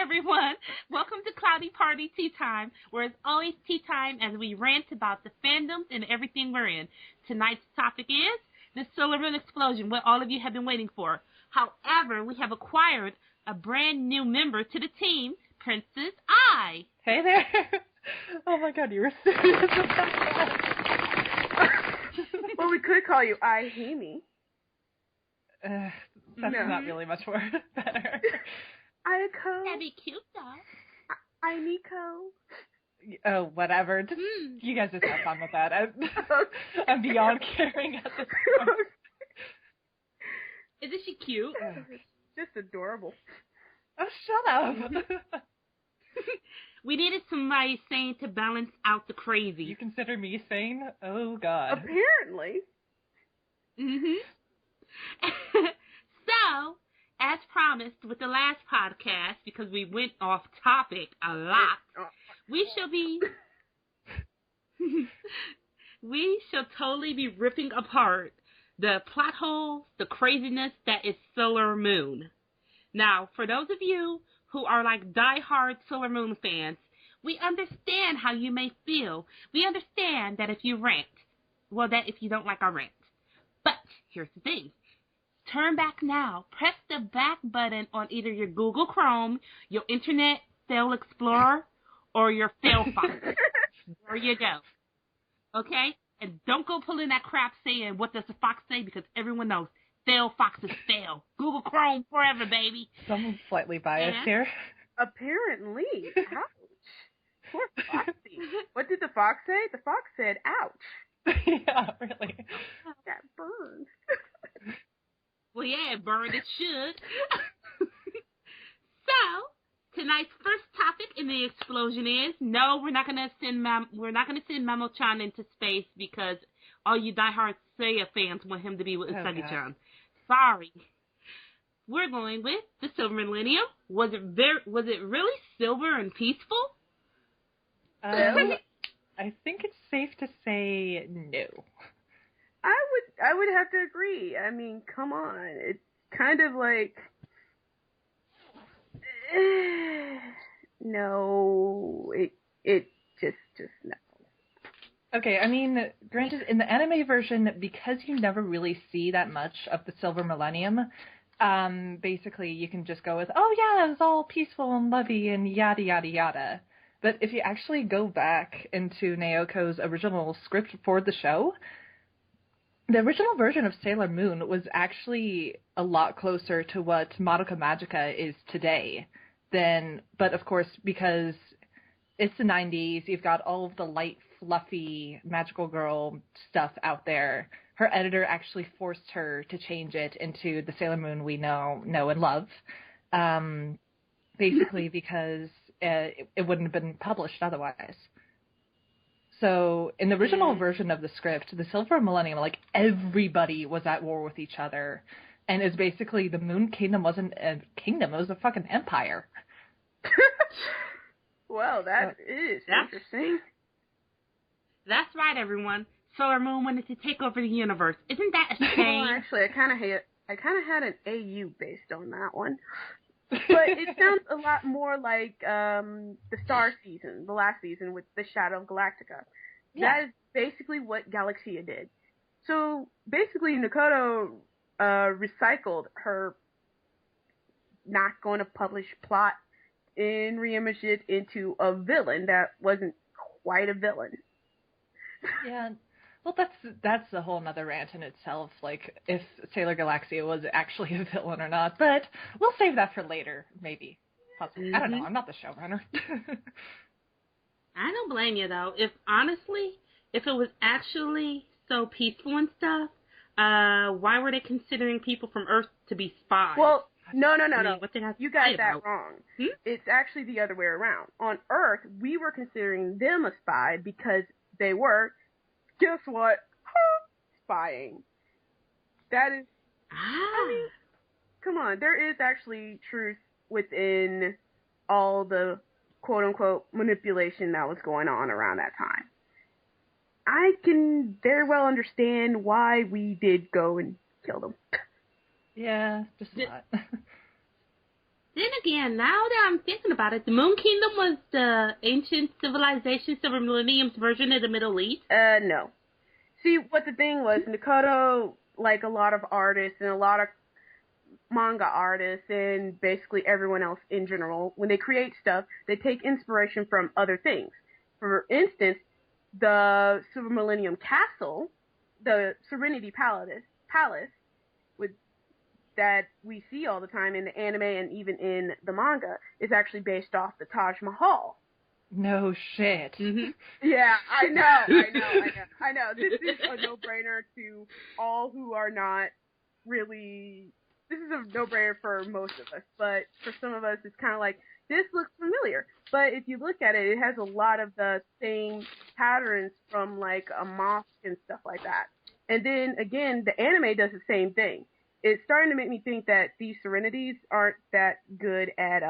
everyone. Welcome to Cloudy Party Tea Time, where it's always tea time as we rant about the fandoms and everything we're in. Tonight's topic is the Silver Millennium explosion, what all of you have been waiting for. However, we have acquired a brand new member to the team, Princess I. Hey there. Oh my god, you were serious about that. Well, we could call you I-Hemi. That's not really much more better. Ayako. That'd be cute, though. I-Nico. Oh, whatever. Just, you guys just have fun with that. I'm beyond caring at this point. Isn't she cute? Just adorable. Oh, shut up. We needed somebody sane to balance out the crazy. You consider me sane? Oh, God. Apparently. So, as promised with the last podcast, because we went off topic a lot, we shall totally be ripping apart the plot holes, the craziness that is Sailor Moon. Now, for those of you who are like diehard Sailor Moon fans, we understand how you may feel. We understand that if you rant, that if you don't like our rant. But here's the thing. Turn back now. Press the back button on either your Google Chrome, your Internet Fail Explorer, or your Failfox. There you go. Okay? And don't go pulling that crap saying, what does the fox say? Because everyone knows Failfox is fail. Google Chrome forever, baby. Someone's slightly biased here. Apparently. Ouch. Poor Foxy. What did the fox say? The fox said, ouch. Yeah, really. That burned. Well, yeah, it burned. It should. So, tonight's first topic in the explosion is no, we're not gonna send Mamo-chan into space because all you diehard Seiya fans want him to be with Usagi-chan. Sorry. We're going with the Silver Millennium. Was it really silver and peaceful? I think it's safe to say no. I would have to agree. I mean, come on. It's kind of like no. It just no. Okay, I mean, granted, in the anime version, because you never really see that much of the Silver Millennium, basically you can just go with, oh yeah, it was all peaceful and lovey and yada yada yada. But if you actually go back into Naoko's original script for the show, the original version of Sailor Moon was actually a lot closer to what Madoka Magica is today. But of course, because it's the 90s, you've got all of the light, fluffy, magical girl stuff out there. Her editor actually forced her to change it into the Sailor Moon we know and love. Basically because it wouldn't have been published otherwise. So, in the original version of the script, the Silver Millennium, like, everybody was at war with each other. And it's basically, the Moon Kingdom wasn't a kingdom, it was a fucking empire. Well, that is interesting. That's right, everyone. Sailor Moon wanted to take over the universe. Isn't that a shame? Well, actually, I kind of had an AU based on that one. But it sounds a lot more like the Star season, the last season with the Shadow of Galactica. Yeah. That is basically what Galaxia did. So basically, Nakoto recycled her not going to publish plot and reimaged it into a villain that wasn't quite a villain. Yeah. Well, that's a whole nother rant in itself, like, if Sailor Galaxia was actually a villain or not, but we'll save that for later, maybe. Possibly. I don't know, I'm not the showrunner. I don't blame you, though. If it was actually so peaceful and stuff, why were they considering people from Earth to be spies? Well, no. What they have you got that about? wrong. It's actually the other way around. On Earth, we were considering them a spy because they were... Guess what? Spying. That is... I mean, come on. There is actually truth within all the quote-unquote manipulation that was going on around that time. I can very well understand why we did go and kill them. Yeah, just not. then again, now that I'm thinking about it, the Moon Kingdom was the ancient civilization, Silver Millennium's version of the Middle East. No. See, what the thing was, Nakoto, like a lot of artists and a lot of manga artists and basically everyone else in general, when they create stuff, they take inspiration from other things. For instance, the Silver Millennium Castle, the Serenity Palace with that we see all the time in the anime and even in the manga, is actually based off the Taj Mahal. No shit. Mm-hmm. Yeah, I know. This is a no-brainer to all who are not really... This is a no-brainer for most of us, but for some of us, it's kind of like, this looks familiar. But if you look at it, it has a lot of the same patterns from, like, a mosque and stuff like that. And then, again, the anime does the same thing. It's starting to make me think that these Serenities aren't that good at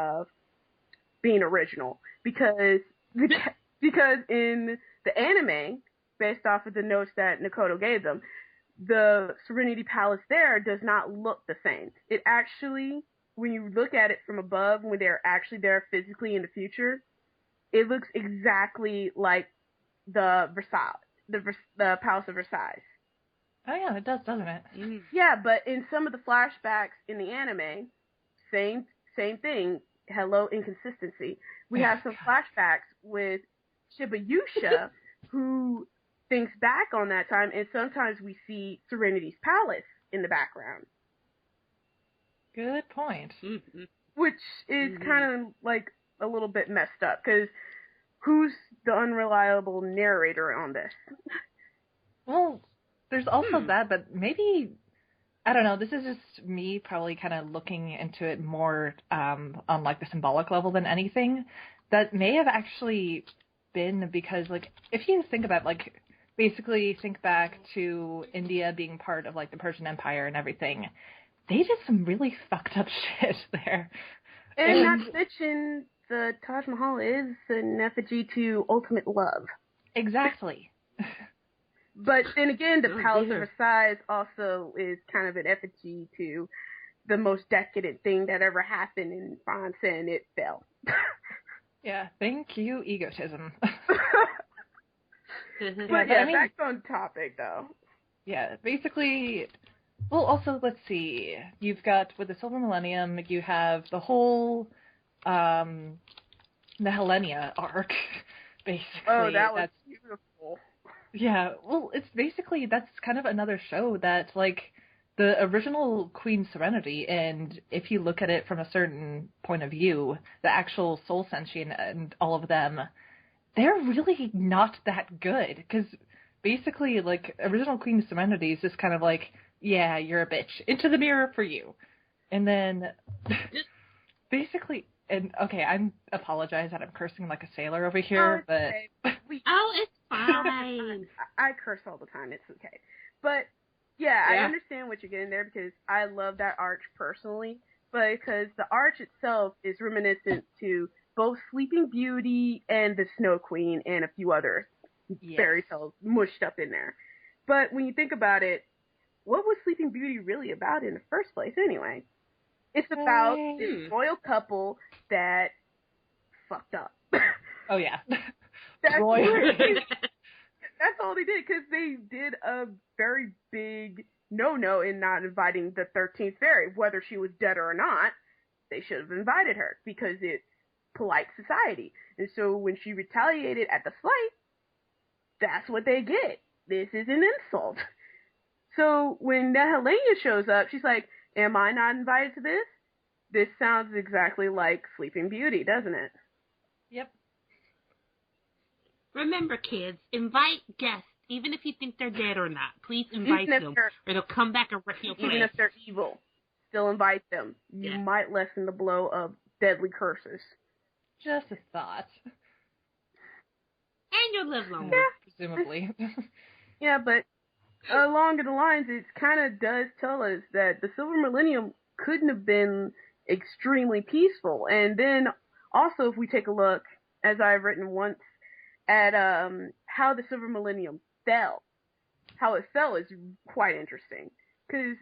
being original. Because in the anime, based off of the notes that Nakoto gave them, the Serenity Palace there does not look the same. It actually, when you look at it from above, when they're actually there physically in the future, it looks exactly like the Palace of Versailles. Oh yeah, it does, doesn't it? Mm. Yeah, but in some of the flashbacks in the anime, same thing. Hello, inconsistency. We have some flashbacks with Shibayusha, who thinks back on that time, and sometimes we see Serenity's palace in the background. Good point. Mm-hmm. Which is kind of like a little bit messed up, because who's the unreliable narrator on this? Well, there's also that, but maybe, I don't know, this is just me probably kind of looking into it more on like the symbolic level than anything. That may have actually been because, like, if you think about, like, basically think back to India being part of, like, the Persian Empire and everything, they did some really fucked up shit there. And not to mention, the Taj Mahal is an effigy to ultimate love. Exactly. But then again, the Palace of Versailles also is kind of an effigy to the most decadent thing that ever happened in France, and it fell. Yeah, thank you, egotism. But yeah, back on topic, though. Yeah, basically, well, also, let's see. You've got, with the Silver Millennium, you have the whole, the Hellenia arc, basically. Oh, that was beautiful. Yeah, well, it's basically, that's kind of another show that, like, the original Queen Serenity, and if you look at it from a certain point of view, the actual Soul Senshi and all of them, they're really not that good, because basically, like, original Queen Serenity is just kind of like, yeah, you're a bitch, into the mirror for you. And then, basically, and, okay, I apologize that I'm cursing like a sailor over here, but... Okay. It's fine. I curse all the time, it's okay. But, yeah, I understand what you're getting there, because I love that arch personally, but because the arch itself is reminiscent to both Sleeping Beauty and the Snow Queen and a few other fairy tales mushed up in there. But when you think about it, what was Sleeping Beauty really about in the first place anyway? It's about this royal couple that fucked up. Oh, yeah. That's all they did, because they did a very big no-no in not inviting the 13th fairy. Whether she was dead or not, they should have invited her, because it's polite society. And so when she retaliated at the slight, that's what they get. This is an insult. So when Helena shows up, she's like, am I not invited to this? This sounds exactly like Sleeping Beauty, doesn't it? Yep. Remember, kids, invite guests, even if you think they're dead or not. Please invite them, or they'll come back and wreck your place. Even if they're evil, still invite them. You might lessen the blow of deadly curses. Just a thought. And you'll live longer. Presumably. Yeah, but along the lines, it kind of does tell us that the Silver Millennium couldn't have been extremely peaceful. And then also, if we take a look, as I've written once, at how the Silver Millennium fell. How it fell is quite interesting. Because,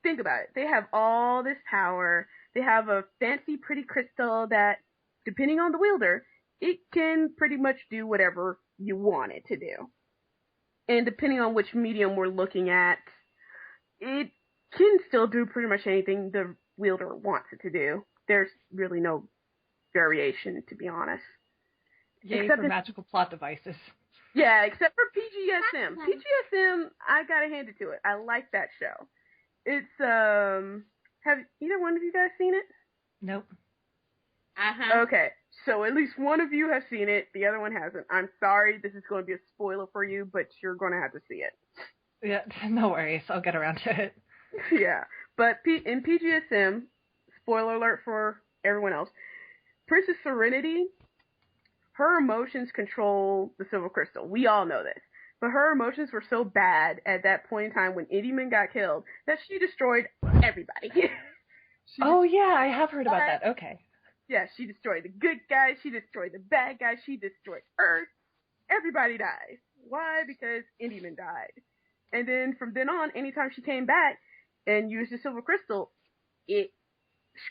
think about it. They have all this power. they have a fancy, pretty crystal that, depending on the wielder, it can pretty much do whatever you want it to do. And depending on which medium we're looking at, it can still do pretty much anything the wielder wants it to do. There's really no variation, to be honest. Yay except for magical plot devices. Yeah, except for PGSM. PGSM, I gotta hand it to it. I like that show. It's, have either one of you guys seen it? Nope. Uh-huh. Okay, so at least one of you have seen it, the other one hasn't. I'm sorry, this is going to be a spoiler for you, but you're going to have to see it. Yeah, no worries. I'll get around to it. Yeah, but in PGSM, spoiler alert for everyone else, Princess Serenity, her emotions control the Silver Crystal. We all know this. But her emotions were so bad at that point in time when Endymion got killed that she destroyed everybody. Yeah, I have heard about that. Okay. Yeah, she destroyed the good guys, she destroyed the bad guys, she destroyed Earth. Everybody dies. Why? Because Endymion died. And then from then on, anytime she came back and used the Silver Crystal, it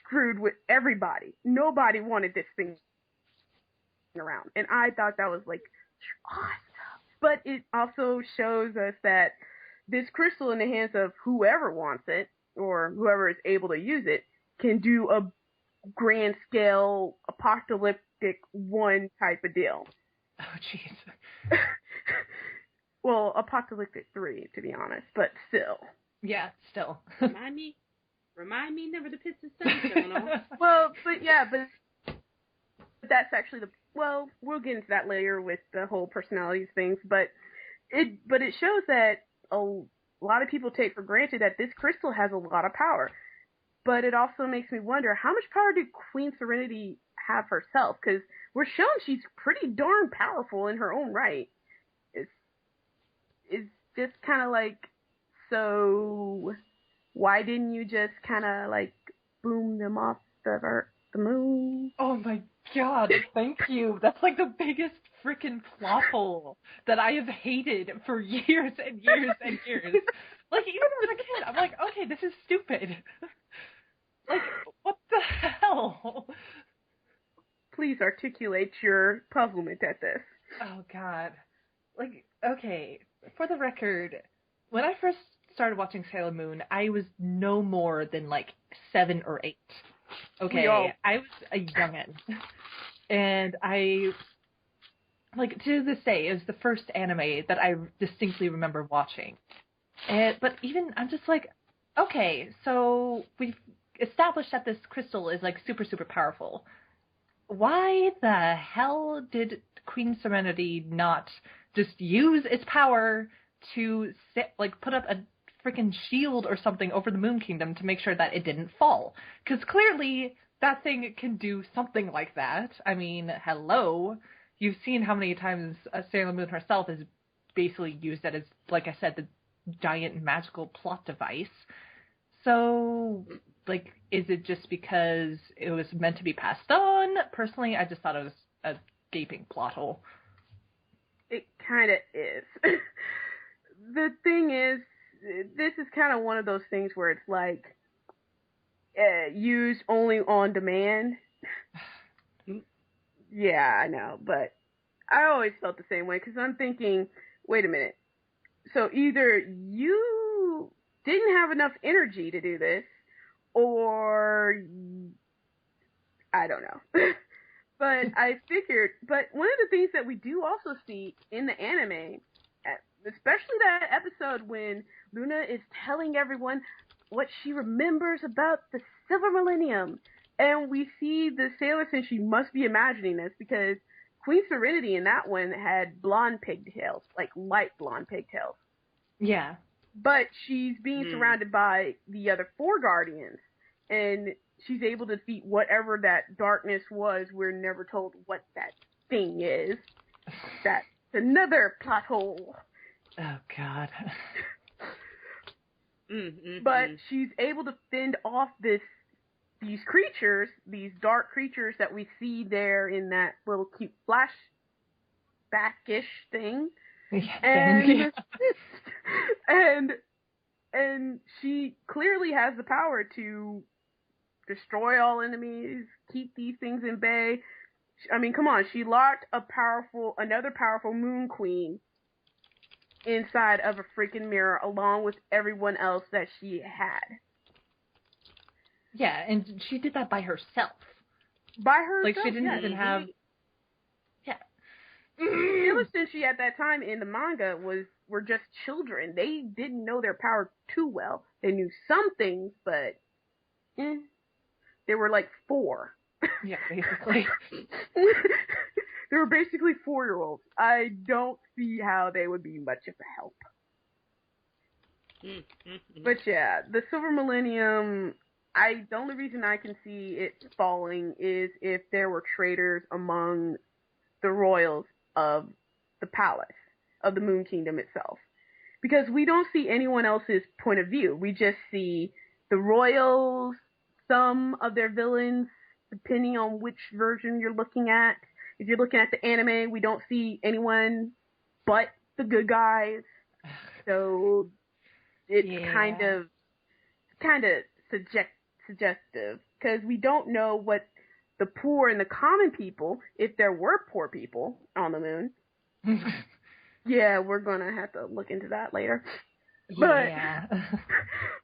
screwed with everybody. Nobody wanted this thing around. And I thought that was, like, awesome. But it also shows us that this crystal in the hands of whoever wants it, or whoever is able to use it, can do a grand scale apocalyptic one type of deal. Oh, jeez. Well, apocalyptic 3, to be honest, but still. Yeah, still. Remind me never to piss this sunshine off. Well, but that's actually well, we'll get into that later with the whole personalities things, but it shows that a lot of people take for granted that this crystal has a lot of power. But it also makes me wonder, how much power did Queen Serenity have herself? Because we're shown she's pretty darn powerful in her own right. It's just kind of like, so why didn't you just kind of like boom them off the moon? Oh my god, thank you. That's like the biggest freaking plot hole that I have hated for years and years and years. Like, even as a kid, I'm like, okay, this is stupid. Like, what the hell? Please articulate your puzzlement at this. Oh god. Like, okay, for the record, when I first started watching Sailor Moon, I was no more than like 7 or 8. Okay, I was a youngin'. And I, like, to this day, it was the first anime that I distinctly remember watching. But even, I'm just like, okay, so we've established that this crystal is, like, super, super powerful. Why the hell did Queen Serenity not just use its power to, put up a freaking shield or something over the Moon Kingdom to make sure that it didn't fall? Because clearly that thing can do something like that. I mean, hello. You've seen how many times Sailor Moon herself has basically used that as, like I said, the giant magical plot device. So, like, is it just because it was meant to be passed on? Personally, I just thought it was a gaping plot hole. It kind of is. The thing is, this is kind of one of those things where it's like, used only on demand. Yeah, I know, but I always felt the same way, because I'm thinking, wait a minute, so either you didn't have enough energy to do this, or I don't know. But I figured, but one of the things that we do also see in the anime, especially that episode when Luna is telling everyone what she remembers about the Silver Millennium, and we see the sailor Senshi must be imagining this, because Queen Serenity in that one had blonde pigtails, like light blonde pigtails. Yeah. But she's being surrounded by the other 4 guardians, and she's able to defeat whatever that darkness was. We're never told what that thing is. That's another plot hole. Oh, God. But she's able to fend off these creatures, these dark creatures that we see there in that little cute flashback-ish thing. Yeah, and she clearly has the power to destroy all enemies, keep these things in bay. I mean, come on, she locked another powerful moon queen inside of a freaking mirror along with everyone else that she had. Yeah, and she did that by herself. By herself? Like, she didn't even have... Yeah. Ever since she at that time in the manga were just children. They didn't know their power too well. They knew some things, but they were like 4. Yeah, basically. They were basically 4-year-olds. I don't see how they would be much of a help. But yeah, the Silver Millennium, the only reason I can see it falling is if there were traitors among the royals of the palace, of the Moon Kingdom itself. Because we don't see anyone else's point of view. We just see the royals, some of their villains, depending on which version you're looking at. If you're looking at the anime, we don't see anyone but the good guys. So it's kind of suggestive, because we don't know what the poor and the common people, if there were poor people on the moon. Yeah, we're gonna have to look into that later. Yeah.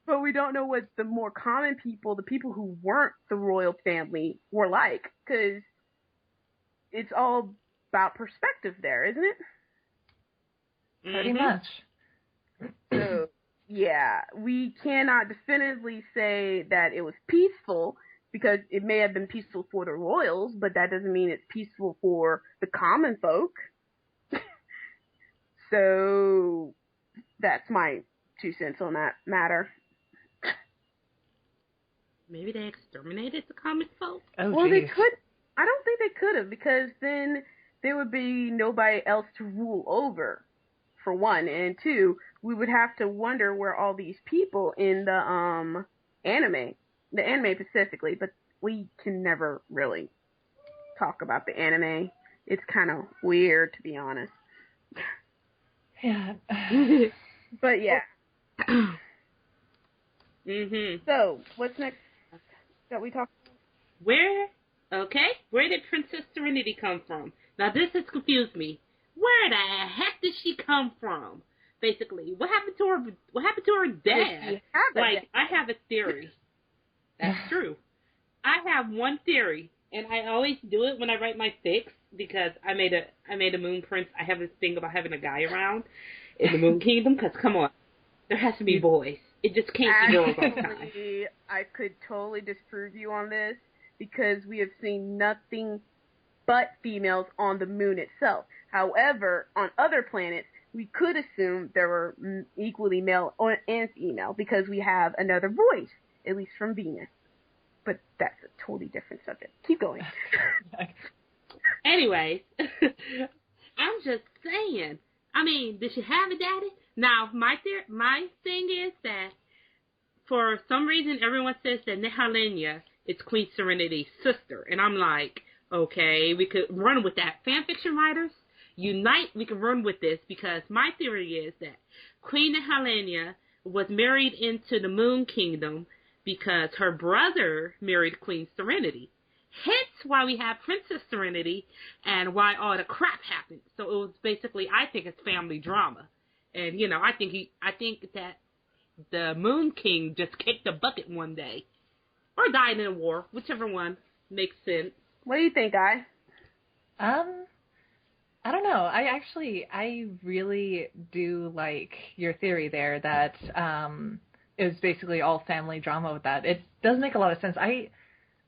But we don't know what the more common people, the people who weren't the royal family, were like, because it's all about perspective there, isn't it? Pretty much. So, yeah, we cannot definitively say that it was peaceful, because it may have been peaceful for the royals, but that doesn't mean it's peaceful for the common folk. So, that's my 2 cents on that matter. Maybe they exterminated the common folk? Oh, well, geez. they could. I don't think they could have, because then there would be nobody else to rule over, for one. And 2, we would have to wonder where all these people in the anime specifically, but we can never really talk about the anime. It's kind of weird, to be honest. Yeah. But yeah. Mm-hmm. So, what's next that we talk about? Where did Princess Serenity come from? Now this has confused me. Where the heck did she come from? Basically, what happened to her? What happened to her dad? Like, I have a theory. That's true. I have one theory, and I always do it when I write my fics, because I made a moon prince. I have this thing about having a guy around in the Moon Kingdom, because come on, there has to be boys. It just can't be girls all the time. Actually, I could totally disprove you on this, because we have seen nothing but females on the moon itself. However, on other planets, we could assume there were equally male and female, because we have another voice, at least from Venus. But that's a totally different subject. Keep going. Anyways, I'm just saying. I mean, did she have a daddy? Now, my thing is that for some reason everyone says that Nehalenia is Queen Serenity's sister, and I'm like, okay, we could run with that. Fanfiction writers, unite, we can run with this, because my theory is that Queen Nehalenia was married into the Moon Kingdom because her brother married Queen Serenity. Hence why we have Princess Serenity and why all the crap happened. So it was basically, I think it's family drama. And, you know, I think that the Moon King just kicked the bucket one day. Or died in a war, whichever one makes sense. What do you think, Guy? I don't know. I really do like your theory there that it was basically all family drama with that. It does make a lot of sense.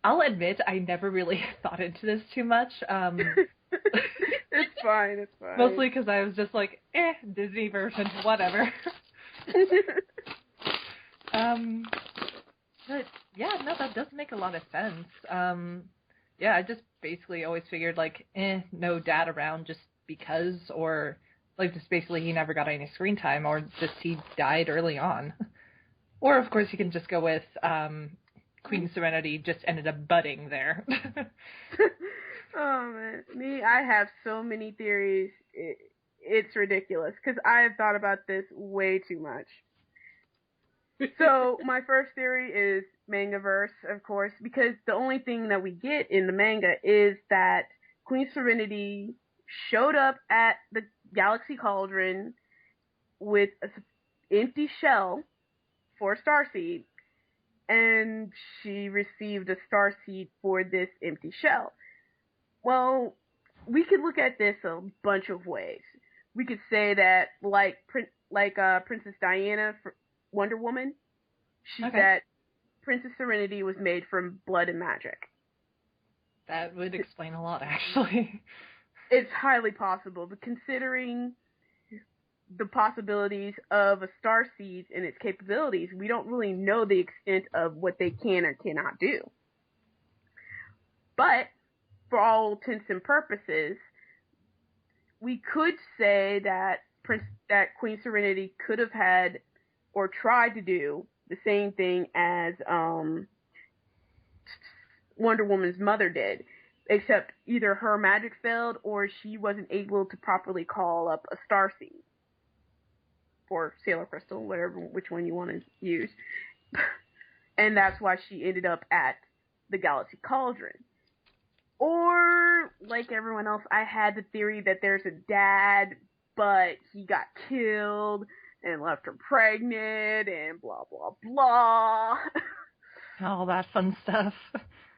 I'll admit I never really thought into this too much. It's fine. Mostly because I was just like, Disney version, whatever. But yeah, no, that does make a lot of sense. Yeah, I just basically always figured like, no dad around just because, or like just basically he never got any screen time, or just he died early on. Or of course you can just go with Queen Serenity just ended up budding there. Oh man, I have so many theories. It's ridiculous, because I have thought about this way too much. So my first theory is Mangaverse, of course, because the only thing that we get in the manga is that Queen Serenity showed up at the Galaxy Cauldron with an empty shell for a starseed, and she received a starseed for this empty shell. Well, we could look at this a bunch of ways. We could say that, like Princess Diana, Wonder Woman, that Princess Serenity was made from blood and magic. That would explain a lot, actually. It's highly possible, but considering the possibilities of a starseed and its capabilities, we don't really know the extent of what they can or cannot do. But, for all intents and purposes, we could say that Queen Serenity could have had or tried to do the same thing as Wonder Woman's mother did, except either her magic failed or she wasn't able to properly call up a starseed or Sailor Crystal, which one you want to use. And that's why she ended up at the Galaxy Cauldron. Or, like everyone else, I had the theory that there's a dad, but he got killed and left her pregnant and blah, blah, blah. All that fun stuff.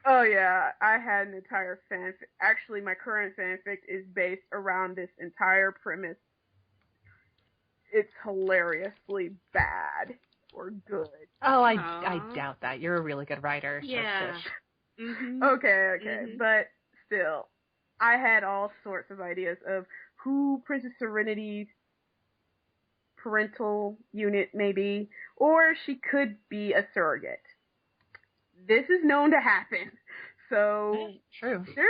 Oh, yeah. I had an entire fanfic. Actually, my current fanfic is based around this entire premise. It's hilariously bad or good. Oh, I doubt that. You're a really good writer. Yeah. Mm-hmm. Okay. Mm-hmm. But still, I had all sorts of ideas of who Princess Serenity's parental unit may be, or she could be a surrogate. This is known to happen. So true. There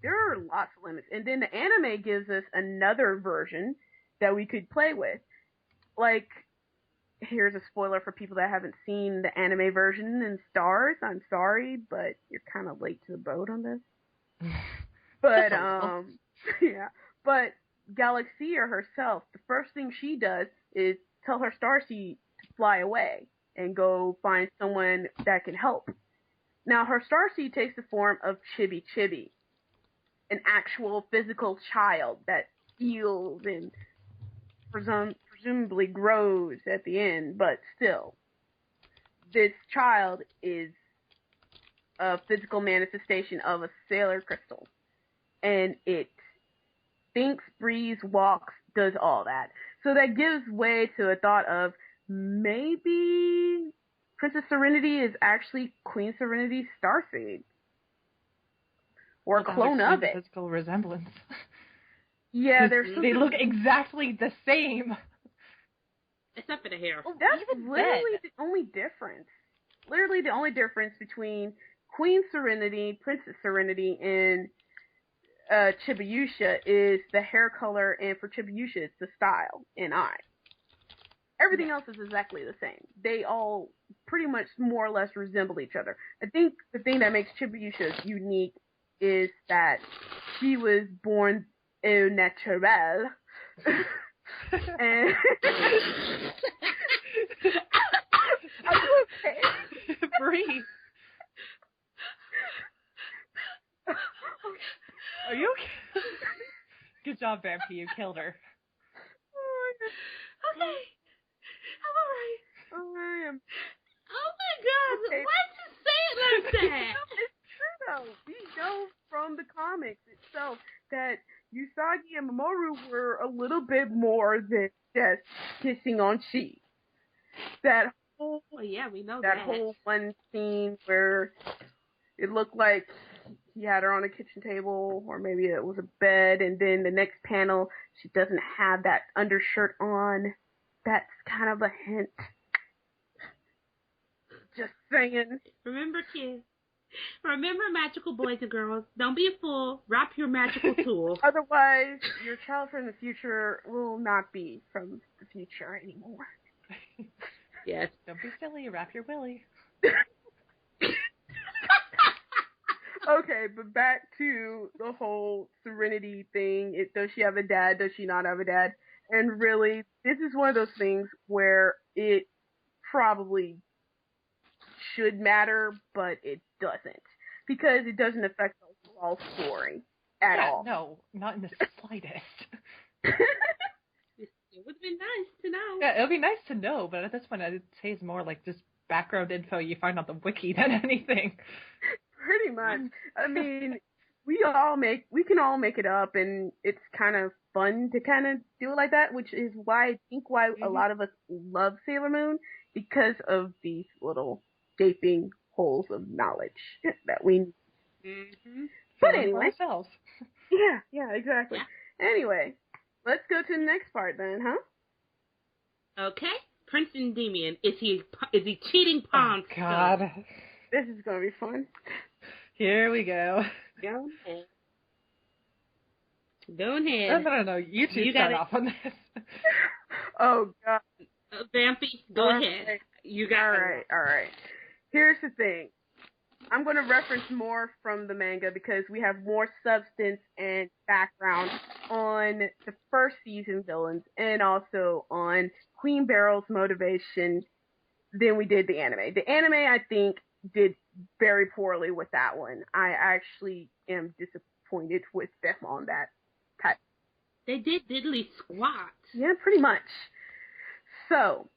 are lots of limits. And then the anime gives us another version that we could play with. Like, here's a spoiler for people that haven't seen the anime version in Stars. I'm sorry, but you're kind of late to the boat on this. But, yeah. But Galaxia herself, the first thing she does is tell her starseed to fly away and go find someone that can help. Now, her starseed takes the form of Chibi Chibi, an actual physical child that feels and presumably grows at the end, but still. This child is a physical manifestation of a Sailor Crystal. And it thinks, breathes, walks, does all that. So that gives way to a thought of maybe Princess Serenity is actually Queen Serenity's starseed. Or a clone of it. Physical resemblance. Yeah, they look exactly the same. Except for the hair. Well, that's literally the only difference. Literally the only difference between Queen Serenity, Princess Serenity, and Chibiusa is the hair color, and for Chibiusa it's the style and eye. Everything else is exactly the same. They all pretty much more or less resemble each other. I think the thing that makes Chibiusa unique is that she was born au naturel. And are you okay? Breathe. Are you okay? Good job, Vampy. You killed her. Okay. I'm alright. Oh, I am. Oh my god, okay. why'd you say it like that? It's true though. We know from the comics itself that Usagi and Mamoru were a little bit more than just kissing on cheeks. That whole we know that whole one scene where it looked like he had her on a kitchen table, or maybe it was a bed, and then the next panel she doesn't have that undershirt on. That's kind of a hint. Just saying. Remember, kids. Remember, magical boys and girls. Don't be a fool. Wrap your magical tool. Otherwise, your child from the future will not be from the future anymore. Yes. Don't be silly. Wrap your willy. Okay, but back to the whole Serenity thing. Does she have a dad? Does she not have a dad? And really, this is one of those things where it probably should matter, but it doesn't. Because it doesn't affect the overall story at all. No, not in the slightest. It would have been nice to know. Yeah, it would be nice to know, but at this point I'd say it's more like just background info you find on the wiki than anything. Pretty much. I mean, we can all make it up, and it's kind of fun to kind of do it like that, which is why a lot of us love Sailor Moon, because of these little gaping holes of knowledge that we. Mm-hmm. But anyway, ourselves. Yeah, exactly. Anyway, let's go to the next part then, huh? Okay, Prince Endymion. Is he cheating pawns? Oh, God. This is gonna be fun. Here we go. Go ahead. No. You two start off on this. Oh, God. Vampy, go ahead. Right. You got it. All right. Here's the thing. I'm going to reference more from the manga because we have more substance and background on the first season villains and also on Queen Beryl's motivation than we did the anime. The anime, I think, did very poorly with that one. I actually am disappointed with them on that type. They did diddly squat. Yeah, pretty much. So,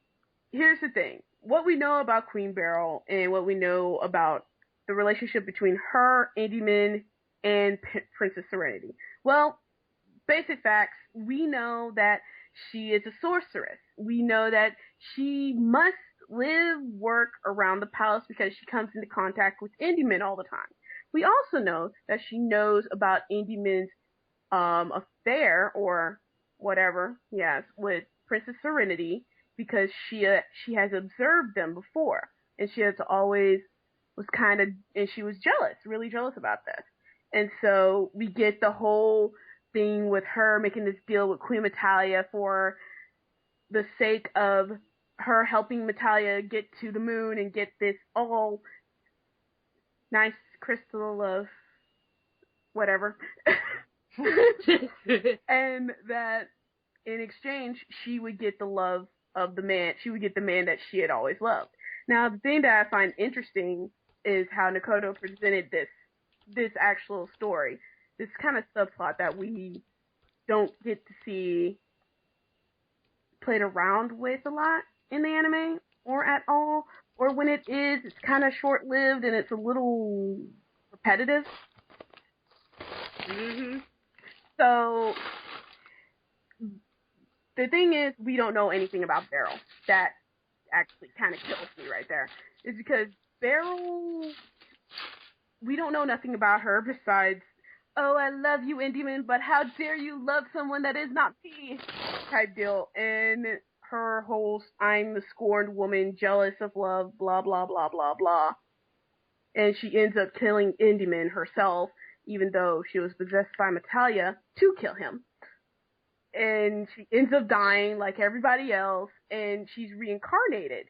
here's the thing. What we know about Queen Beryl and what we know about the relationship between her, Endymion, and Princess Serenity. Well, basic facts, we know that she is a sorceress. We know that she must live, work around the palace because she comes into contact with Endymion all the time. We also know that she knows about Endymion's affair or whatever, yes, with Princess Serenity because she has observed them before, and she has always and she was jealous, really jealous about this. And so we get the whole thing with her making this deal with Queen Metalia for the sake of her helping Metalia get to the moon and get this all nice crystal of whatever. And that in exchange, she would get the love of the man. She would get the man that she had always loved. Now, the thing that I find interesting is how Nakoto presented this actual story, this kind of subplot that we don't get to see played around with a lot in the anime or at all, or when it is, it's kind of short-lived and it's a little repetitive. Mm-hmm. So the thing is, we don't know anything about Beryl. That actually kind of kills me right there. Is because Beryl, we don't know nothing about her besides, oh, I love you, Endymion, but how dare you love someone that is not me type deal. And her whole, I'm the scorned woman, jealous of love, blah, blah, blah, blah, blah. And she ends up killing Endymion herself, even though she was possessed by Metalia to kill him. And she ends up dying like everybody else, and she's reincarnated.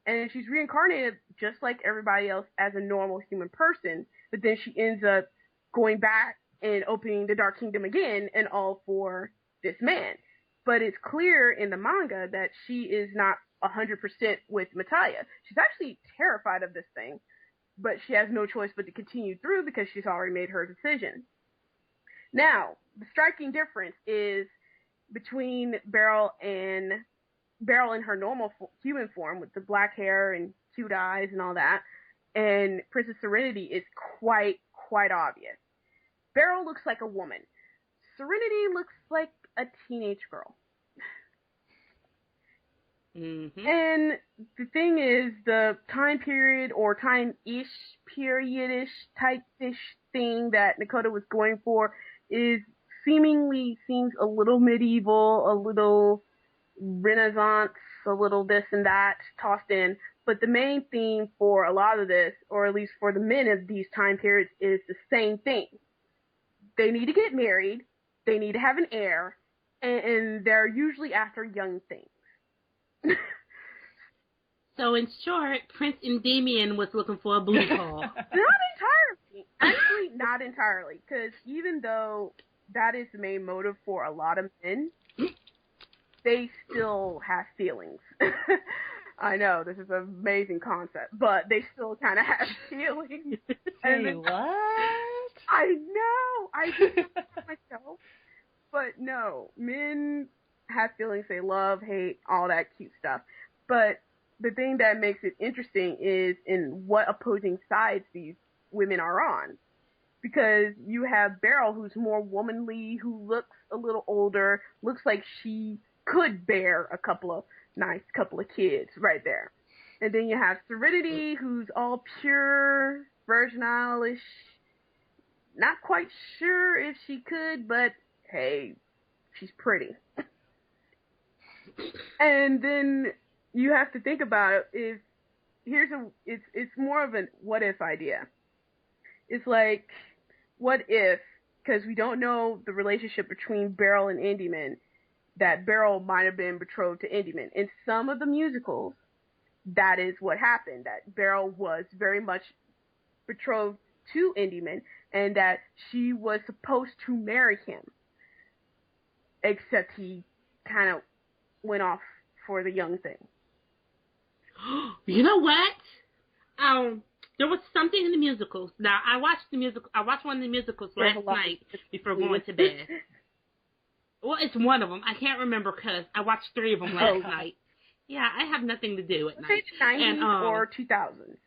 And she's reincarnated just like everybody else as a normal human person, but then she ends up going back and opening the Dark Kingdom again, and all for this man. But it's clear in the manga that she is not 100% with Metalia. She's actually terrified of this thing, but she has no choice but to continue through because she's already made her decision. Now, the striking difference is between Beryl in her normal human form with the black hair and cute eyes and all that, and Princess Serenity is quite obvious. Beryl looks like a woman. Serenity looks like a teenage girl. Mm-hmm. And the thing is, the time period or time-ish, period-ish type-ish thing that Nakoto was going for seems a little medieval, a little Renaissance, a little this and that tossed in. But the main theme for a lot of this, or at least for the men of these time periods, is the same thing. They need to get married, they need to have an heir, and they're usually after young things. So in short, Prince Endymion was looking for a booty hole. Not entirely. Actually, not entirely. Because even though that is the main motive for a lot of men, they still have feelings. I know, this is an amazing concept, but they still kind of have feelings. Say what? I know! I just myself. But no, men have feelings, they love, hate, all that cute stuff. But the thing that makes it interesting is in what opposing sides these women are on. Because you have Beryl, who's more womanly, who looks a little older, looks like she could bear a couple of kids right there. And then you have Serenity, who's all pure, virginalish, not quite sure if she could, but hey, she's pretty. And then you have to think about it. It's more of a what if idea. It's like, what if, because we don't know the relationship between Beryl and Endymion, that Beryl might have been betrothed to Endymion. In some of the musicals, that is what happened, that Beryl was very much betrothed to Endymion, and that she was supposed to marry him. Except he kind of went off for the young thing. You know what? There was something in the musicals. Now, I watched one of the musicals last night before going to bed. Well, it's one of them. I can't remember because I watched 3 of them last night. Yeah, I have nothing to do at night. Say the 90s or 2000s?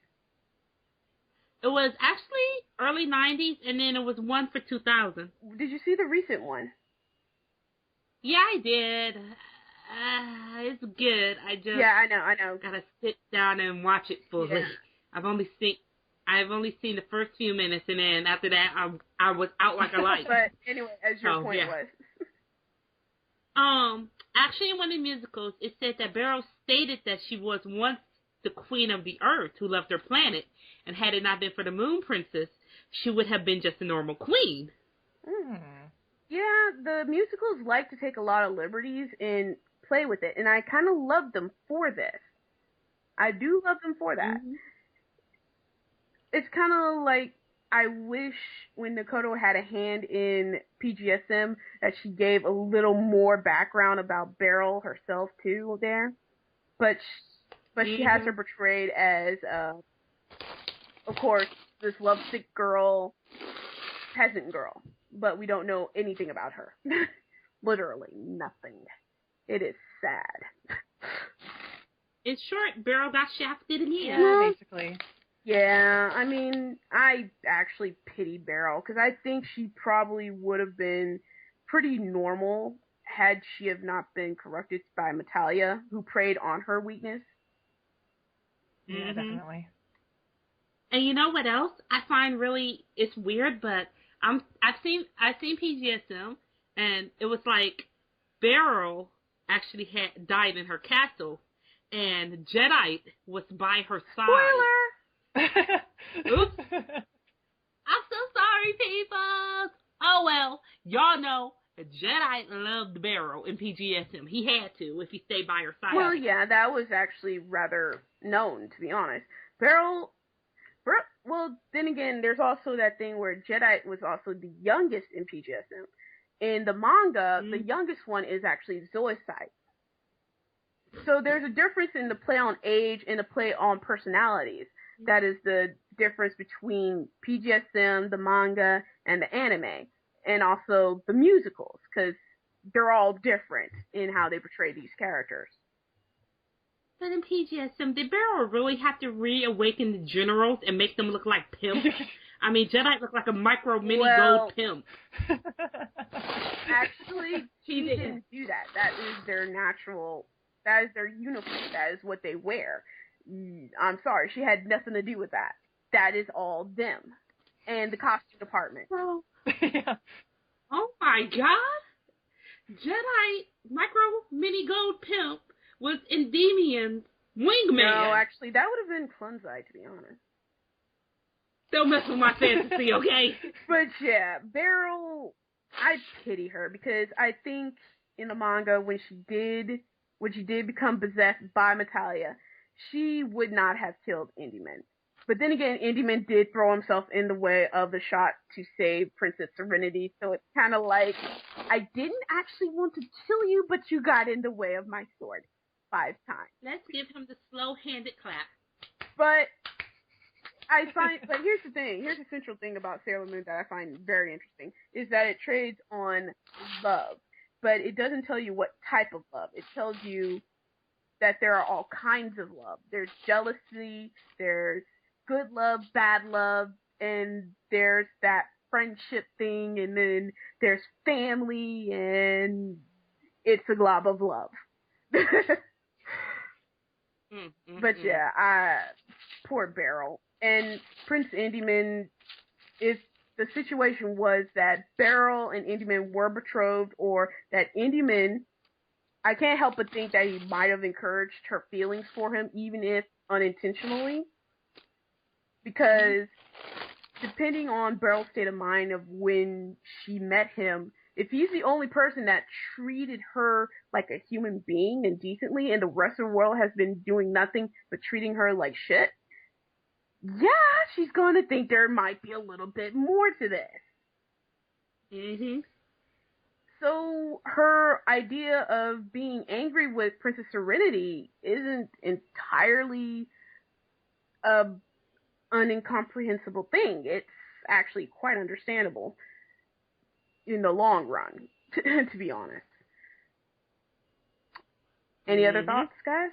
It was actually early 90s, and then it was one for 2000. Did you see the recent one? Yeah, I did. It's good. I know. Gotta sit down and watch it fully. Yeah. I've only seen the first few minutes, and then after that, I was out like a light. But anyway, as your point was. Actually, in one of the musicals, it said that Beryl stated that she was once the queen of the earth who loved her planet, and had it not been for the moon princess, she would have been just a normal queen. Mm. Yeah, the musicals like to take a lot of liberties and play with it, and I kind of love them for this. I do love them for that. Mm-hmm. It's kind of like, I wish when Nakoto had a hand in PGSM that she gave a little more background about Beryl herself too there, but she has her portrayed as, of course, this lovesick girl, peasant girl, but we don't know anything about her. Literally nothing. It is sad. In short, Beryl got shafted again. Yeah, basically. Yeah, I mean, I actually pity Beryl, because I think she probably would have been pretty normal had she have not been corrupted by Metalia, who preyed on her weakness. Yeah, definitely. And you know what else I find really, it's weird, but I've seen PGSM, and it was like Beryl actually had died in her castle, and Jedi was by her side. Spoiler! Oops. I'm so sorry, people. Oh well, y'all know Jedi loved Beryl in PGSM. He had to if he stayed by her side. Well, yeah, that was actually rather known, to be honest. Beryl, well, then again, there's also that thing where Jedi was also the youngest in PGSM. In the manga, the youngest one is actually Zoisite. So there's a difference in the play on age and the play on personalities. That is the difference between PGSM, the manga, and the anime. And also the musicals, because they're all different in how they portray these characters. But in PGSM, did Beryl really have to reawaken the generals and make them look like pimps? I mean, Jedi look like a micro mini gold pimp. Actually, she didn't do that. That is their natural, that is their uniform. That is what they wear. I'm sorry, she had nothing to do with that. That is all them. And the costume department. Oh, yeah. Oh my god! Jedi micro mini gold pimp was Endymion's wingman. No, actually, that would have been Clunzai, to be honest. Don't mess with my fantasy, okay? But yeah, Beryl, I pity her, because I think in the manga, when she did become possessed by Metalia, she would not have killed Endymion. But then again, Endymion did throw himself in the way of the shot to save Princess Serenity, so it's kind of like, I didn't actually want to kill you, but you got in the way of my sword. 5 times. Let's give him the slow-handed clap. But here's the thing. Here's the central thing about Sailor Moon that I find very interesting is that it trades on love, but it doesn't tell you what type of love. It tells you that there are all kinds of love. There's jealousy, there's good love, bad love, and there's that friendship thing, and then there's family, and it's a glob of love. But yeah, poor Beryl. And Prince Endymion, if the situation was that Beryl and Endymion were betrothed, or that Endymion, I can't help but think that he might have encouraged her feelings for him, even if unintentionally. Because depending on Beryl's state of mind of when she met him, if he's the only person that treated her like a human being and decently, and the rest of the world has been doing nothing but treating her like shit, yeah, she's going to think there might be a little bit more to this. So her idea of being angry with Princess Serenity isn't entirely an incomprehensible thing. It's actually quite understandable in the long run, to be honest. Any other thoughts, guys?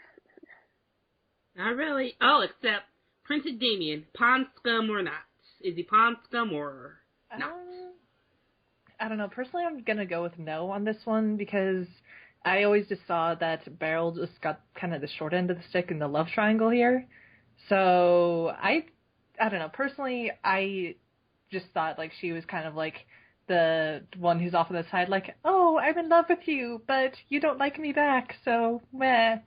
Not really. Oh, except Prince Endymion, pond scum or not? Is he pond scum or not? I don't know. Personally, I'm going to go with no on this one because I always just saw that Beryl just got kind of the short end of the stick in the love triangle here. So I don't know. Personally, I just thought like she was kind of like the one who's off on the side, like, oh, I'm in love with you, but you don't like me back, so meh.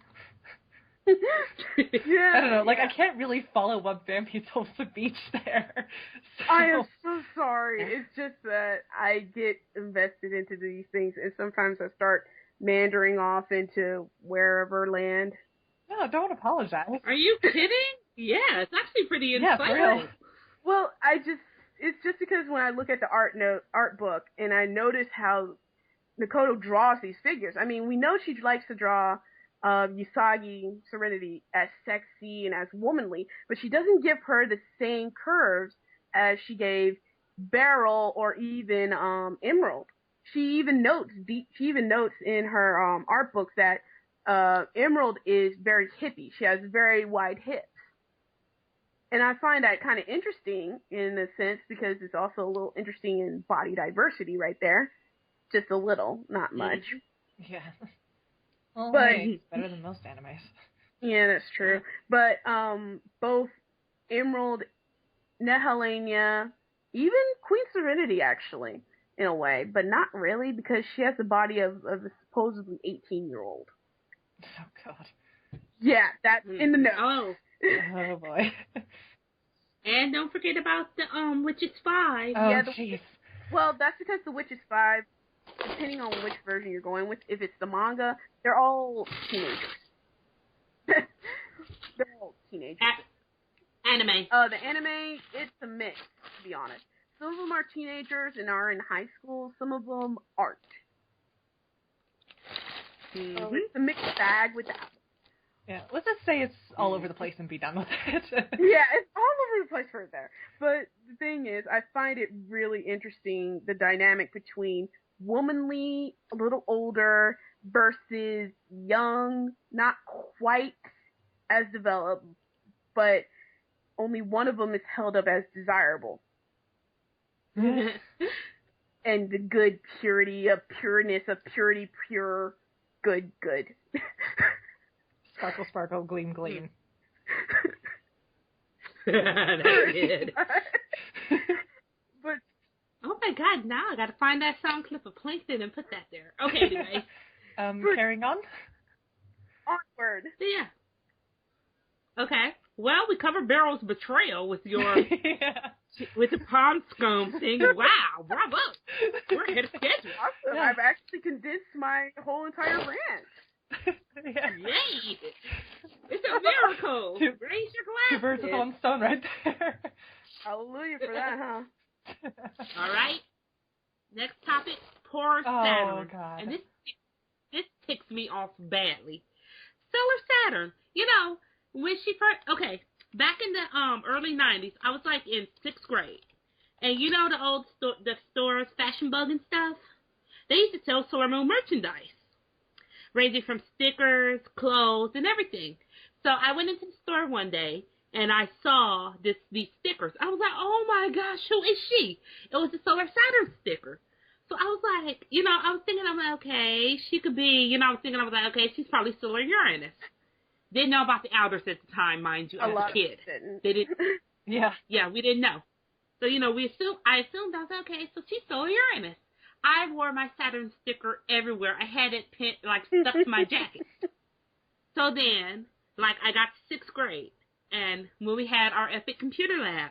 Yeah, I don't know, like, I can't really follow what Vampy told the beach there. So. I am so sorry. It's just that I get invested into these things, and sometimes I start meandering off into wherever land. No, don't apologize. Are you kidding? Yeah, it's actually pretty insightful. Yeah, for real. Well, it's just because when I look at the art book, and I notice how Makoto draws these figures. I mean, we know she likes to draw Usagi Serenity as sexy and as womanly, but she doesn't give her the same curves as she gave Beryl or even Emerald. She even notes in her art books that Emerald is very hippie. She has very wide hips. And I find that kind of interesting in a sense because it's also a little interesting in body diversity right there. Just a little, not much. Yeah. Well, but hey, it's better than most animes. Yeah, that's true. But both Emerald, Nehelenia, even Queen Serenity actually, in a way, but not really because she has the body of a supposedly 18-year-old. Oh, God. Yeah, that's in the notes. Oh. Oh, boy. And don't forget about the Witches 5. Oh, yeah, jeez. Well, that's because the Witches 5, depending on which version you're going with, if it's the manga, they're all teenagers. They're all teenagers. Anime. The anime, it's a mix, to be honest. Some of them are teenagers and are in high school. Some of them aren't. So it's a mixed bag with that. Yeah, let's just say it's all over the place and be done with it. Yeah, it's all over the place right there. But the thing is, I find it really interesting, the dynamic between womanly, a little older, versus young, not quite as developed, but only one of them is held up as desirable. And the good purity of pureness, of purity, pure, good. Sparkle, sparkle, gleam, gleam. That's good. But oh my God! Now I gotta find that sound clip of Plankton and put that there. Okay, anyway. Carrying on. Onward. Yeah. Okay. Well, we covered Beryl's betrayal with your with the prom scum thing. Wow, bravo! We're ahead of schedule. Awesome. Yeah. I've actually condensed my whole entire rant. Yeah. Yay! It's a miracle. Raise your glasses. 2 birds with 1 stone right there. Hallelujah for that, huh? All right. Next topic: poor Saturn. Oh, God. And this ticks me off badly. Stellar Saturn. You know, when she first, okay, back in the early 90s, I was like in 6th grade. And you know the old the stores, Fashion Bug and stuff? They used to sell Sailor Moon merchandise, ranging from stickers, clothes, and everything. So I went into the store one day, and I saw these stickers. I was like, oh my gosh, who is she? It was a Solar Saturn sticker. So I was like, you know, I was thinking, I'm like, okay, she could be, you know, I was like, okay, she's probably Solar Uranus. Didn't know about the outers at the time, mind you, as a kid. They didn't. Yeah, we didn't know. So, you know, I assumed, I was like, okay, so she's Solar Uranus. I wore my Saturn sticker everywhere. I had it pinned, like, stuck to my jacket. So then, like, I got to 6th grade, and when we had our epic computer lab,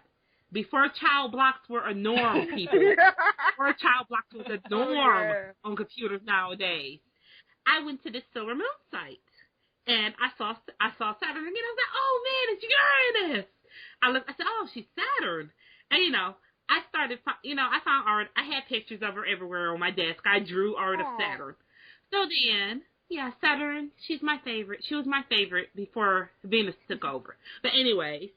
before child blocks were a norm, people, before child blocks was a norm on computers nowadays, I went to this Silver Moon site, and I saw Saturn again. I was like, oh man, it's Uranus. I said, oh, she's Saturn. And, you know, I found art. I had pictures of her everywhere on my desk. I drew art of Saturn. So then, yeah, Saturn, she's my favorite. She was my favorite before Venus took over. But anyways,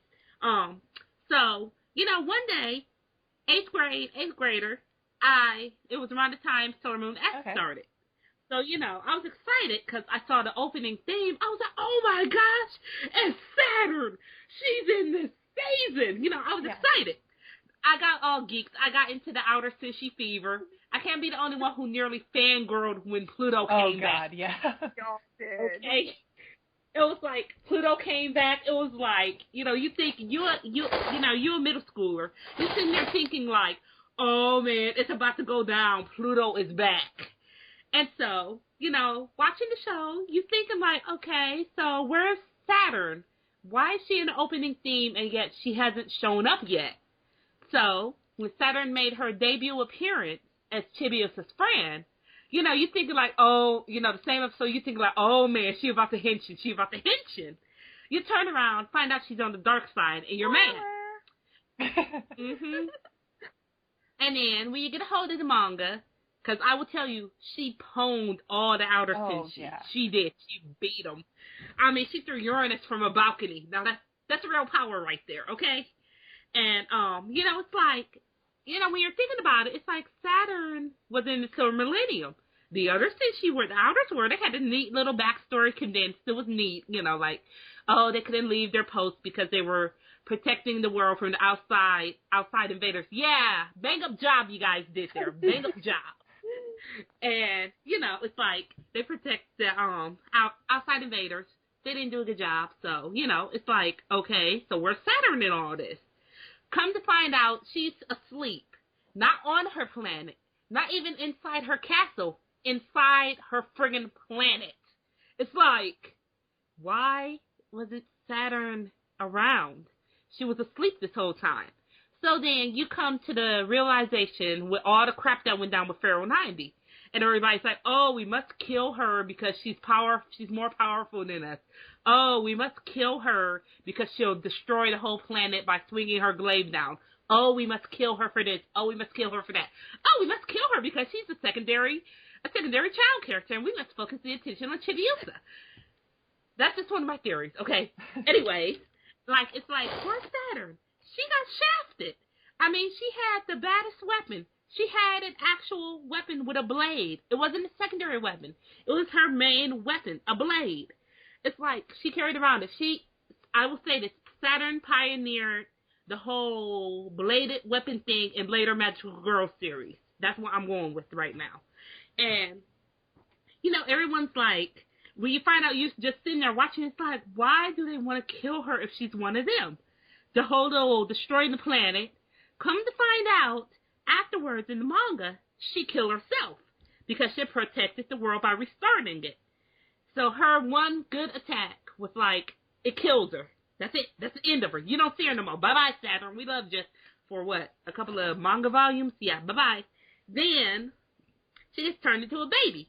so, you know, one day, 8th grader, it was around the time Sailor Moon X started. So, you know, I was excited because I saw the opening theme. I was like, oh my gosh, it's Saturn. She's in this season. You know, I was excited. I got all geeked. I got into the outer Senshi fever. I can't be the only one who nearly fangirled when Pluto came back. Oh, God, yeah. Y'all did. Okay? It was like, Pluto came back. It was like, you know, you think, you're a middle schooler. You're sitting there thinking like, oh man, it's about to go down. Pluto is back. And so, you know, watching the show, you thinking like, okay, so where's Saturn? Why is she in the opening theme and yet she hasn't shown up yet? So, when Saturn made her debut appearance as Chibiusa's friend, you know, you thinking like, oh, you know, the same episode, you thinking like, oh man, she about to henshin. You turn around, find out she's on the dark side, and you're mad. And then, when you get a hold of the manga, because I will tell you, she pwned all the outer Senshi. Yeah. She did. She beat them. I mean, she threw Uranus from a balcony. Now, that's real power right there, okay? And, you know, it's like, you know, when you're thinking about it, it's like Saturn was in the Silver Millennium. The other Senshi were, the outers were, they had a neat little backstory condensed. It was neat, you know, like, oh, they couldn't leave their posts because they were protecting the world from the outside invaders. Yeah, bang up job you guys did there. Bang up job. And, you know, it's like, they protect the, outside invaders. They didn't do a good job. So, you know, it's like, okay, so where's Saturn in all this? Come to find out, she's asleep. Not on her planet. Not even inside her castle. Inside her friggin' planet. It's like, why wasn't Saturn around? She was asleep this whole time. So then you come to the realization with all the crap that went down with Pharaoh 90. And everybody's like, oh, we must kill her because she's more powerful than us. Oh, we must kill her because she'll destroy the whole planet by swinging her glaive down. Oh, we must kill her for this. Oh, we must kill her for that. Oh, we must kill her because she's a secondary child character, and we must focus the attention on Chibiusa. That's just one of my theories. Okay. Anyway, like, it's like, where's Saturn? She got shafted. I mean, she had the baddest weapon. She had an actual weapon with a blade. It wasn't a secondary weapon. It was her main weapon, a blade. It's like, she carried around it. I will say this, Saturn pioneered the whole bladed weapon thing in later Magical Girl series. That's what I'm going with right now. And, you know, everyone's like, when you find out you're just sitting there watching, it's like, why do they want to kill her if she's one of them? The whole destroying the planet. Come to find out, afterwards in the manga, she killed herself because she protected the world by restarting it. So her one good attack was like, it kills her. That's it. That's the end of her. You don't see her no more. Bye-bye, Saturn. We loved you for what? A couple of manga volumes? Yeah, bye-bye. Then, she gets turned into a baby.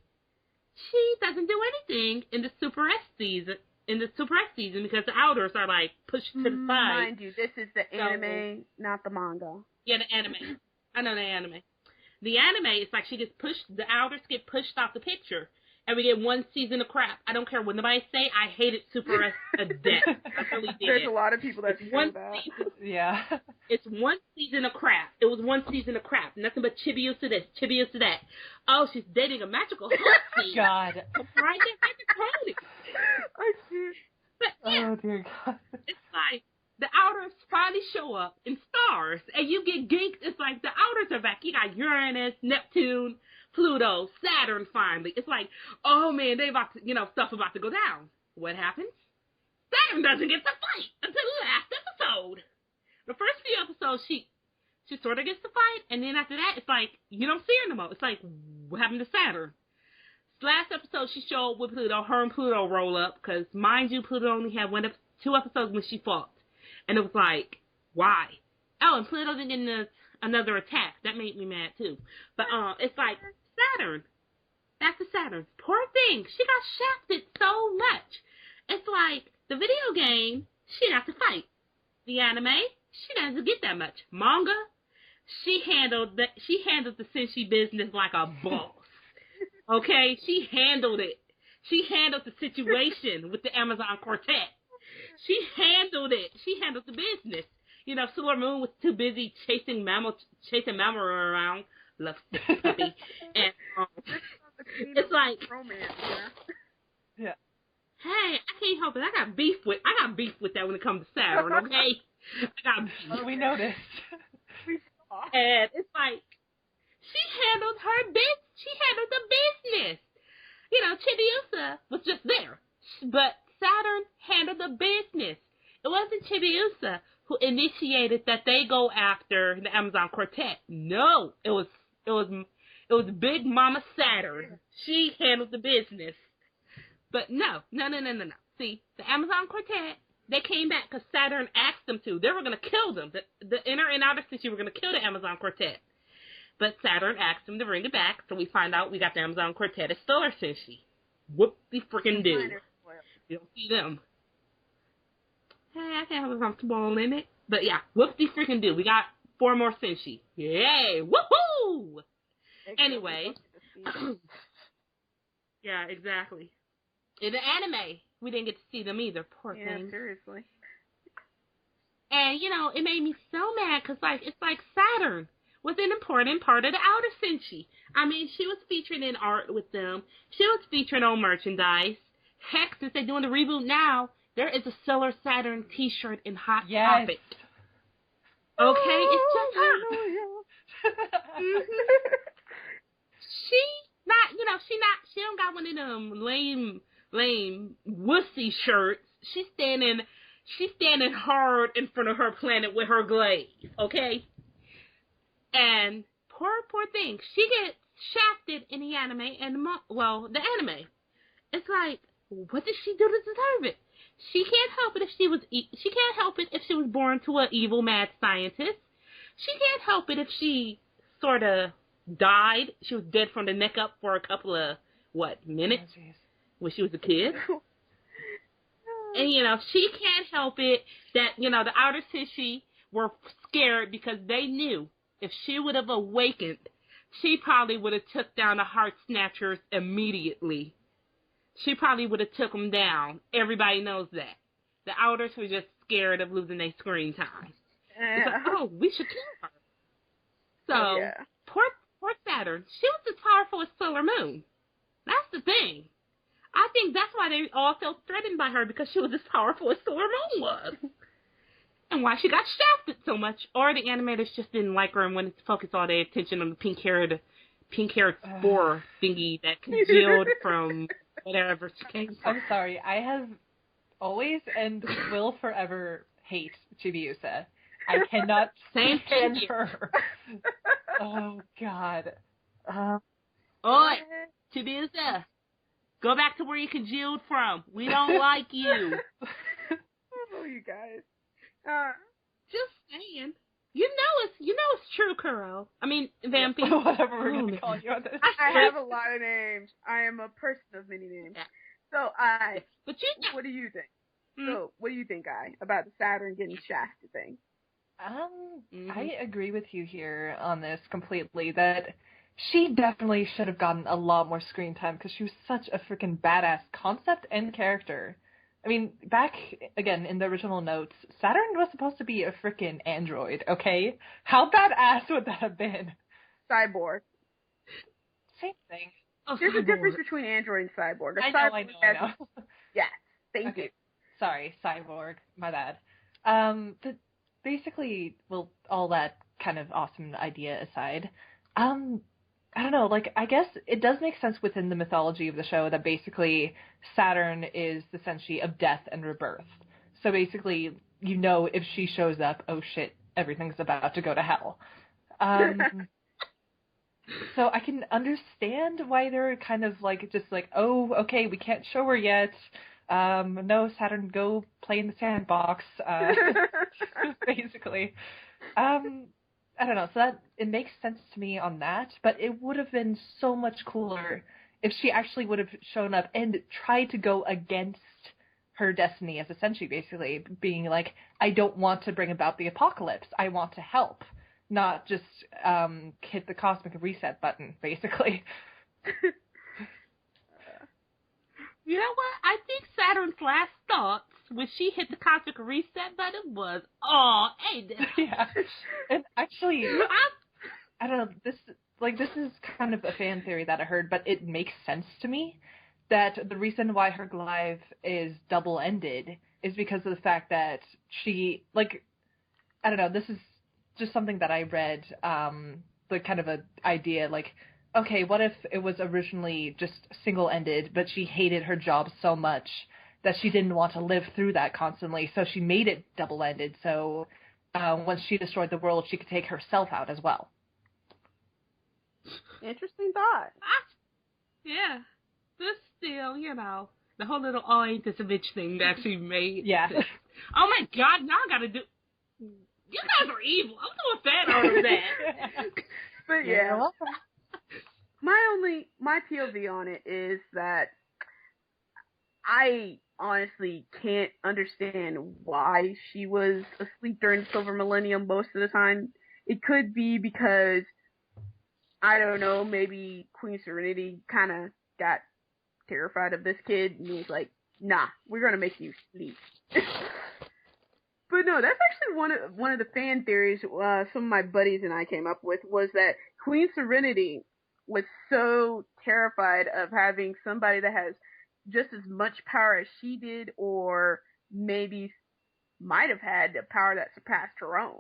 She doesn't do anything in the Super S season. Because the outers are like pushed to the side. Mind you, this is the anime, not the manga. Yeah, the anime. I know the anime. The anime is like she gets pushed, the outers get pushed off the picture. and we get one season of crap. I don't care what nobody say. I hated Super S a death. I really did. There's a lot of people that feel that. Yeah. It's one season of crap. It was one season of crap. Nothing but Chibiusa this, Chibiusa that. Oh, she's dating a magical hussy. God. Right there, I see. But yeah, Oh dear God. it's like the Outers finally show up in stars, and you get geeked. It's like the Outers are back. You got Uranus, Neptune, Pluto, Saturn finally. It's like, oh man, they about to, stuff about to go down. What happens? Saturn doesn't get to fight until the last episode. The first few episodes, she sort of gets to fight, and then after that, it's like, you don't see her no more. It's like, what happened to Saturn? Last episode, she showed up with Pluto. Her and Pluto roll up, because, mind you, Pluto only had 2 episodes when she fought. And it was like, why? Oh, and Pluto didn't get another attack. That made me mad, too. But it's like, Saturn. Back to Saturn. Poor thing. She got shafted so much. It's like, the video game, she has to fight. The anime, she doesn't get that much. Manga, she handled the Senshi business like a boss. Okay? She handled it. She handled the situation with the Amazon Quartet. She handled it. She handled the business. Sailor Moon was too busy chasing Mama around. Love the puppy. And it's like, romance, yeah. Hey, I can't help it. I got beef with that when it comes to Saturn, okay? I got beef. Oh, we noticed. We saw. And it's like, she handled the business. Chibiusa was just there. But Saturn handled the business. It wasn't Chibiusa who initiated that they go after the Amazon Quartet. No, it was Big Mama Saturn. She handled the business. But no. See, the Amazon Quartet, they came back because Saturn asked them to. They were going to kill them. The inner and outer Senshi were going to kill the Amazon Quartet. But Saturn asked them to bring it back, so we find out we got the Amazon Quartet as Stellar Senshi. Whoop-de-frickin-do. You don't see them. Hey, I can't have a comfortable in it. But yeah, whoop-de-frickin-do. We got 4 more Senshi. Yay! Woohoo! Anyway. Yeah, exactly. In the anime, we didn't get to see them either. Poor thing. Yeah, seriously. And, it made me so mad, because, it's like Saturn was an important part of the outer Senshi. I mean, she was featured in art with them. She was featured on merchandise. Heck, since they're doing the reboot now, there is a Stellar Saturn t-shirt in Hot Topic. Okay, it's just her. She don't got one of them lame wussy shirts. She's standing hard in front of her planet with her glaze, okay? And poor thing, she gets shafted in the anime and the anime. It's like, what did she do to deserve it? She can't help it if she was born to an evil mad scientist. She can't help it if she sort of died. She was dead from the neck up for a couple of minutes when she was a kid. And she can't help it that the outer Senshi were scared because they knew if she would have awakened, she probably would have took down the Heart Snatchers immediately. She probably would have took them down. Everybody knows that. The Outers were just scared of losing their screen time. It's like, oh, we should kill her. So, poor Saturn. She was as powerful as Silver Moon. That's the thing. I think that's why they all felt threatened by her, because she was as powerful as Silver Moon was. And why she got shafted so much. Or the animators just didn't like her and wanted to focus all their attention on the pink-haired spore thingy that congealed from whatever she came from. I'm sorry. I have always and will forever hate Chibiusa. I cannot stand her. Oh, God. Oi, Chibiusa. Go back to where you congealed from. We don't like you. Oh, you guys. Just saying. You know it's true, Kuro. I mean, Vampy. Whatever we're going to call you on this. I have a lot of names. I am a person of many names. Yeah. So, But what do you think? So, what do you think, about the Saturn getting shafted thing? I agree with you here on this completely, that She definitely should have gotten a lot more screen time because she was such a freaking badass concept and character. I mean, back, again, in the original notes, Saturn was supposed to be a freaking android, okay? How badass would that have been? Cyborg. Same thing. Oh, There's a cyborg. difference between android and cyborg. I know. Yeah, thank Okay. you. Sorry, cyborg. My bad. But basically, well, all that kind of awesome idea aside, I don't know, like, I guess it does make sense within the mythology of the show that basically Saturn is the Senshi of death and rebirth. So basically, you know, if she shows up, oh shit, everything's about to go to hell. So I can understand why they're kind of like, just like, oh, okay, we can't show her yet. No, Saturn, go play in the sandbox, basically. I don't know, so that, it makes sense to me on that, but it would have been so much cooler if she actually would have shown up and tried to go against her destiny as a Senshi, basically, being like, I don't want to bring about the apocalypse, I want to help, not just hit the cosmic reset button, basically. You know what? I think Saturn's last thoughts when she hit the cosmic reset button was, oh, ain't this? Yeah. And actually, I don't know, this is kind of a fan theory that I heard, but it makes sense to me that the reason why her glaive is double-ended is because of the fact that she, like, I don't know, this is just something that I read, the kind of an idea, like, okay, what if it was originally just single-ended, but she hated her job so much that she didn't want to live through that constantly, so she made it double-ended, so once she destroyed the world, she could take herself out as well. Interesting thought. Yeah. But still, you know, the whole little oh, ain't this a bitch thing that she made. Yeah. Oh my god, now I gotta do... You guys are evil. I'm so a fan art of that. But yeah. My POV on it is that I honestly can't understand why she was asleep during Silver Millennium most of the time. It could be because, I don't know, maybe Queen Serenity kind of got terrified of this kid and was like, nah, we're gonna make you sleep. But no, that's actually one of the fan theories some of my buddies and I came up with, was that Queen Serenity was so terrified of having somebody that has just as much power as she did, or maybe might have had a power that surpassed her own.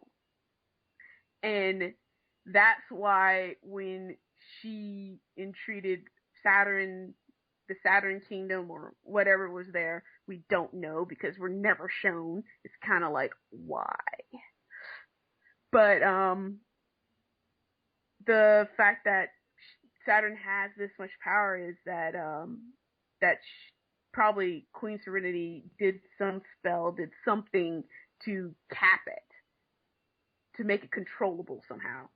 And that's why when she entreated Saturn, the Saturn Kingdom, or whatever was there, we don't know because we're never shown. It's kind of like, why? But the fact that Saturn has this much power is that probably Queen Serenity did some spell, did something to cap it, to make it controllable somehow.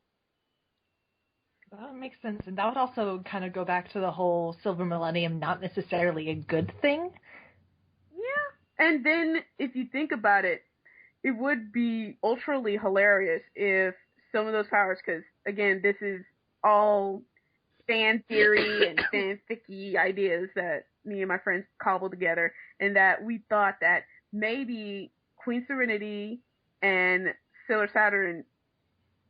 That makes sense, and that would also kind of go back to the whole Silver Millennium not necessarily a good thing. Yeah, and then if you think about it, it would be ultraly hilarious if some of those powers, because again, this is all fan theory and fanficky ideas that me and my friends cobbled together, and that we thought that maybe Queen Serenity and Silver Saturn,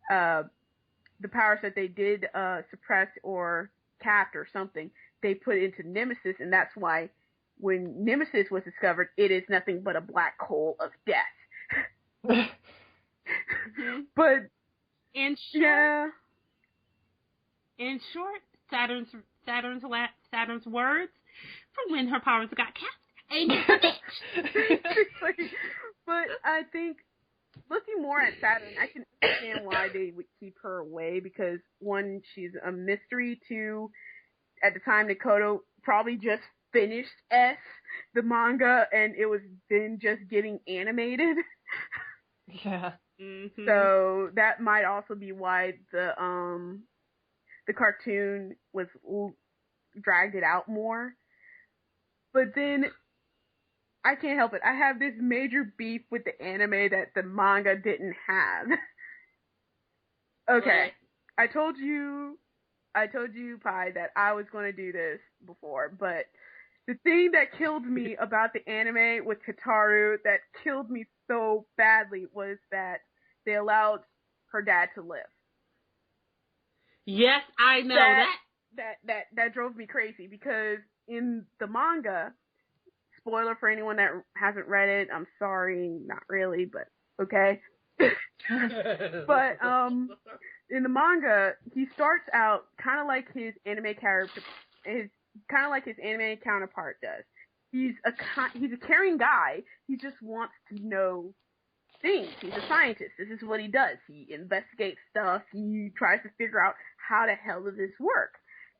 the powers that they did suppress or capped or something, they put into Nemesis, and that's why when Nemesis was discovered, it is nothing but a black hole of death. But in short, Saturn's words from when her powers got capped ain't it a bitch. But I think, looking more at Saturn, I can understand why they would keep her away, because one, she's a mystery. Two, at the time Nakoto probably just finished the manga, and it was then just getting animated. Yeah. Mm-hmm. So that might also be why the cartoon was dragged it out more. But then I can't help it. I have this major beef with the anime that the manga didn't have. Okay. I told you I told you, Pi, that I was going to do this before, but the thing that killed me about the anime with Hikaru, that killed me so badly, was that they allowed her dad to live. Yes, I know that drove me crazy, because in the manga, spoiler for anyone that hasn't read it, I'm sorry, not really, but okay. But in the manga, he starts out kind of like his anime character, kind of like his anime counterpart does. He's a caring guy. He just wants to know things. He's a scientist. This is what he does. He investigates stuff. He tries to figure out how the hell does this work.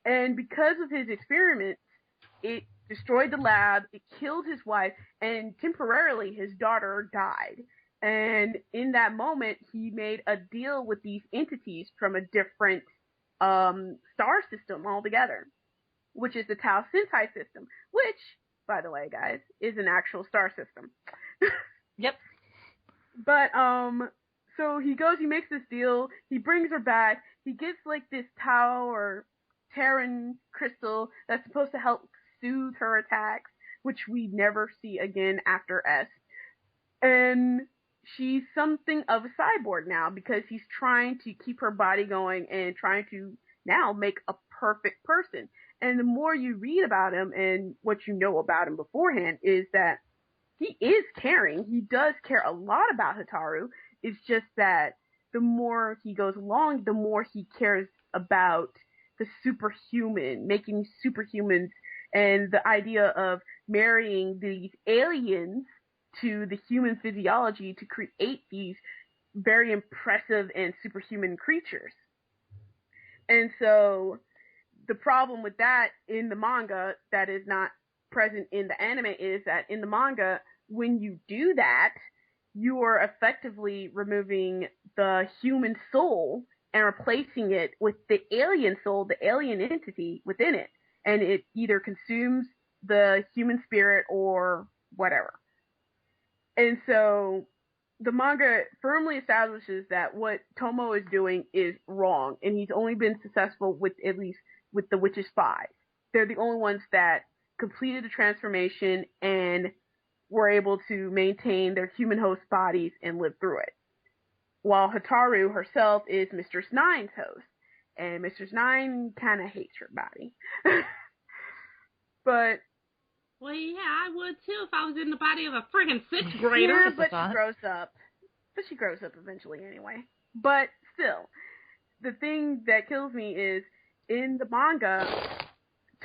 And because of his experiments, it destroyed the lab, it killed his wife, and temporarily his daughter died. And in that moment, he made a deal with these entities from a different star system altogether, which is the Tau Sentai system, which, by the way, guys, is an actual star system. Yep. But, so he makes this deal, he brings her back, he gets, like, this Tau or Terran crystal that's supposed to help soothe her attacks, which we never see again after S. And she's something of a cyborg now, because he's trying to keep her body going and trying to now make a perfect person. And the more you read about him and what you know about him beforehand is that he is caring. He does care a lot about Hikaru. It's just that the more he goes along, the more he cares about the superhuman, making superhumans, and the idea of marrying these aliens to the human physiology to create these very impressive and superhuman creatures. And so the problem with that in the manga that is not present in the anime is that in the manga, when you do that, you are effectively removing the human soul and replacing it with the alien soul, the alien entity within it. And it either consumes the human spirit or whatever. And so the manga firmly establishes that what Tomo is doing is wrong, and he's only been successful with, at least with the Witches 5. They're the only ones that completed the transformation and were able to maintain their human host bodies and live through it. While Hikaru herself is Mistress Nine's host, and Mistress Nine kind of hates her body. But... well, yeah, I would too if I was in the body of a friggin' sixth grader. Yeah, but she grows up. But she grows up eventually anyway. But still, the thing that kills me is, in the manga,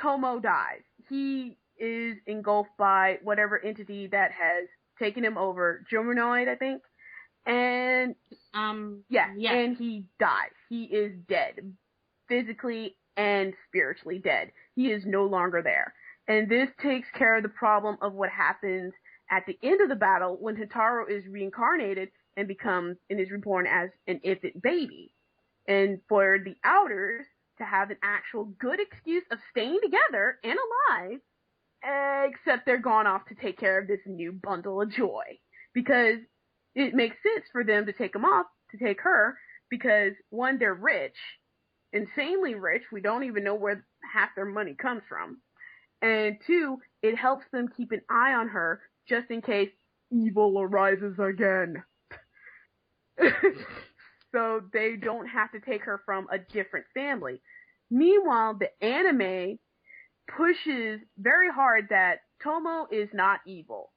Tomo dies. He is engulfed by whatever entity that has taken him over. Germanoid, I think. And, yeah, and he dies. He is dead. Physically and spiritually dead. He is no longer there. And this takes care of the problem of what happens at the end of the battle when Hikaru is reincarnated and is reborn as an infant baby. And for the Outers to have an actual good excuse of staying together and alive, except they're gone off to take care of this new bundle of joy. Because it makes sense for them to take take her, because one, they're rich, insanely rich, we don't even know where half their money comes from. And two, it helps them keep an eye on her just in case evil arises again. So they don't have to take her from a different family. Meanwhile, the anime pushes very hard that Tomo is not evil.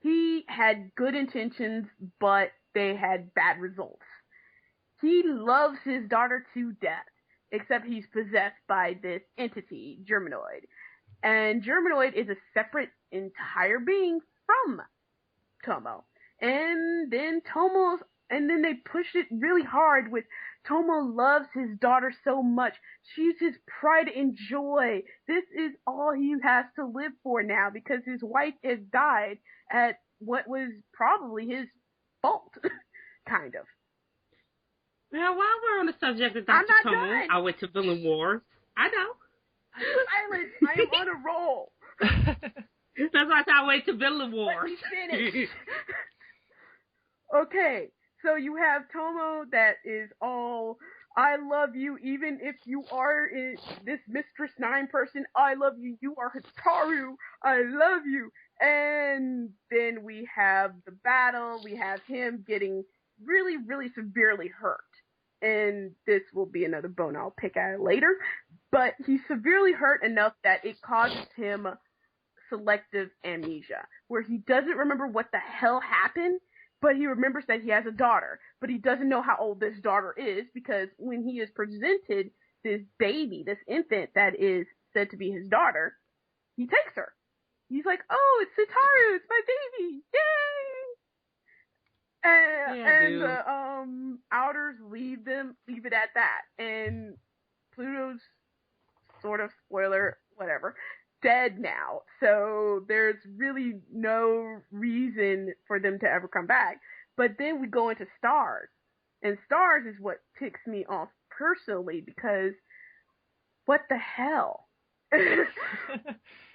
He had good intentions, but they had bad results. He loves his daughter to death, except he's possessed by this entity, Germanoid. And Germanoid is a separate entire being from Tomo. And then they pushed it really hard with Tomo loves his daughter so much. She's his pride and joy. This is all he has to live for now because his wife has died at what was probably his fault, kind of. Now, while we're on the subject of Dr. Tomo, I went to Villain Wars. I know. Silence. I am on a roll. That's why I said I went to Villain Wars. Let me finish. Okay, so you have Tomo that is all I love you, even if you are this Mistress 9 person. I love you. You are Hikaru. I love you. And then we have the battle. We have him getting really, really severely hurt. And this will be another bone I'll pick at later. But he's severely hurt enough that it causes him selective amnesia, where he doesn't remember what the hell happened, but he remembers that he has a daughter, but he doesn't know how old this daughter is, because when he is presented this baby, this infant that is said to be his daughter, he takes her. He's like, oh, it's Hikaru, it's my baby, yay! And the Outers leave it at that, and Pluto's sort of, spoiler, whatever, dead now, so there's really no reason for them to ever come back. But then we go into Stars, and Stars is what ticks me off personally, because what the hell?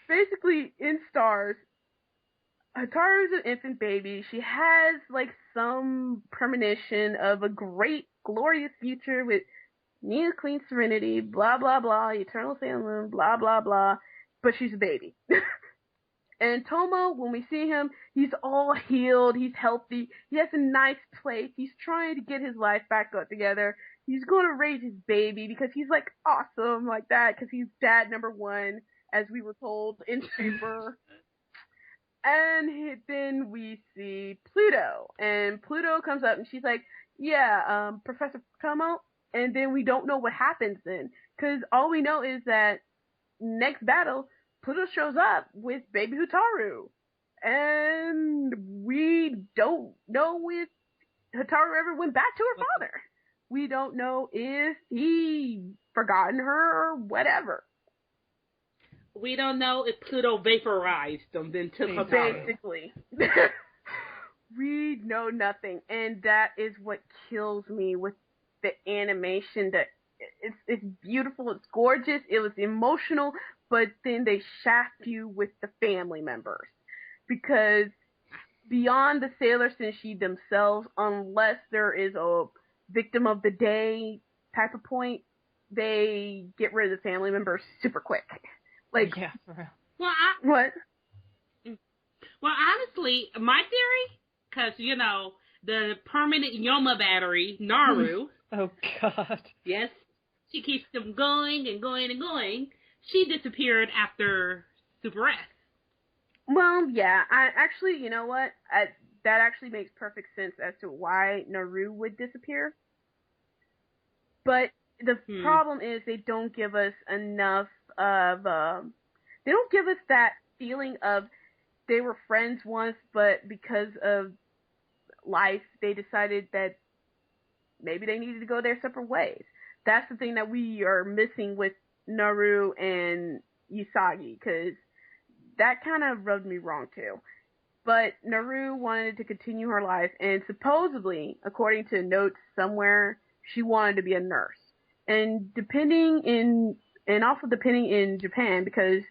Basically, in Stars, Hikaru's an infant baby. She has, like, some premonition of a great, glorious future with Nina Queen Serenity, blah, blah, blah, Eternal Sailor Moon, blah, blah, blah. But she's a baby. And Tomo, when we see him, he's all healed, he's healthy, he has a nice place, he's trying to get his life back up together, he's going to raise his baby because he's, like, awesome like that, because he's dad number 1, as we were told in Super. And then we see Pluto, and Pluto comes up and she's like, yeah, Professor Tomo, and then we don't know what happens then, because all we know is that next battle, Pluto shows up with baby Hikaru, and we don't know if Hikaru ever went back to her father. We don't know if he forgotten her or whatever. We don't know if Pluto vaporized them, then took Hikaru. Basically. We know nothing, and that is what kills me with the animation. That it's beautiful, it's gorgeous, it was emotional, but then they shaft you with the family members, because beyond the Sailor Senshi themselves, unless there is a victim of the day type of point, they get rid of the family members super quick. Like, yeah, for real. What? Well, honestly, my theory, because, you know, the permanent Yoma battery, Naru. Oh, God. Yes. She keeps them going and going and going. She disappeared after Super S. Well, yeah. I actually, you know what? That actually makes perfect sense as to why Naru would disappear. But the problem is they don't give us enough of, they don't give us that feeling of they were friends once, but because of life, they decided that maybe they needed to go their separate ways. That's the thing that we are missing with Naru and Usagi, because that kind of rubbed me wrong too. But Naru wanted to continue her life, and supposedly, according to notes somewhere, she wanted to be a nurse. And also depending in Japan, because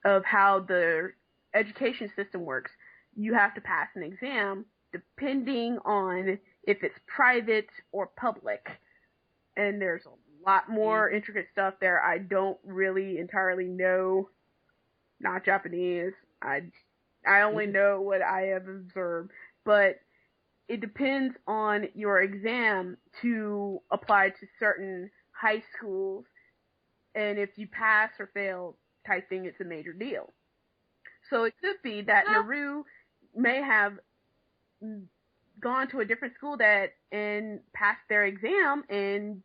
of how the education system works, you have to pass an exam depending on if it's private or public. And there's a lot more intricate stuff there. I don't really entirely know. Not Japanese. I only know what I have observed. But it depends on your exam to apply to certain high schools. And if you pass or fail type thing, it's a major deal. So it could be that Naru may have gone to a different school and passed their exam and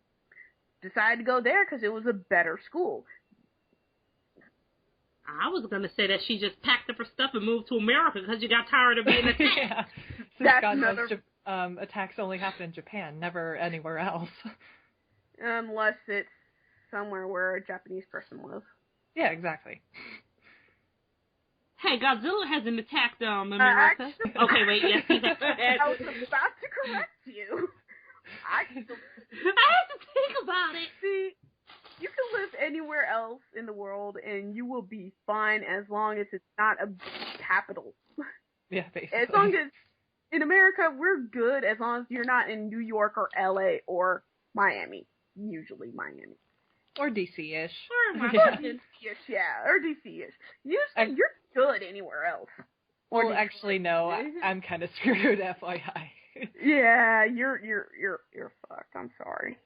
decided to go there because it was a better school. I was going to say that she just packed up her stuff and moved to America because you got tired of being attacked. Yeah. Since God knows attacks only happen in Japan, never anywhere else. Unless it's somewhere where a Japanese person lives. Yeah, exactly. Hey, Godzilla hasn't attacked America. Okay, wait, yes, he has. I was about to correct you. I have to think about it. See, you can live anywhere else in the world and you will be fine as long as it's not a capital. Yeah, basically. As long as, in America, we're good as long as you're not in New York or LA or Miami. Usually Miami. Or DC-ish. Or Washington. DC-ish, yeah. Or DC-ish. Usually you're good anywhere else. Well, actually, no. I'm kind of screwed, FYI. Yeah, you're fucked. I'm sorry.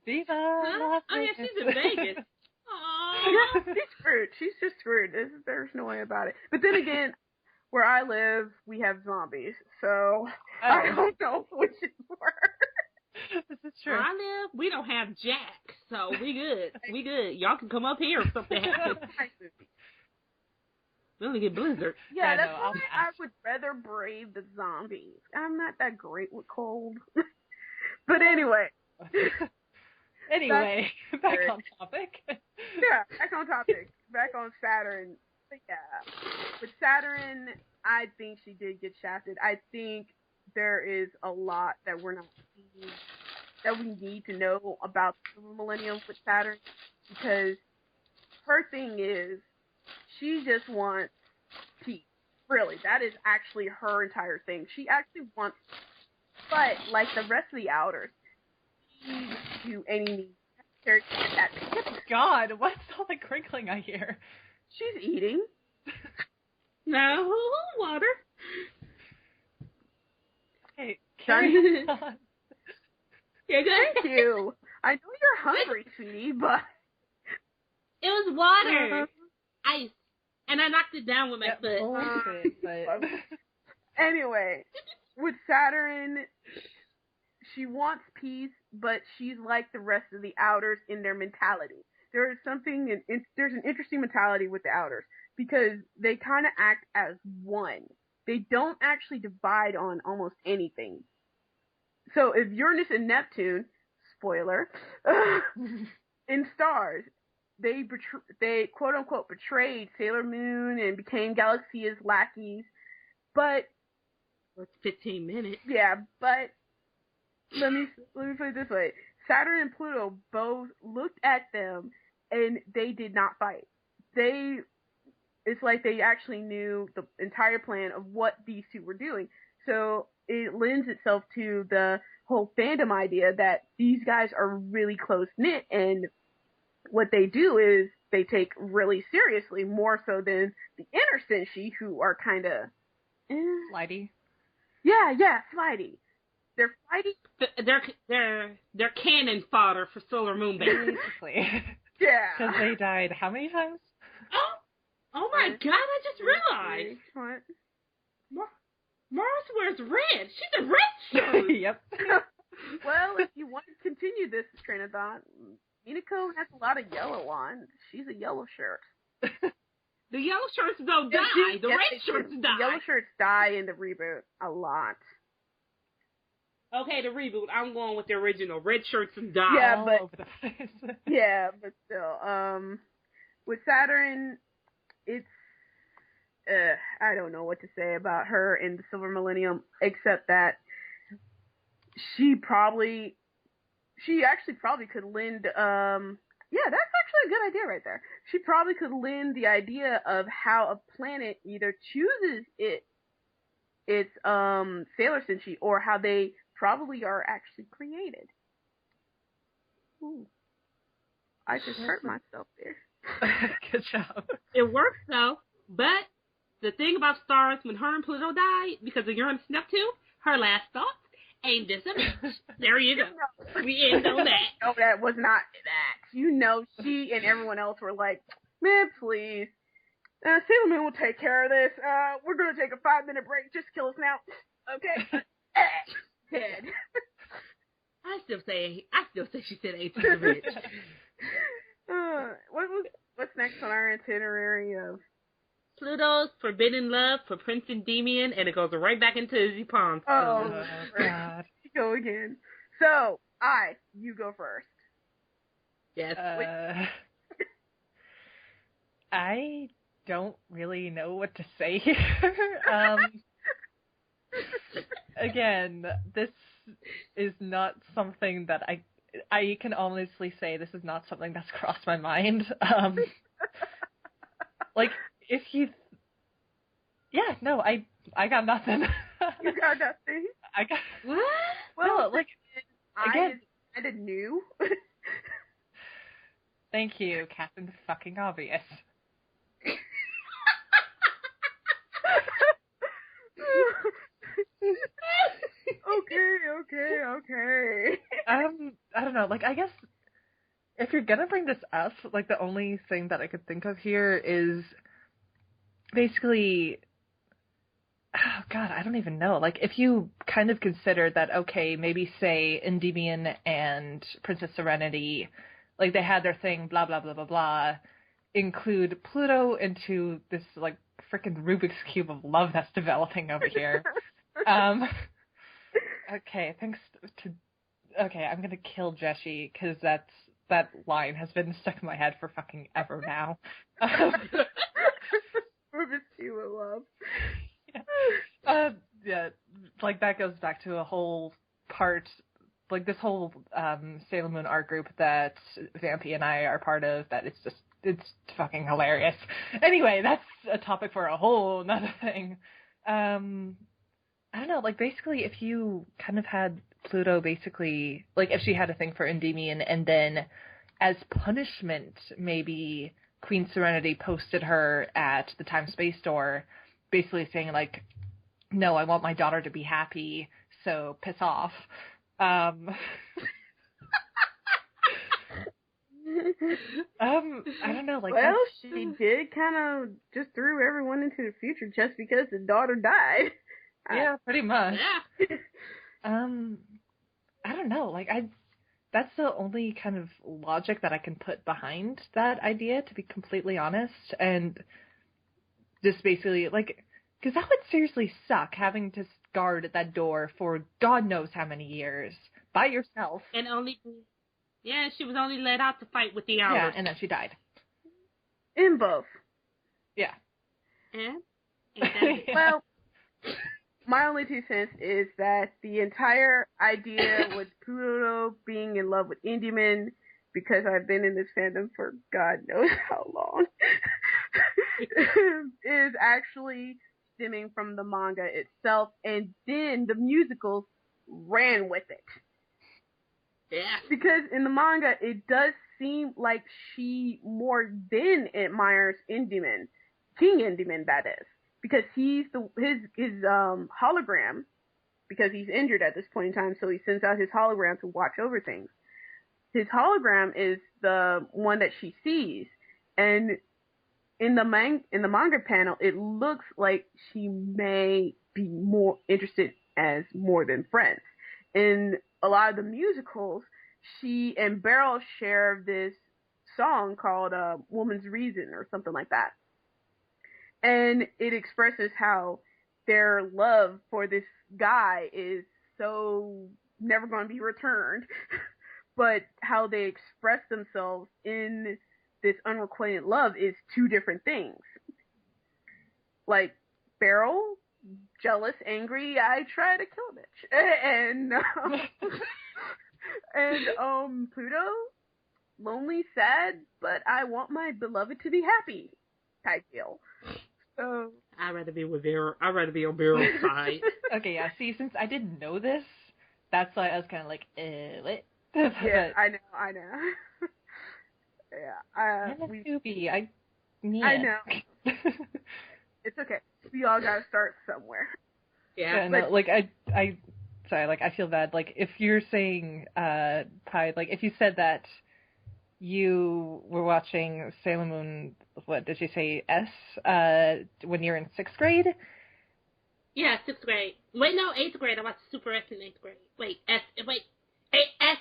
Viva! Huh? Oh, yeah, she's in Vegas. Aww. She's screwed. She's just screwed. There's no way about it. But then again, where I live, we have zombies, so I don't know which is worse. This is true. Where I live, we don't have Jack, so we good. We good. Y'all can come up here if something happens. We only get blizzard. Yeah, that's why I would rather brave the zombies. I'm not that great with cold. But anyway. Anyway, back on topic. Yeah, back on topic. Back on Saturn. But yeah. With Saturn, I think she did get shafted. I think there is a lot that we're not seeing, that we need to know about the Silver Millennium with Saturn, because her thing is, she just wants peace. Really, that is actually her entire thing. She actually wants, but like the rest of the Outers, she do any need necessary to get that peace. Oh God, what's all the crinkling I hear? She's eating. No, water. Hey, carry on. You're good? Thank you. I know you're hungry, sweetie, but It was water. Ice. And I knocked it down with my foot. Bullshit, but... Anyway, with Saturn, she wants peace, but she's like the rest of the Outers in their mentality. There is there's an interesting mentality with the Outers, because they kind of act as one. They don't actually divide on almost anything. So if Uranus and Neptune, spoiler, in stars, they quote unquote betrayed Sailor Moon and became Galaxia's lackeys. But It's 15 minutes. yeah, but let me put it this way: Saturn and Pluto both looked at them and they did not fight. It's like they actually knew the entire plan of what these two were doing. So it lends itself to the whole fandom idea that these guys are really close knit, and what they do is they take really seriously, more so than the inner Senshi, who are kind of Flighty. Yeah, flighty. They're flighty. They're cannon fodder for Solar Moon Base. Basically. Yeah. Because they died how many times? Oh my God! I just realized. What? Mars wears red. She's a red shirt. Yep. Well, if you want to continue this train of thought, Minako has a lot of yellow on. She's a yellow shirt. The yellow shirts don't die. The red shirts die. The yellow shirts die in the reboot a lot. Okay, the reboot. I'm going with the original. Red shirts die. Yeah, All but over the place. yeah, but still, with Saturn, it's I don't know what to say about her in the Silver Millennium, except that she actually probably could lend, yeah, that's actually a good idea right there. She probably could lend the idea of how a planet either chooses its Sailor Senshi, or how they probably are actually created. Ooh. I just hurt myself there. Good job. It works though, but the thing about stars, when her and Pluto died because of Uranus and Neptune, her last thoughts ain't this a bitch. There you go. We end on that. No, that was not that. You know, she and everyone else were like, man, please. Sailor Moon will take care of this. We're going to take a 5-minute break. Just kill us now. Okay? Dead. I still say she said ain't this a bitch. What's next on our itinerary of Pluto's forbidden love for Prince Endymion, and it goes right back into Izzy Pond's. Oh, God. Go again. So, you go first. Yes. I don't really know what to say here. Again, this is not something that I can honestly say this is not something that's crossed my mind. Like, if you... Yeah, no, I got nothing. You got nothing? I got... What? Well, no, like, again... kind of new. Thank you, Captain Fucking Obvious. Okay. I don't know, like, I guess if you're gonna bring this up, like, the only thing that I could think of here is basically, oh god, I don't even know, like, if you kind of consider that, okay, maybe say Endymion and Princess Serenity, like, they had their thing, blah, blah, blah, blah, blah, include Pluto into this, like, frickin' Rubik's Cube of love that's developing over here. Okay, okay, I'm gonna kill Jessie, because that line has been stuck in my head for fucking ever now. Rubik's Cube of love. Yeah, like, that goes back to a whole part, like, this whole Sailor Moon art group that Vampy and I are part of, that it's fucking hilarious. Anyway, that's a topic for a whole nother thing. I don't know, like, basically, if you kind of had Pluto basically, like, if she had a thing for Endymion, and then, as punishment, maybe Queen Serenity posted her at the time-space store, basically saying, like, no, I want my daughter to be happy, so piss off. I don't know, like... Well, she did kind of just threw everyone into the future just because the daughter died. Yeah, pretty much. Yeah. I don't know, like, that's the only kind of logic that I can put behind that idea, to be completely honest, and just basically, like, because that would seriously suck, having to guard that door for God knows how many years, by yourself. And she was only let out to fight with the Owlers. Yeah, and then she died. In both. Yeah. Yeah. Well, my only 2 cents is that the entire idea with Pluto being in love with Endymion, because I've been in this fandom for God knows how long, is actually stemming from the manga itself, and then the musicals ran with it. Yeah. Because in the manga, it does seem like she more than admires Endymion, King Endymion, that is. Because he's his hologram, because he's injured at this point in time, so he sends out his hologram to watch over things. His hologram is the one that she sees, and in the manga panel, it looks like she may be more interested as more than friends. In a lot of the musicals, she and Beryl share this song called Woman's Reason or something like that. And it expresses how their love for this guy is so never going to be returned, but how they express themselves in this unrequited love is 2 different things. Like, Beryl, jealous, angry, I try to kill a bitch. And Pluto, lonely, sad, but I want my beloved to be happy type deal. So I'd rather be with Beryl. I'd rather be on Beryl's side. Okay, yeah, see, since I didn't know this, that's why I was kind of like, what? Yeah, I know. Yeah, I'm a newbie. I know. It's okay. We all gotta start somewhere. Yeah, no, like, sorry, like, I feel bad. Like, if you're saying, Pi, like, if you said that you were watching Sailor Moon, what did you say, S, when you're in 6th grade? Yeah, 6th grade. Wait, no, 8th grade. I watched Super S in 8th grade. S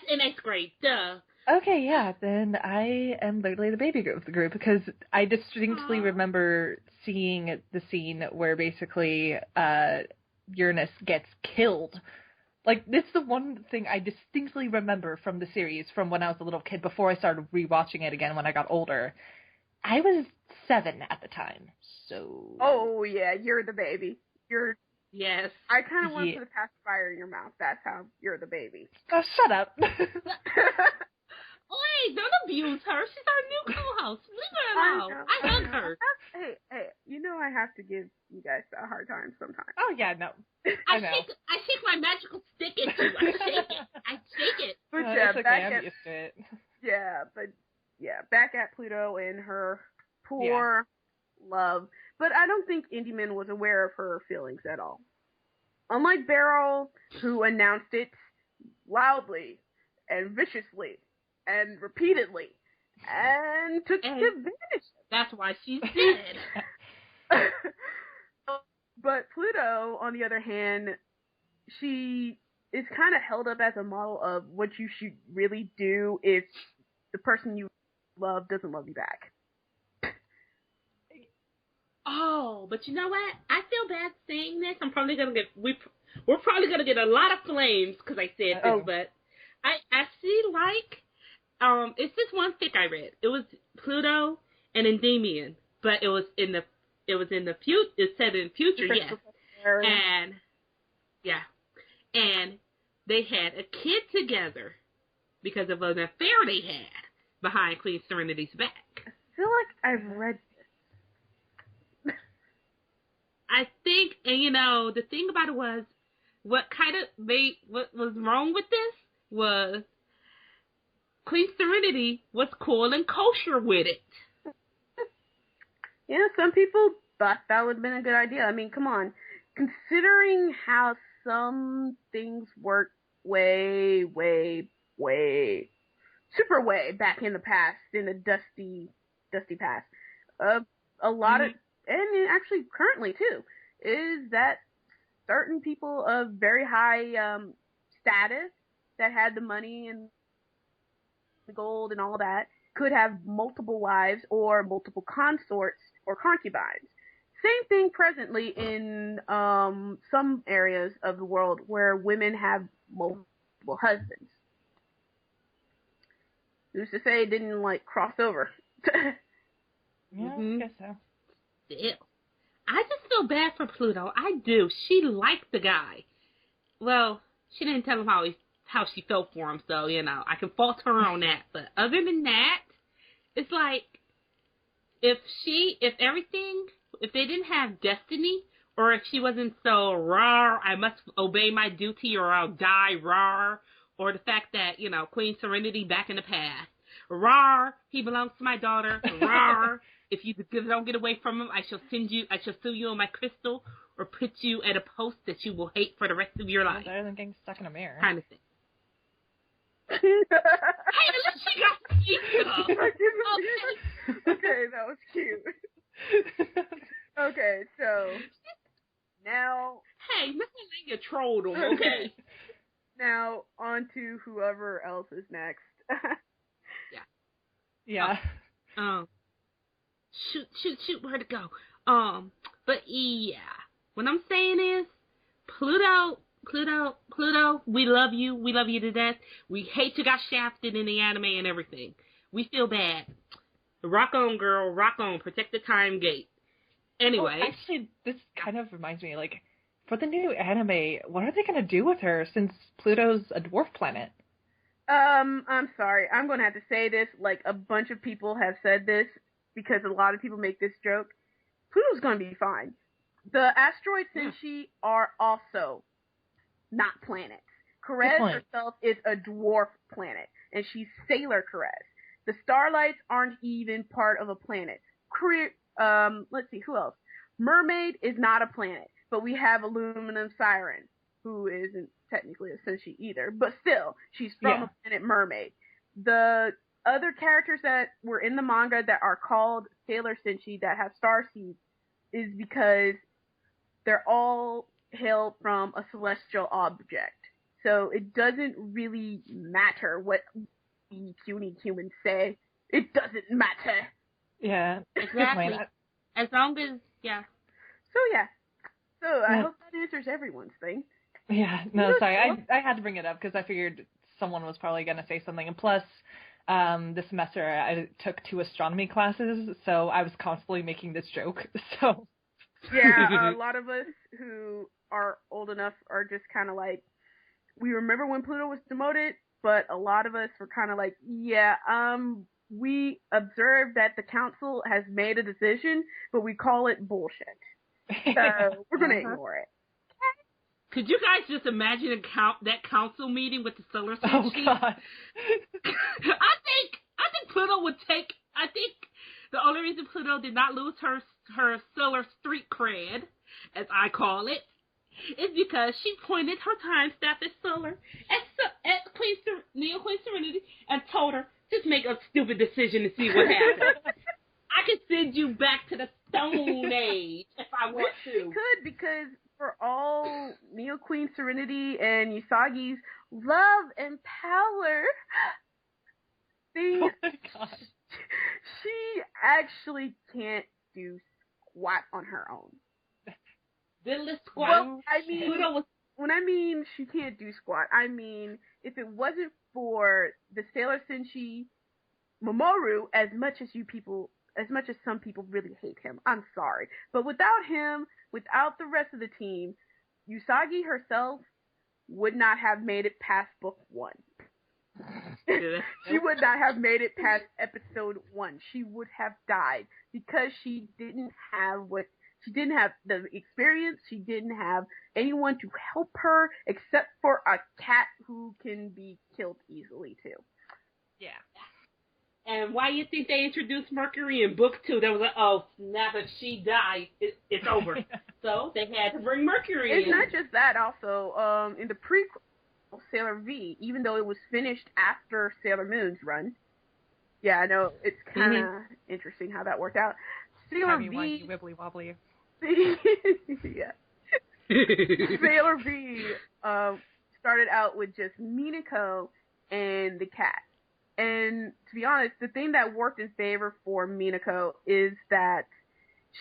in 8th grade. Duh. Okay, yeah, then I am literally the baby of the group, because I distinctly remember seeing the scene where basically Uranus gets killed. Like, this is the one thing I distinctly remember from the series from when I was a little kid, before I started rewatching it again when I got older. I was 7 at the time, so... Oh, yeah, you're the baby. Yes. I kind of want to put a pacifier in your mouth. That's how you're the baby. Oh, shut up. Wait, don't abuse her. She's our new co-host. Leave her alone. I hug her. Hey, I have to give you guys a hard time sometimes. Oh yeah, no. I shake my magical stick at you. I shake it. But it's okay, I'm used to it. Back at Pluto and her poor love. But I don't think Endymion was aware of her feelings at all. Unlike Beryl, who announced it loudly and viciously and repeatedly and took advantage. That's why she's dead. But Pluto, on the other hand, she is kind of held up as a model of what you should really do if the person you love doesn't love you back. Oh, but you know what? I feel bad saying this. I'm probably gonna get we're probably gonna get a lot of flames because I said this, but I actually like it's this one fic I read. It was Pluto and Endymion, but it was in the future. It said in future, yes, and they had a kid together because of an affair they had behind Queen Serenity's back. I feel like I've read. I think, and the thing about it was, what was wrong with this was Queen Serenity was cool and kosher with it. Yeah, some people thought that would have been a good idea. I mean, come on. Considering how some things work way, way, way, super way back in the past, in the dusty past, a lot of, and actually currently too, is that certain people of very high status that had the money and the gold and all that could have multiple wives or multiple consorts or concubines. Same thing presently in some areas of the world where women have multiple husbands. Who's to say it didn't cross over? Yeah, I guess so. Ew. I just feel bad for Pluto. I do. She liked the guy. Well, she didn't tell him how she felt for him, so, I can fault her on that. But other than that, it's like, if they didn't have destiny, or if she wasn't so raw, I must obey my duty or I'll die raw, or the fact that, Queen Serenity back in the past, raw, he belongs to my daughter, raw, if you don't get away from him, I shall sue you on my crystal, or put you at a post that you will hate for the rest of your life. Better than getting stuck in a mirror. Kind of thing. Hey, she got pizza. Okay, that was cute. Okay, so now. Hey, nothing like you trolled him, okay? Now on to whoever else is next. Yeah. Shoot, where'd it go? But yeah, what I'm saying is, Pluto, we love you to death. We hate you got shafted in the anime and everything. We feel bad. Rock on, girl, rock on, protect the time gate. Anyway. Well, actually, this kind of reminds me, for the new anime, what are they going to do with her since Pluto's a dwarf planet? I'm sorry. I'm going to have to say this, a bunch of people have said this, because a lot of people make this joke. Pluto's going to be fine. The asteroid Senshi are also not planets. Kerez herself is a dwarf planet, and she's Sailor Kerez. The Starlights aren't even part of a planet. Let's see, who else? Mermaid is not a planet, but we have Aluminum Siren, who isn't technically a Senshi either, but still, she's from a planet Mermaid. The other characters that were in the manga that are called Sailor Senshi that have star seeds is because they're all hailed from a celestial object. So it doesn't really matter what puny humans say. It doesn't matter. Yeah. Exactly. As long as, So I hope that answers everyone's thing. Yeah, no, sorry. I had to bring it up because I figured someone was probably going to say something. And plus, this semester I took 2 astronomy classes, so I was constantly making this joke. So yeah, a lot of us who are old enough are just kind of we remember when Pluto was demoted, but a lot of us were kind of we observe that the council has made a decision, but we call it bullshit. So we're going to ignore it. Could you guys just imagine that council meeting with the solar Oh Senshi? God. I think Pluto would take. I think the only reason Pluto did not lose her solar street cred, as I call it, is because she pointed her time staff at Solar at Neo Queen Serenity and told her, just make a stupid decision and see what happens. I could send you back to the Stone Age if I want to. She could, because for all Neo Queen Serenity and Usagi's love and power, Oh my God. she actually can't do squat on her own. Diddless squat. Well, I mean, when I mean she can't do squat, I mean if it wasn't for the Sailor Senshi Mamoru, as much as some people really hate him, I'm sorry, but without him, without the rest of the team, Usagi herself would not have made it past book 1. She would not have made it past episode 1. She would have died because she didn't have the experience. She didn't have anyone to help her except for a cat who can be killed easily too. Yeah. And why you think they introduced Mercury in book 2? They was like, oh, now that she died, it's over. So they had to bring Mercury in. It's not just that. Also, in the prequel, Sailor V, even though it was finished after Sailor Moon's run. Yeah, I know, it's kind of interesting how that worked out. Sailor V... wibbly wobbly. Yeah. Sailor V started out with just Minako and the cat. And to be honest, the thing that worked in favor for Minako is that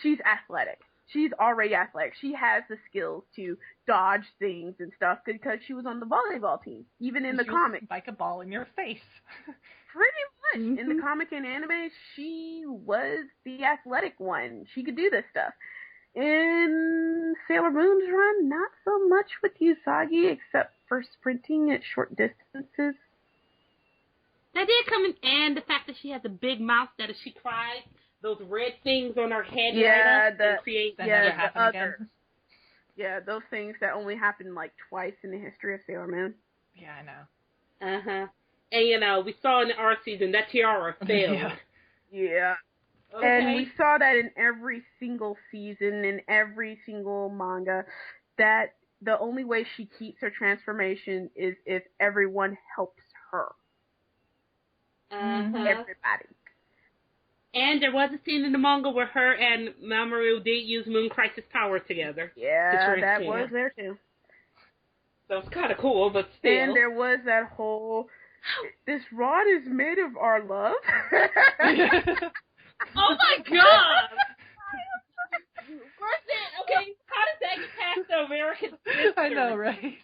she's athletic. She's already athletic. She has the skills to dodge things and stuff because she was on the volleyball team. Even in the comic. Like a ball in your face. Pretty much. In the comic and anime, she was the athletic one. She could do this stuff. In Sailor Moon's run, not so much with Usagi, except for sprinting at short distances. That did come in, and the fact that she has a big mouth that if she cries, those red things on her head light up and create those things that only happen like twice in the history of Sailor Moon. Yeah, I know. Uh-huh. And, we saw in the art season that tiara failed. Yeah. Okay. And we saw that in every single season, in every single manga, that the only way she keeps her transformation is if everyone helps her. Everybody. And there was a scene in the manga where her and Mamoru did use Moon Crisis power together. Yeah, that was there too. So it's kind of cool, but still. And there was that whole, this rod is made of our love. Oh my God! Where's that? Okay, how does that get past the American sister? I know, right?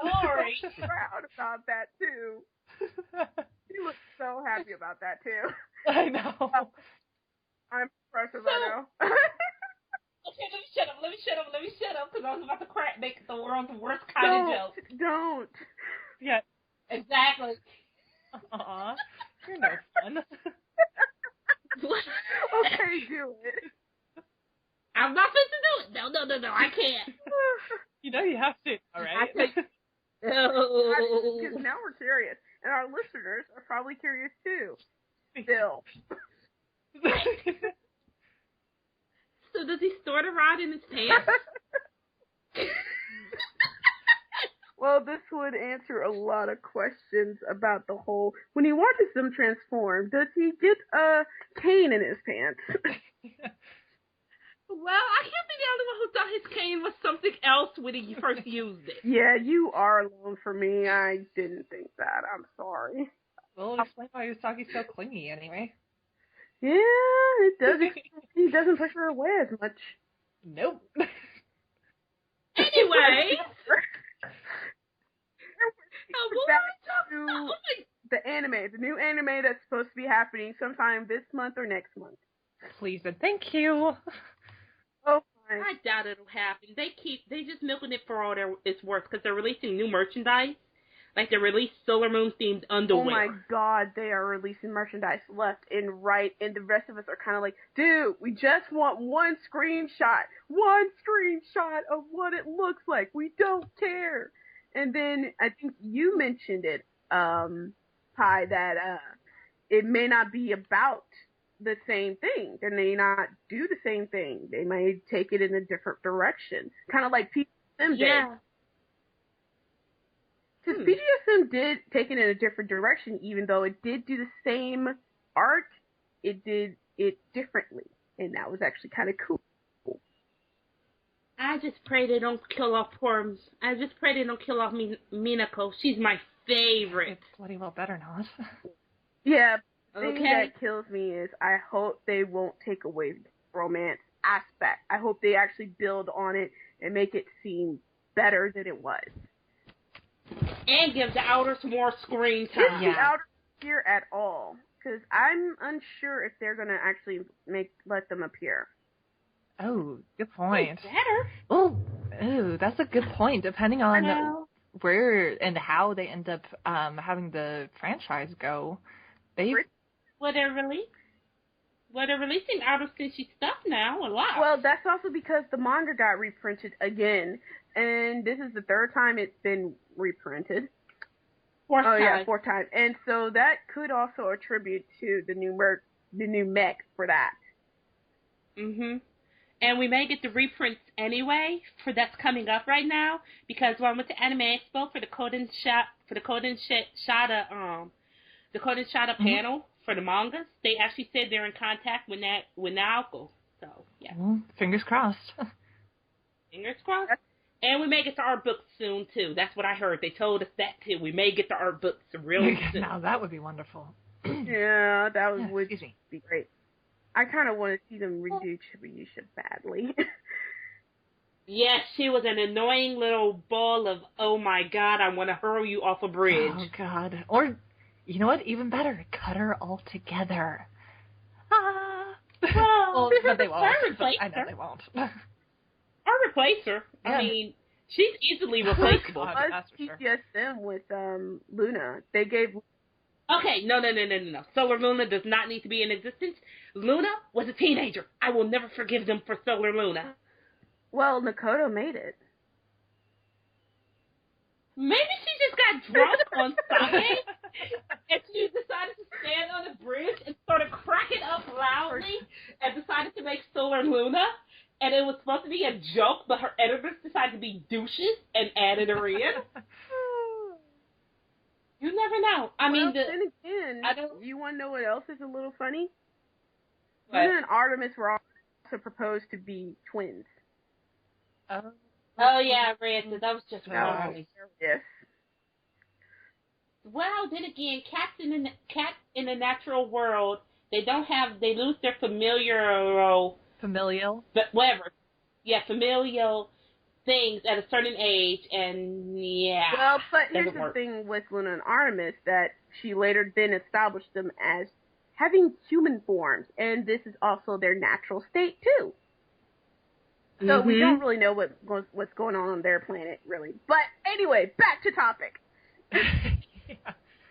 Sorry. I'm proud about that too. She looks so happy about that too. I know. I'm impressed I know. Okay, let me shut up, because I was about to make the world's worst kind of joke. Don't. Yeah. Exactly. Aw, you're no fun. Okay, do it. I'm not supposed to do it. No, I can't. You know you have to, alright? Because now we're curious. And our listeners are probably curious too. Still. So does he store the rod in his pants? Well, this would answer a lot of questions about the whole... When he watches them transform, does he get a cane in his pants? Well, I can't be the only one who thought his cane was something else when he first used it. Yeah, you are alone for me. I didn't think that. I'm sorry. Well, explain why Usagi's so clingy anyway. Yeah, it does. He doesn't push her away as much. Nope. Anyway. The anime, the new anime that's supposed to be happening sometime this month or next month. Please and thank you. Oh, fine. I doubt it'll happen. They just milking it for all it's worth because they're releasing new merchandise. Like they released Sailor Moon themed underwear. Oh my god, they are releasing merchandise left and right, and the rest of us are kind of like, dude, we just want one screenshot of what it looks like. We don't care. And then I think you mentioned it, Pi, that it may not be about the same thing. They may not do the same thing. They may take it in a different direction, kind of like PGSM did. Yeah. Because PGSM did take it in a different direction, even though it did do the same art, it did it differently. And that was actually kind of cool. I just pray they don't kill off Minako. She's my favorite. It's bloody well better not. Yeah, the thing Okay. that kills me is I hope they won't take away the romance aspect. I hope they actually build on it and make it seem better than it was. And give the Outers more screen Give time. the outer appear at all, because I'm unsure if they're gonna actually let them appear. Oh, good point. Better. Oh, that's a good point. Depending I on know. where and how they end up having the franchise go, they Well, they're releasing Outer Senshi stuff now a lot. Well, that's also because the manga got reprinted again, and this is the third time it's been reprinted. Fourth time. Yeah, fourth time. And so that could also attribute to the new mech for that. Mhm. And we may get the reprints anyway for that's coming up right now, because when I went to Anime Expo for the Koden Shada panel for the mangas, they actually said they're in contact with Naoko. So yeah, well, fingers crossed. fingers crossed. And we may get the art books soon too. That's what I heard. They told us that too. We may get the art books real soon. Now that would be wonderful. Yeah, that would excuse me. be great. I kind of want to see them redo Chibiusha badly. Yes, she was an annoying little ball of, oh my god, I want to hurl you off a bridge. Oh god. Or, you know what? Even better, cut her all together. Ah. Well, but they won't. replace I know her. they won't. Or replace her. Yeah. I mean, she's easily replaceable. God. Plus that's for sure. PGSM with Luna. They gave Okay, no. Solar Luna does not need to be in existence. Luna was a teenager. I will never forgive them for Solar Luna. well, Nakoto made it. Maybe she just got drunk on sake, and she decided to stand on the bridge and started cracking up loudly, and decided to make Solar Luna. And it was supposed to be a joke, but her editors decided to be douches and added her in. You never know. I mean, then again, you want to know what else is a little funny? What? Luna and Artemis were also proposed to be twins. Oh. Oh yeah, I read that. That was just Wow. wrong. Yes. Well, then again, cats in the natural world, they lose their familial things at a certain age, and yeah. Well, but here's doesn't the work. thing with Luna and Artemis, that she later then established them as having human forms, and this is also their natural state too. So we don't really know what's going on their planet, really. But anyway, back to topic. Yeah.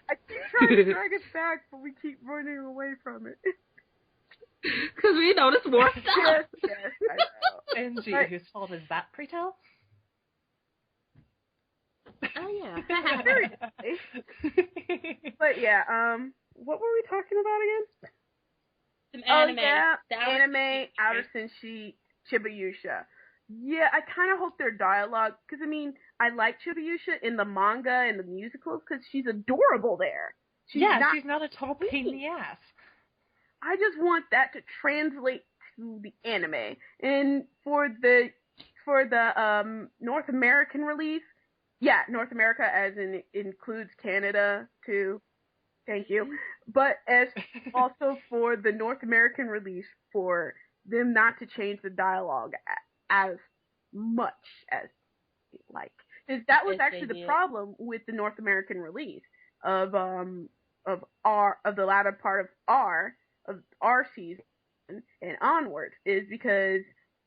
I keep trying to drag us back, but we keep running away from it. Because we know there's more stuff. Yes, I know. And But- whose fault is that, Pretel? Oh yeah. But yeah, what were we talking about again? Some anime. Oh yeah, The anime, Outer Senshi, Chibiusha. Yeah, I kind of hope their dialogue, because I mean, I like Chibiusha in the manga and the musicals because she's adorable there. She's not a total pain in the ass. I just want that to translate to the anime. And for the North American release, yeah, North America as in includes Canada too. Thank you. But as also for the North American release, for them not to change the dialogue as much as they like. Because that was Yes, actually they the did. problem with the North American release of the latter part of our season and onward, is because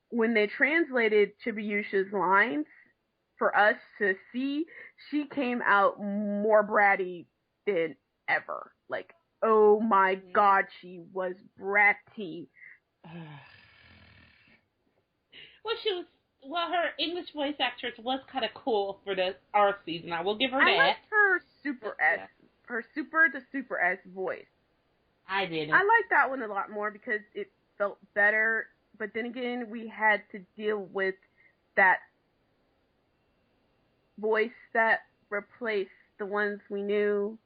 when they translated Chibiusha's lines, for us to see, she came out more bratty than ever. Like, oh my god, she was bratty. Well, her English voice actress was kind of cool for our season. I will give her that. I liked her super to super S voice. I didn't. I liked that one a lot more because it felt better. But then again, we had to deal with that voice that replaced the ones we knew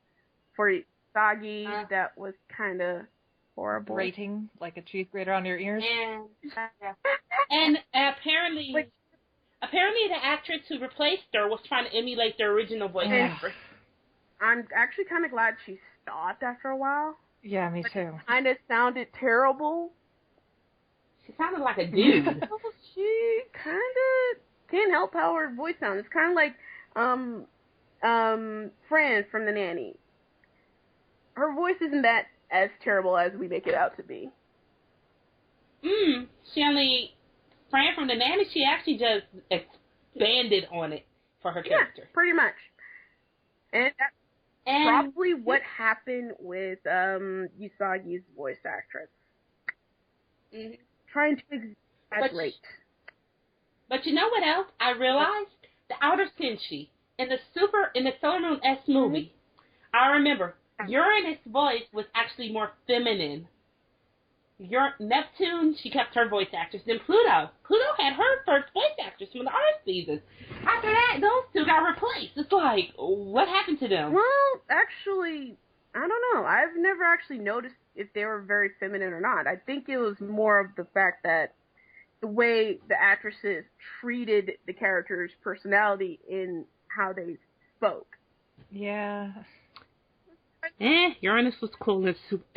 for Sagi. That was kind of horrible. Grating, like a cheese grater on your ears. And apparently the actress who replaced her was trying to emulate the original voice actress. I'm actually kind of glad she stopped after a while. Yeah, me too. It kind of sounded terrible. She sounded like a dude. She kind of can't help how her voice sounds. It's kind of like Fran from The Nanny. Her voice isn't that as terrible as we make it out to be. Fran from The Nanny, she actually just expanded on it for her character. Yeah, pretty much. And that's probably what happened with Usagi's voice actress. Mm-hmm. Trying to exaggerate. But you know what else? I realized the outer Senshi in the Sailor Moon S movie. Mm-hmm. I remember Uranus' voice was actually more feminine. Neptune, she kept her voice actress. Then Pluto had her first voice actress from the Earth season. After that, those two got replaced. It's like, what happened to them? Well, actually, I don't know. I've never actually noticed if they were very feminine or not. I think it was more of the fact that the way the actresses treated the character's personality in how they spoke. Yeah. Uranus was cool in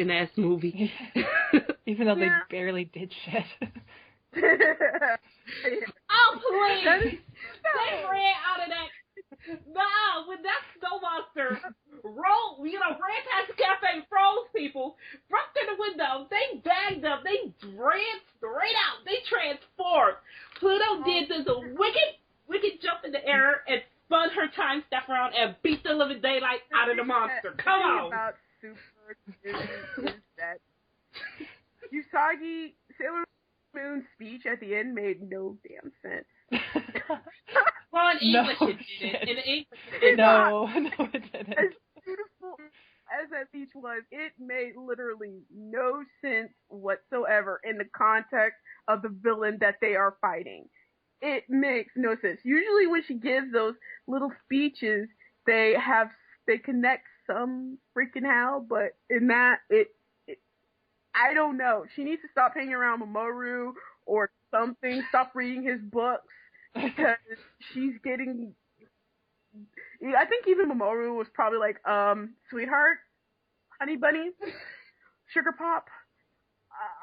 the S movie. Even though they barely did shit. Oh, please! They ran out of that. No, when that snow monster ran past the cafe and froze people, broke through the window, they bagged them, they ran straight out, they transformed. Pluto did this wicked jump in the air and spun her time step around and beat the living daylight out of the monster. Come on! The thing about Super is that Usagi, Sailor Moon's speech at the end made no damn sense. Well, in English it didn't. In English it didn't. No, it didn't. As beautiful as that speech was, it made literally no sense whatsoever in the context of the villain that they are fighting. It makes no sense. Usually when she gives those little speeches, they connect some freaking how, but in that, I don't know. She needs to stop hanging around Mamoru or something. Stop reading his books because she's getting. I think even Mamoru was probably like, sweetheart, honey bunny, sugar pop.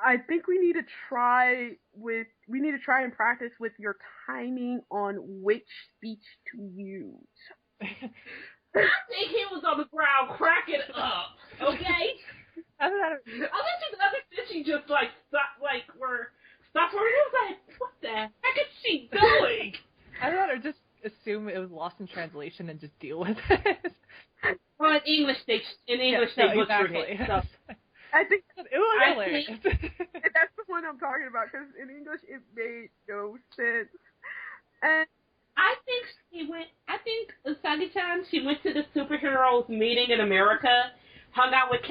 I think we need to try and practice with your timing on which speech to use. I think he was on the ground cracking up. Okay. I bet you the other Senshi just stopped where he was like, what the heck is she doing? I'd rather just assume it was lost in translation and just deal with it. Well, in English they butchered it. So. I think it was hilarious. That's the one I'm talking about because in English it made no sense. And I think Usagi-chan, she went to the superheroes meeting in America, hung out with,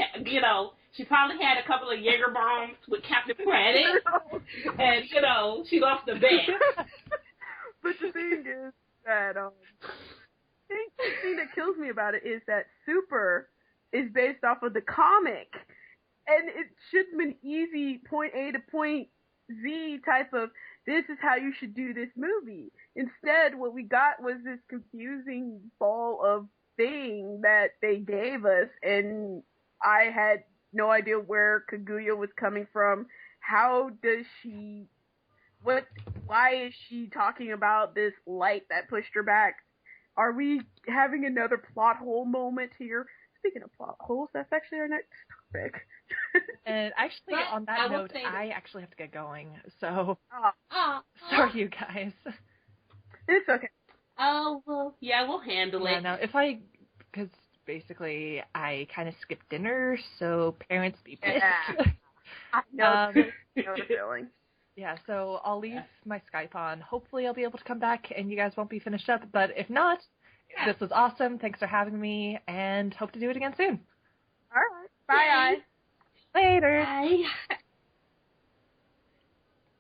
she probably had a couple of Jaeger bombs with Captain Planet, and, she lost the bet. But the thing is that, the thing that kills me about it is that Super is based off of the comic, and it should have been easy point A to point Z type of, this is how you should do this movie. Instead, what we got was this confusing ball of thing that they gave us, and I had no idea where Kaguya was coming from. How does she... Why is she talking about this light that pushed her back? Are we having another plot hole moment here? Speaking of plot holes, that's actually our next topic. And actually, on that note, I actually have to get going. So, sorry, you guys. It's okay. Oh, well, yeah, we'll handle Yeah, it. no, because basically I kind of skipped dinner, so parents be pissed. Yeah. I know the feeling. Yeah, so I'll leave my Skype on. Hopefully I'll be able to come back and you guys won't be finished up, but if not, this was awesome. Thanks for having me, and hope to do it again soon. All right. Bye. Later. Bye.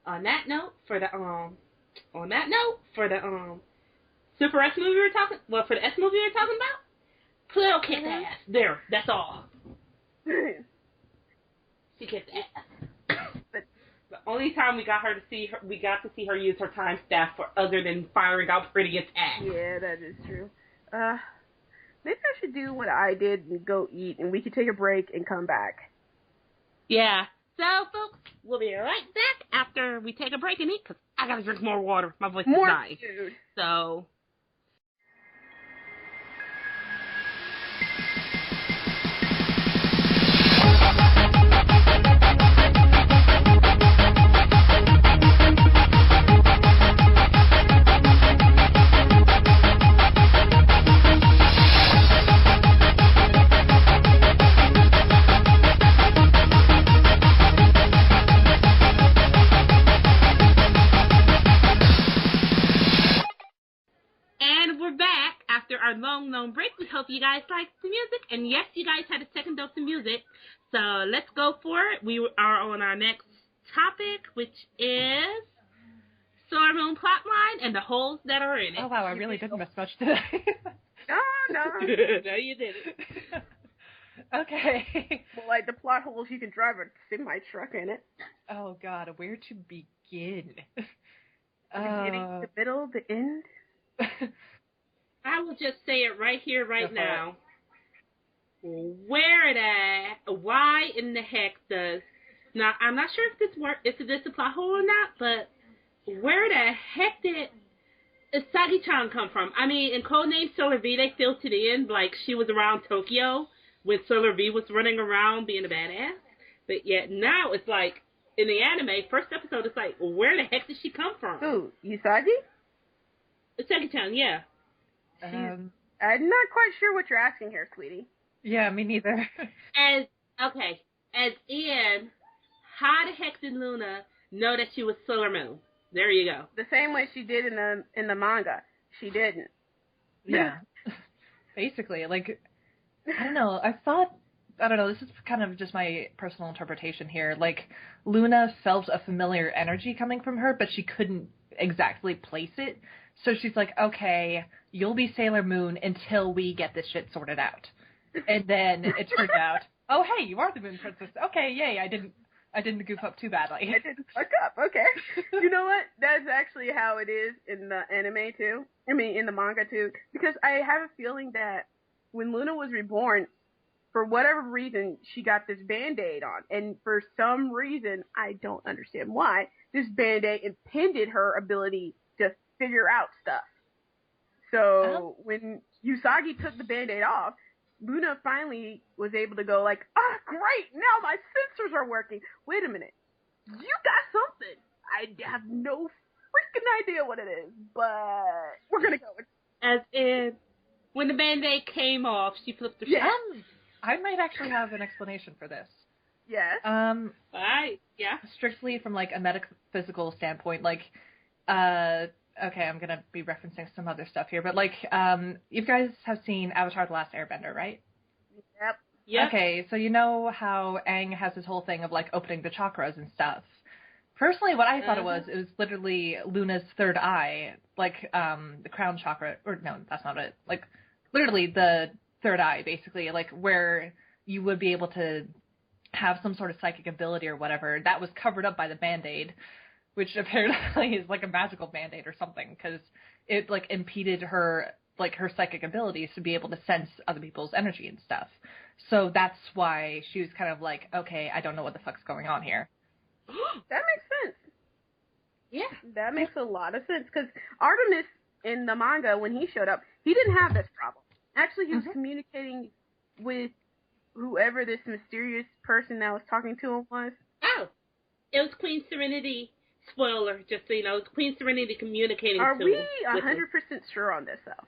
On that note, for the Super S movie for the S movie we were talking about, Pluto kicked ass. There, that's all. She kicked ass. But the only time we got to see her use her time staff for other than firing out pretty attacks. Yeah, that is true. Maybe I should do what I did and go eat, and we could take a break and come back. Yeah. So, folks, we'll be right back after we take a break and eat, because I gotta drink more water. My voice is dying. Food. So... our long break. We hope you guys liked the music. And yes, you guys had a second dose of music. So let's go for it. We are on our next topic, which is Silver Moon Plotline and the holes that are in it. Oh, wow, I really didn't miss much today. No. No, you didn't. Okay. Well, like the plot holes, you can drive a semi-truck in it. Oh, God, where to begin? The beginning, the middle, the end. I will just say it right here, right now. Why in the heck does... Now, I'm not sure if this is a plot hole or not, but where the heck did Usagi-chan come from? I mean, in Codename Solar V, they filled it in like she was around Tokyo when Solar V was running around being a badass. But yet now it's like, in the anime, first episode, it's like, where the heck did she come from? Who, Usagi? Usagi-chan, yeah. I'm not quite sure what you're asking here, sweetie. Yeah, me neither. As in, how the heck did Luna know that she was Sailor Moon? There you go. The same way she did in the manga. She didn't. Yeah. Basically, like, I don't know, this is kind of just my personal interpretation here. Like, Luna felt a familiar energy coming from her, but she couldn't exactly place it. So she's like, okay, you'll be Sailor Moon until we get this shit sorted out. And then it turned out, oh, hey, you are the Moon Princess. Okay, yay, I didn't goof up too badly. I didn't fuck up, okay. You know what? That's actually how it is in the anime, too. I mean, in the manga, too. Because I have a feeling that when Luna was reborn, for whatever reason, she got this Band-Aid on. And for some reason, I don't understand why, this Band-Aid impeded her ability to figure out stuff. So when Usagi took the Band-Aid off, Luna finally was able to go like, great, now my sensors are working. Wait a minute. You got something. I have no freaking idea what it is, but we're going to go with it. As in, when the Band-Aid came off, she flipped her shit. I might actually have an explanation for this. Yes. Yeah. Strictly from, like, a metaphysical standpoint, like, okay, I'm going to be referencing some other stuff here, but, like, you guys have seen Avatar: The Last Airbender, right? Yep. Okay, so you know how Aang has this whole thing of, like, opening the chakras and stuff. Personally, what I thought it was literally Luna's third eye, like, the crown chakra, or no, that's not it. Like, literally the third eye, basically, like, where you would be able to have some sort of psychic ability or whatever. That was covered up by the Band-Aid, which apparently is like a magical Band-Aid or something, because it, like, impeded her, like, her psychic abilities to be able to sense other people's energy and stuff. So that's why she was kind of like, okay, I don't know what the fuck's going on here. That makes sense. Yeah. That makes a lot of sense, because Artemis in the manga, when he showed up, he didn't have this problem. Actually, he was communicating with whoever this mysterious person that was talking to him was. Oh, it was Queen Serenity Spoiler, just so you know, it's Queen Serenity communicating Are to we him. 100% sure on this, though?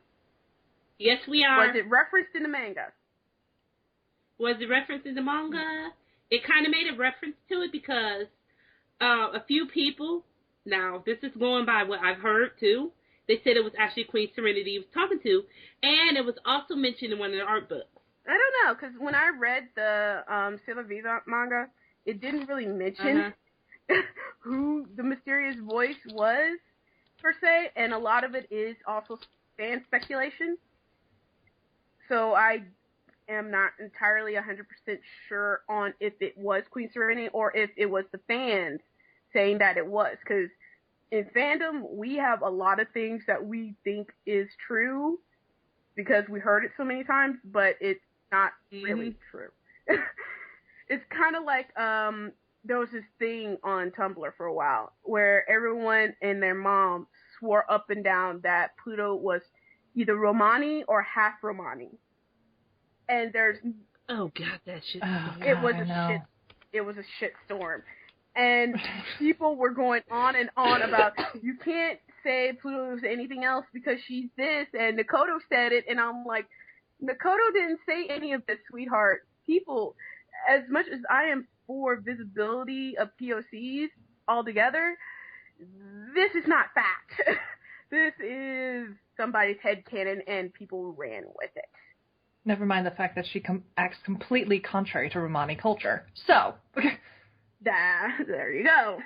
Yes, we are. Was it referenced in the manga? Was it referenced in the manga? It kind of made a reference to it because a few people, now this is going by what I've heard too, they said it was actually Queen Serenity he was talking to, and it was also mentioned in one of the art books. I don't know, because when I read the Sailor V manga, it didn't really mention who the mysterious voice was, per se, and a lot of it is also fan speculation. So I am not entirely 100% sure on if it was Queen Serenity or if it was the fans saying that it was, because in fandom, we have a lot of things that we think is true because we heard it so many times, but it's not really true. It's kind of like there was this thing on Tumblr for a while where everyone and their mom swore up and down that Pluto was either Romani or half Romani. And there's oh god, that shit. It was a shit storm. And people were going on and on about, you can't say Pluto is anything else because she's this, and Nakoto said it, and I'm like, Nakoto didn't say any of this, sweetheart. People, as much as I am for visibility of POCs altogether, this is not fact. This is somebody's headcanon, and people ran with it. Never mind the fact that she acts completely contrary to Romani culture. So... there you go.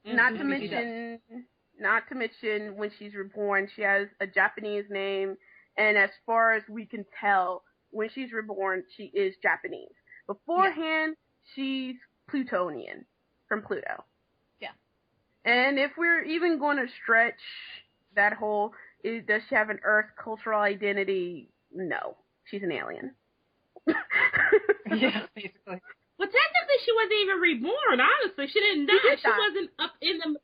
Not to mention, when she's reborn, she has a Japanese name, and as far as we can tell, when she's reborn, she is Japanese. Beforehand, she's Plutonian, from Pluto. Yeah. And if we're even going to stretch that whole, does she have an Earth cultural identity? No. She's an alien. Yeah, basically. Well, technically, she wasn't even reborn, honestly. She didn't die. She wasn't up in the...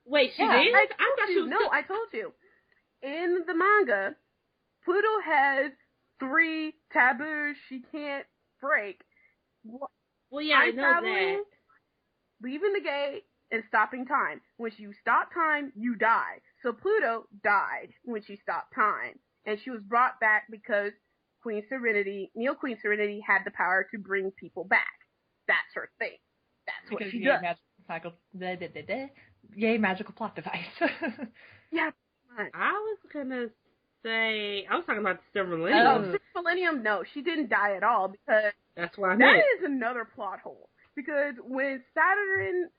Wait, she did? I thought she was... No, I told you. In the manga, Pluto has 3 taboos she can't break. Well, yeah, I know that. Leaving the gate and stopping time. When you stop time, you die. So Pluto died when she stopped time. And she was brought back because Neo Queen Serenity had the power to bring people back. That's her thing. That's what she does. Yay, magical plot device. Yeah. I was gonna say, I was talking about the Silver Millennium. Oh, Silver Millennium, no, she didn't die at all because that's why that is another plot hole. Because when Saturn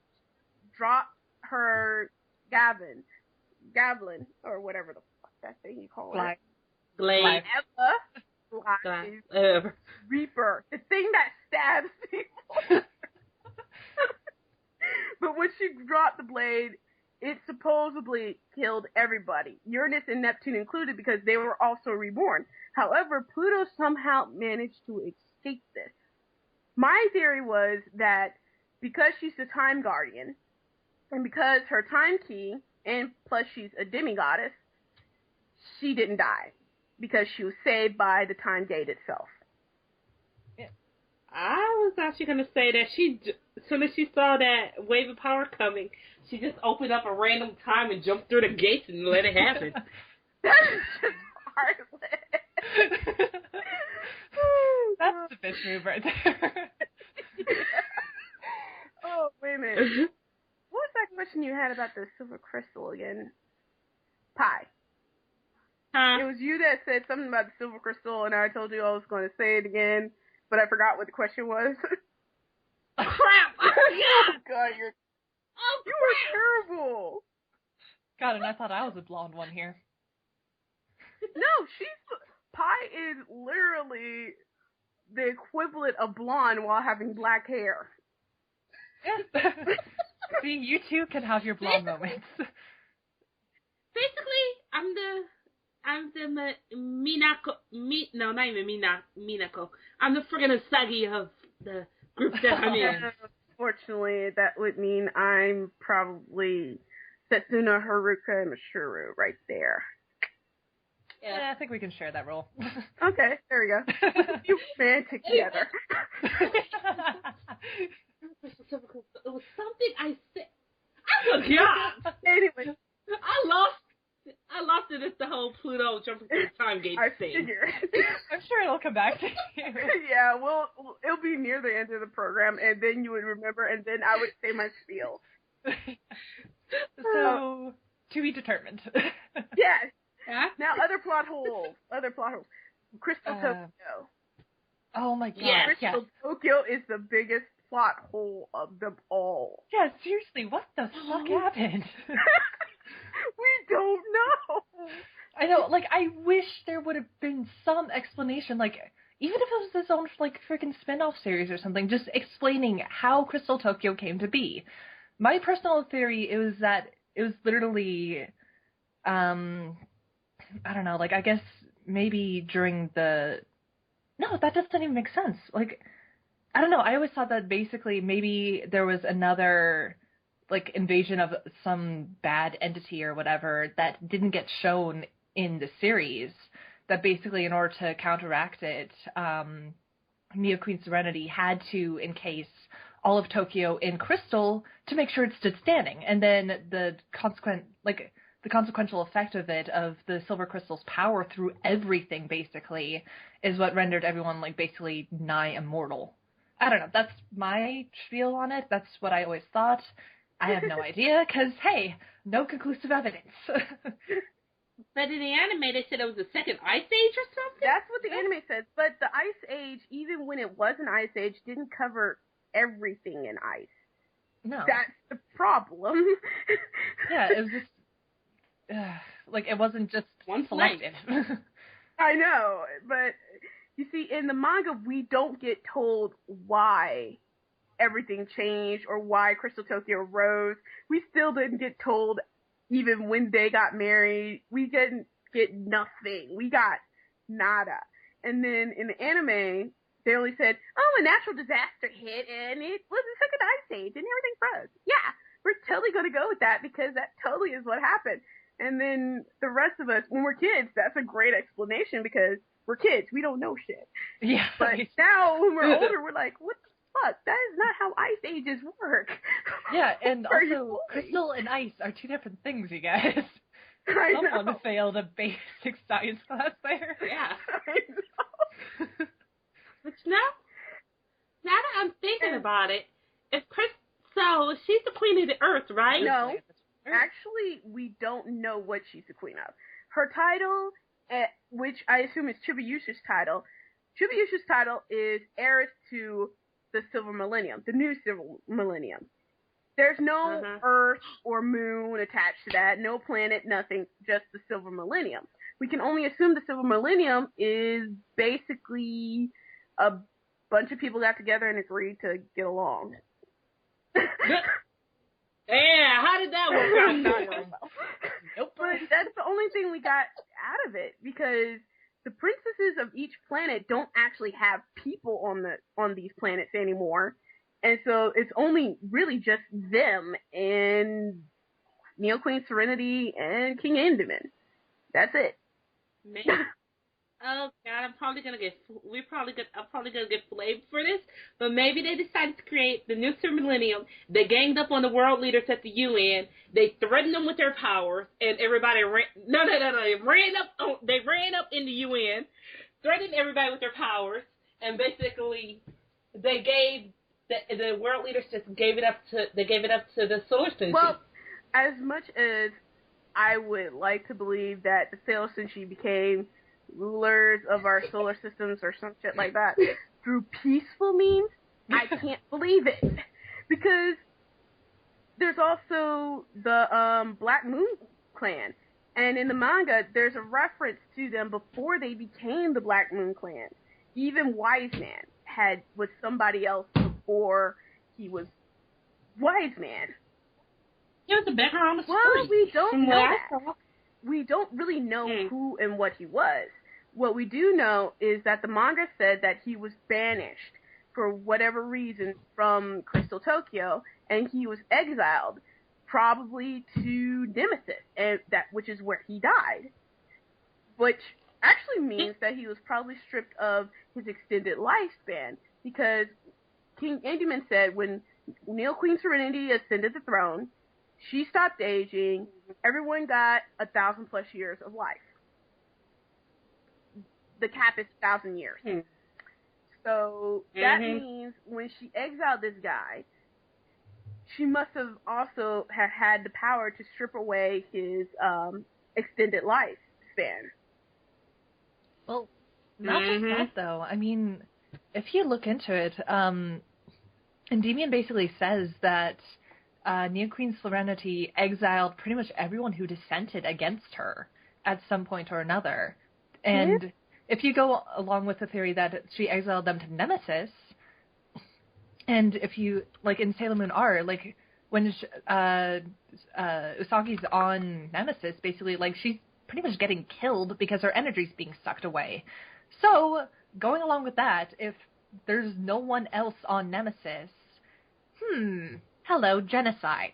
dropped her Gavilan, or whatever the fuck that thing you call it. Glaive. Reaper. The thing that stabs people. But when she dropped the blade, it supposedly killed everybody. Uranus and Neptune included because they were also reborn. However, Pluto somehow managed to escape this. My theory was that because she's the time guardian, and because her time key, and plus she's a demigoddess, she didn't die. Because she was saved by the time gate itself. Yeah. I was actually going to say that as soon as she saw that wave of power coming, she just opened up a random time and jumped through the gates and let it happen. That's just heartless. That's the bitch move right there. Oh, wait a minute. What was that question you had about the silver crystal again? Pie. Huh? It was you that said something about the silver crystal, and I told you I was going to say it again, but I forgot what the question was. Crap! Oh, God, you were terrible. God, and I thought I was a blonde one here. No, Pie is literally the equivalent of blonde while having black hair. Yeah. See, you too can have your blonde moments. Basically, I'm the Minako. No, not even Minako. I'm the friggin' Usagi of the group that I'm in. Unfortunately, that would mean I'm probably Setsuna, Haruka, and Mashuru right there. Yeah, I think we can share that role. Okay, there we go. You romantic together. jumping through. It was something I said. I forgot. Anyway, I lost it at the whole Pluto jumping through the time gate I thing. figured. I'm sure it'll come back to you. Yeah, well, it'll be near the end of the program, and then you would remember, and then I would say my spiel. So, to be determined. Yes. Yeah? Now, other plot holes. Crystal Tokyo. Oh my god, Yeah, Crystal Tokyo is the biggest plot hole of them all. Yeah, seriously, what the fuck happened? We don't know. I know, like, I wish there would have been some explanation, like, even if it was his own, like, freaking spin-off series or something, just explaining how Crystal Tokyo came to be. My personal theory is that it was literally, I don't know, like, I guess maybe during the... No, that doesn't even make sense. Like, I don't know, I always thought that basically maybe there was another, like, invasion of some bad entity or whatever that didn't get shown in the series, that basically in order to counteract it, Mia Queen Serenity had to encase all of Tokyo in crystal to make sure it stood standing. And then the consequential effect of it, of the silver crystal's power through everything, basically, is what rendered everyone, like, basically nigh immortal. I don't know, that's my spiel on it. That's what I always thought. I have no idea, because, hey, no conclusive evidence. But in the anime, they said it was the second ice age or something? That's what the anime says. But the Ice Age, even when it was an Ice Age, didn't cover everything in ice. No. That's the problem. Yeah, it was just... like, it wasn't just one selective. I know, but you see, in the manga, we don't get told why everything changed or why Crystal Tokyo rose. We still didn't get told even when they got married. We didn't get nothing. We got nada. And then in the anime, they only said, oh, a natural disaster hit and it was the second ice age and everything froze. Yeah, we're totally going to go with that because that totally is what happened. And then the rest of us, when we're kids, that's a great explanation because we're kids. We don't know shit. Yeah. But now when we're older, we're like, what the fuck? That is not how ice ages work. Yeah, and Are you also, kidding? crystal and ice are two different things, you guys. I Someone know. failed a basic science class there. Yeah. I know. But now that I'm thinking about it, if so she's the queen of the earth, right? No. Actually, we don't know what she's the queen of. Her title, which I assume is Chibiusa's title is heiress to the Silver Millennium, the new Silver Millennium. There's no Earth or moon attached to that, no planet, nothing, just the Silver Millennium. We can only assume the Silver Millennium is basically a bunch of people got together and agreed to get along. Yeah, how did that work out? Nope. But that's the only thing we got out of it, because the princesses of each planet don't actually have people on these planets anymore. And so it's only really just them and Neo Queen Serenity and King Endymion. That's it. Man. Oh God, I'm probably gonna get flamed for this, but maybe they decided to create the new Silver Millennium. They ganged up on the world leaders at the UN. They threatened them with their powers, and everybody ran. No. They ran up in the UN, threatened everybody with their powers, and basically they gave the world leaders just gave it up to the Solar Senshi. Well, as much as I would like to believe that the Solar Senshi became rulers of our solar systems or some shit like that through peaceful means, I can't believe it. Because there's also the Black Moon Clan. And in the manga, there's a reference to them before they became the Black Moon Clan. Even Wise Man was somebody else before he was Wise Man. He was a beggar on the street. Well, we don't know that. I saw. We don't really know who and what he was. What we do know is that the manga said that he was banished for whatever reason from Crystal Tokyo, and he was exiled, probably to Nemesis, which is where he died. Which actually means that he was probably stripped of his extended lifespan, because King Endymion said when Neo Queen Serenity ascended the throne. She stopped aging. Everyone got 1,000+ years of life. The cap is 1,000 years. So that means when she exiled this guy, she must have also had the power to strip away his extended lifespan. Well, not just that, though. I mean, if you look into it, Endymion basically says that Neo Queen Serenity exiled pretty much everyone who dissented against her at some point or another. And if you go along with the theory that she exiled them to Nemesis, and if you, like, in Sailor Moon R, like, when Usagi's on Nemesis, basically, like, she's pretty much getting killed because her energy's being sucked away. So, going along with that, if there's no one else on Nemesis, hello, genocide.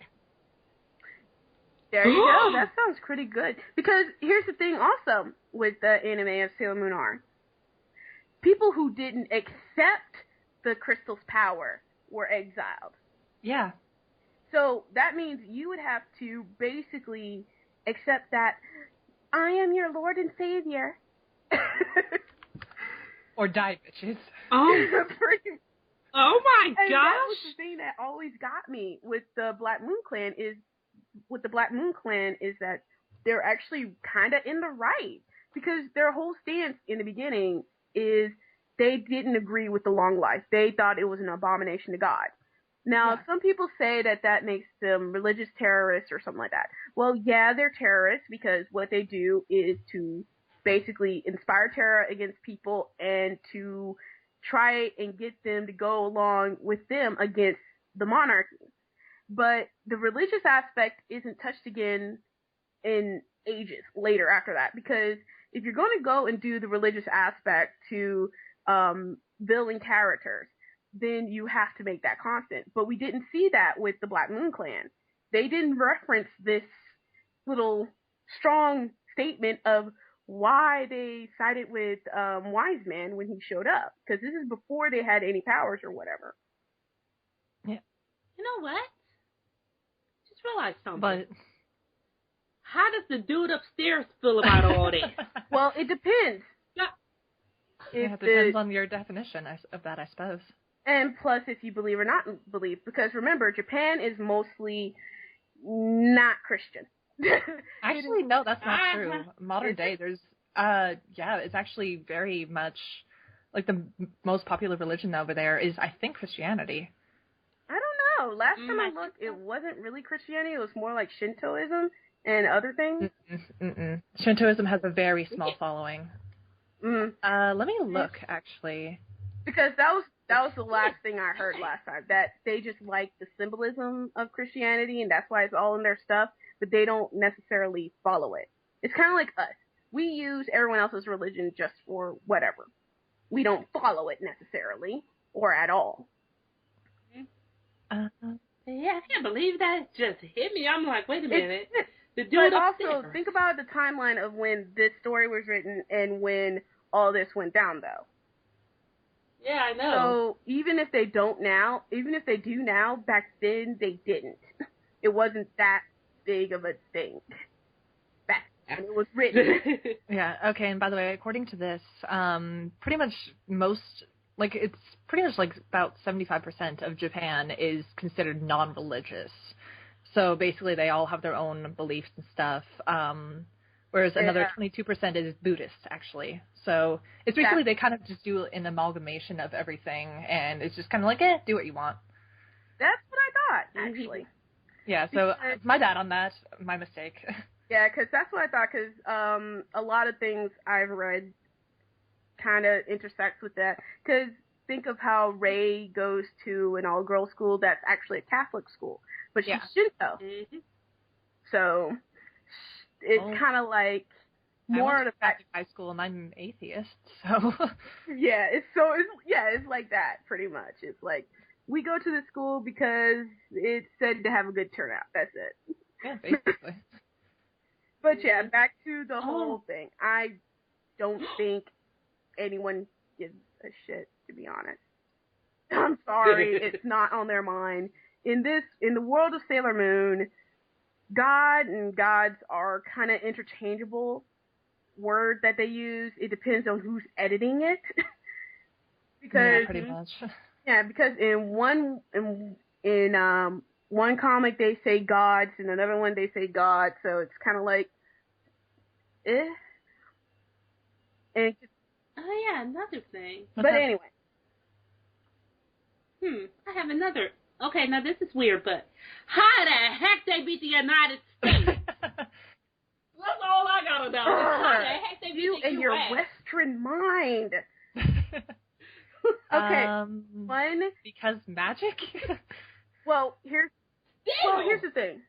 There you go. That sounds pretty good. Because here's the thing also with the anime of Sailor Moon R. People who didn't accept the crystal's power were exiled. Yeah. So that means you would have to basically accept that I am your Lord and Savior. Or die, bitches. Oh my gosh! And that was the thing that always got me with the Black Moon Clan is that they're actually kind of in the right, because their whole stance in the beginning is they didn't agree with the long life. They thought it was an abomination to God. Now, some people say that makes them religious terrorists or something like that. Well, yeah, they're terrorists because what they do is to basically inspire terror against people and to try and get them to go along with them against the monarchy. But the religious aspect isn't touched again in ages later after that, because if you're going to go and do the religious aspect to building characters, then you have to make that constant. But we didn't see that with the Black Moon Clan. They didn't reference this little strong statement of why they sided with Wise Man when he showed up, because this is before they had any powers or whatever. Yeah. You know what? Just realized something. But how does the dude upstairs feel about all this? Well, it depends. It depends on your definition of that, I suppose. And plus, if you believe or not believe, because remember, Japan is mostly not Christian. Actually, no, that's not true. Modern day, there's, it's actually very much, like, the most popular religion over there is, I think, Christianity. I don't know. Last time I looked, it wasn't really Christianity. It was more like Shintoism and other things. Shintoism has a very small following. Let me look, actually. Because that was the last thing I heard last time, that they just like the symbolism of Christianity, and that's why it's all in their stuff, but they don't necessarily follow it. It's kind of like us. We use everyone else's religion just for whatever. We don't follow it necessarily, or at all. Yeah, I can't believe that just hit me. I'm like, wait a minute. The dude but upstairs. Also, think about the timeline of when this story was written and when all this went down, though. Yeah, I know. So even if they do now, back then they didn't. It wasn't that big of a thing back when it was written. Yeah, okay, and by the way, according to this, pretty much it's pretty much like about 75% of Japan is considered non-religious. So basically they all have their own beliefs and stuff, whereas another 22% is Buddhist, actually. So it's basically they kind of just do an amalgamation of everything, and it's just kind of like, do what you want. That's what I thought, actually. Yeah, so my bad on that. My mistake. Yeah, because that's what I thought, because a lot of things I've read kind of intersects with that. Because think of how Rei goes to an all-girls school that's actually a Catholic school, but she's Shinto. So it's kind of like more of the fact high school and I'm atheist, so it's like that pretty much. It's like we go to the school because it's said to have a good turnout. That's it. Yeah, basically. But yeah, back to the whole thing. I don't think anyone gives a shit, to be honest. I'm sorry, it's not on their mind. In the world of Sailor Moon, God and gods are kind of interchangeable word that they use. It depends on who's editing it. Because yeah, pretty much. Yeah, because in one comic they say gods, and another one they say God, so it's kind of like, eh. And Oh yeah, another thing. but anyway. I have another. Okay, now this is weird, but how the heck they beat the United States? That's all I gotta know. How the heck they beat You the and US? your Western mind. Okay, one. Because magic? Well, here's the thing.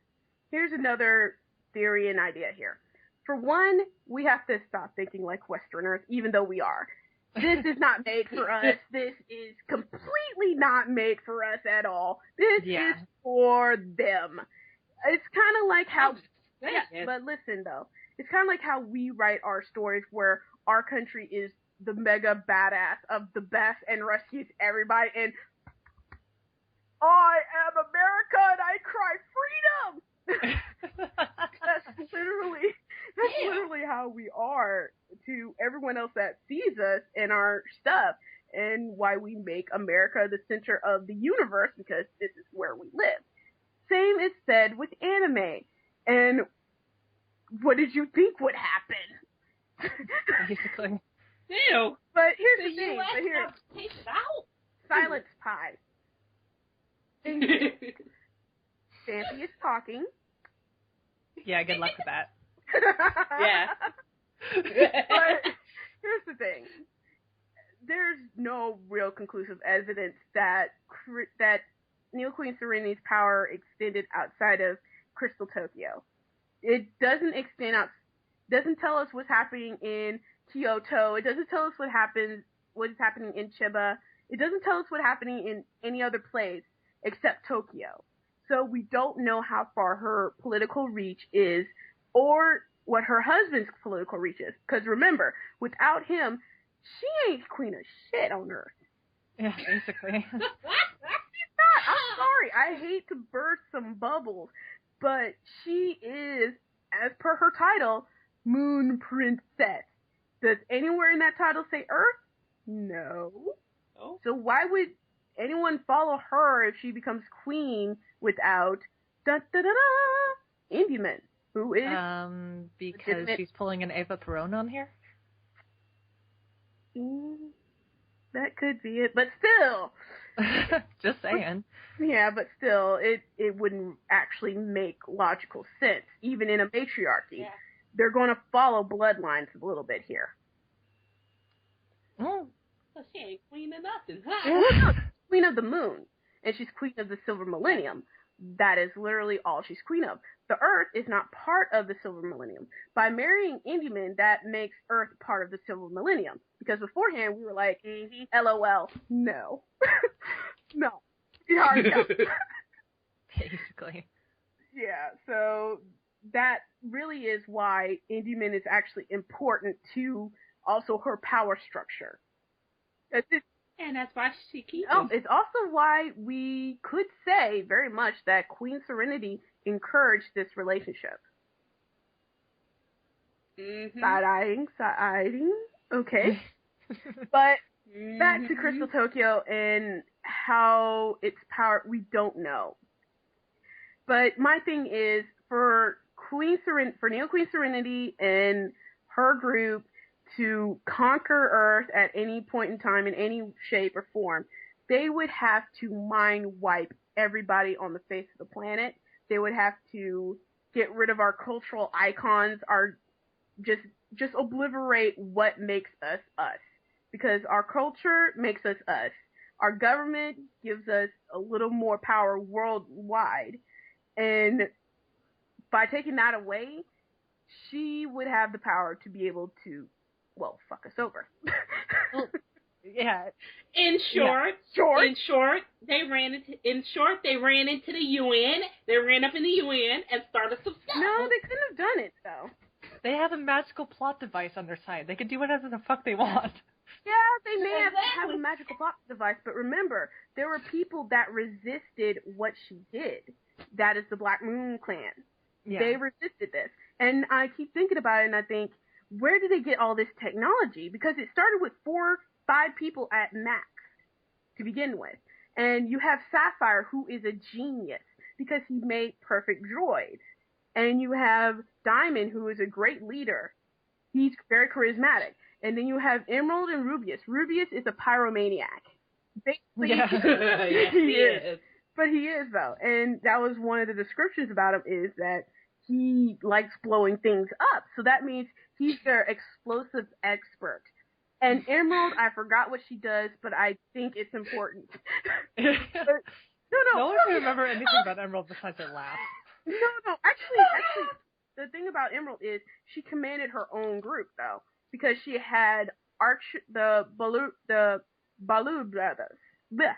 Here's another theory and idea here. For one, we have to stop thinking like Westerners, even though we are. This is not made for us. This is completely not made for us at all. This is for them. It's kind of like how... Yeah, but listen, though. It's kind of like how we write our stories where our country is the mega badass of the best and rescues everybody, and I am America and I cry freedom! That's literally how we are to everyone else that sees us and our stuff, and why we make America the center of the universe, because this is where we live. Same is said with anime. And what did you think would happen? Basically. Ew. But here's the The thing. US But here, has to take it out. silence pie. Vampy is talking. Yeah, good luck with that. Yeah. But here's the thing. There's no real conclusive evidence that Neo Queen Serenity's power extended outside of Crystal Tokyo. It doesn't extend out. Doesn't tell us what's happening in Kyoto. It doesn't tell us what is happening in Chiba. It doesn't tell us what's happening in any other place except Tokyo. So we don't know how far her political reach is, or what her husband's political reach is. Because remember, without him, she ain't queen of shit on Earth. Yeah, basically. She's not. I'm sorry. I hate to burst some bubbles, but she is, as per her title, Moon Princess. Does anywhere in that title say Earth? No. Oh. So why would anyone follow her if she becomes queen without Endymion, who is because legitimate... she's pulling an Eva Perón on here? That could be it, but still. Just saying. Yeah, but still, it wouldn't actually make logical sense, even in a matriarchy. Yeah. They're going to follow bloodlines a little bit here. Oh. Well, she ain't queen of nothing. Well, queen of the moon, and she's queen of the Silver Millennium. That is literally all she's queen of. The Earth is not part of the Silver Millennium. By marrying Endymion, that makes Earth part of the Silver Millennium. Because beforehand, we were like, LOL, no. No. You already know. Basically. Yeah, so that really is why Endymion is actually important to also her power structure. And that's why she keeps It's also why we could say very much that Queen Serenity encouraged this relationship. Side-eyeing. Okay. But back to Crystal Tokyo and how its power, we don't know. But my thing is, for Neo Queen Serenity and her group to conquer Earth at any point in time, in any shape or form, they would have to mind wipe everybody on the face of the planet. They would have to get rid of our cultural icons, just obliterate what makes us us. Because our culture makes us us. Our government gives us a little more power worldwide. And by taking that away, she would have the power to be able to, well, fuck us over. Yeah. In short, they ran into the UN. They ran up in the UN and started some stuff. No, they couldn't have done it though. They have a magical plot device on their side. They can do whatever the fuck they want. Yeah, they may have a magical plot device, but remember, there were people that resisted what she did. That is the Black Moon clan. Yeah. They resisted this. And I keep thinking about it, and I think, where did they get all this technology? Because it started with 4-5 people at max to begin with. And you have Sapphire, who is a genius, because he made perfect droids. And you have Diamond, who is a great leader. He's very charismatic. And then you have Emerald and Rubius. Rubius is a pyromaniac. Basically, yes, he is. But he is, though. And that was one of the descriptions about him, is that he likes blowing things up. So that means he's their explosive expert. And Emerald, I forgot what she does, but I think it's important. No one can remember anything about Emerald besides her laugh. No. Actually, the thing about Emerald is she commanded her own group, though. Because she had the Balu brothers. Blech.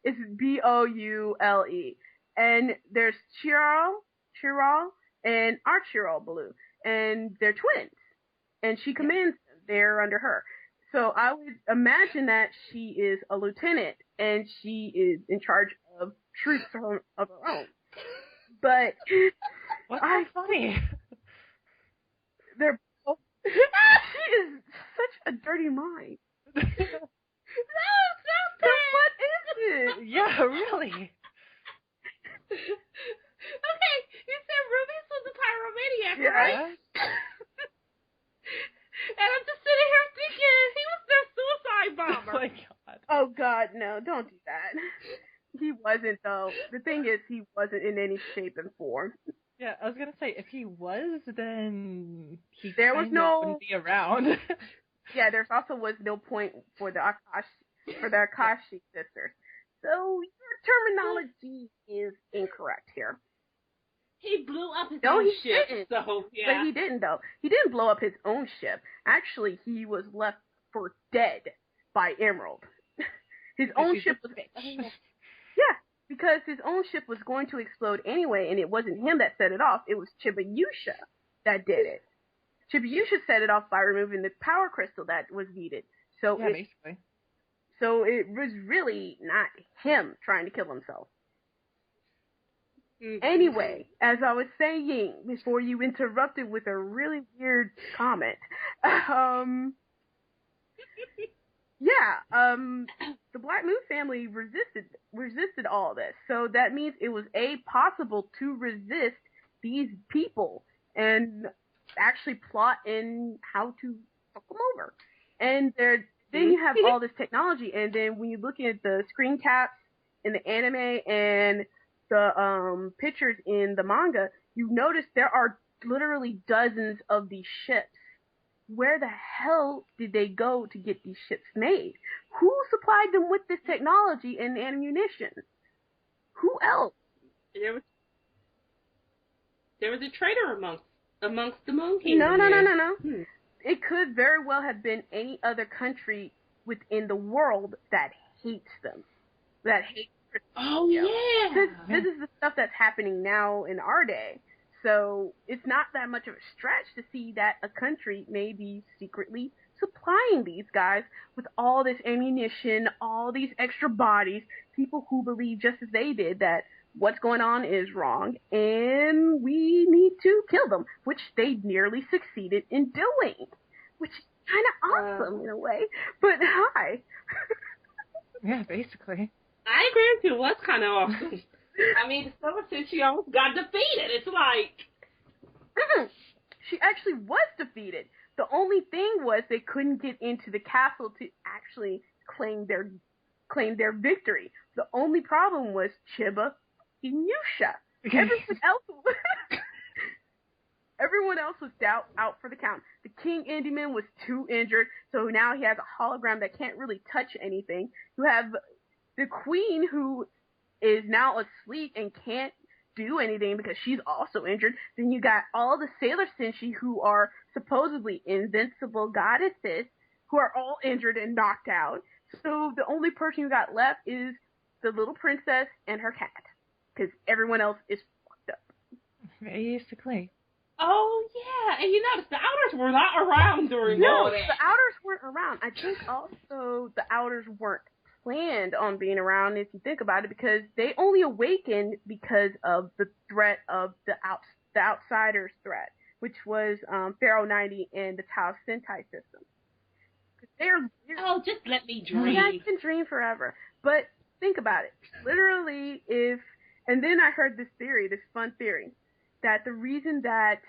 It's Boule. And there's Chiral, and Archirol Balu. And they're twins. And she commands them. They're under her. So I would imagine that she is a lieutenant, and she is in charge of troops of her own. But what's so funny? They're she is such a dirty mind. No, stop that! What is it? Yeah, really. Okay, you said Rubius was a pyromaniac, yeah. right? And I'm just sitting here thinking he was their suicide bomber. Oh my god. Oh god, no, don't do that. He wasn't, though. The thing is, he wasn't in any shape and form. Yeah, I was gonna say, if he was, then he wouldn't be around. Yeah, there also was no point for the Akashi sisters. So your terminology is incorrect here. He blew up his own ship. Didn't. So, yeah. But he didn't, though. He didn't blow up his own ship. Actually, he was left for dead by Emerald. His own ship was... Yeah, because his own ship was going to explode anyway, and it wasn't him that set it off. It was Chibayusha that did it. Chibayusha set it off by removing the power crystal that was needed. So yeah, basically. So it was really not him trying to kill himself. Mm-hmm. Anyway, as I was saying before you interrupted with a really weird comment, the Black Moon family resisted all this. So that means it was possible to resist these people and actually plot in how to fuck them over. And then you have all this technology, and then when you look at the screen caps in the anime and the pictures in the manga, you notice there are literally dozens of these ships. Where the hell did they go to get these ships made? Who supplied them with this technology and ammunition? Who else? There was a traitor amongst the Moon Kingdom. No. It could very well have been any other country within the world that hates them. That hates Oh, yeah. This is the stuff that's happening now in our day. So it's not that much of a stretch to see that a country may be secretly supplying these guys with all this ammunition, all these extra bodies, people who believe just as they did that what's going on is wrong and we need to kill them, which they nearly succeeded in doing, which is kind of awesome in a way. But hi. Yeah, basically. I agree with you. It was kind of awesome. I mean, ever since she almost got defeated, it's like... She actually was defeated. The only thing was they couldn't get into the castle to actually claim their victory. The only problem was Chiba and Yusha. Everyone else was out for the count. The King Endymion was too injured, so now he has a hologram that can't really touch anything. You have the Queen, who is now asleep and can't do anything because she's also injured. Then you got all the Sailor Senshi, who are supposedly invincible goddesses, who are all injured and knocked out. So the only person you got left is the little princess and her cat, because everyone else is fucked up. Basically. Oh, yeah. And you notice the Outers were not around during all No, that. the Outers weren't around. I think also the Outers weren't planned on being around, if you think about it, because they only awakened because of the threat of the Outsiders threat, which was Pharaoh 90 and the Tau Sentai system. They're Oh, just let me dream. Yeah, you can dream forever. But think about it. Literally, and then I heard this theory, this fun theory, that the reason that,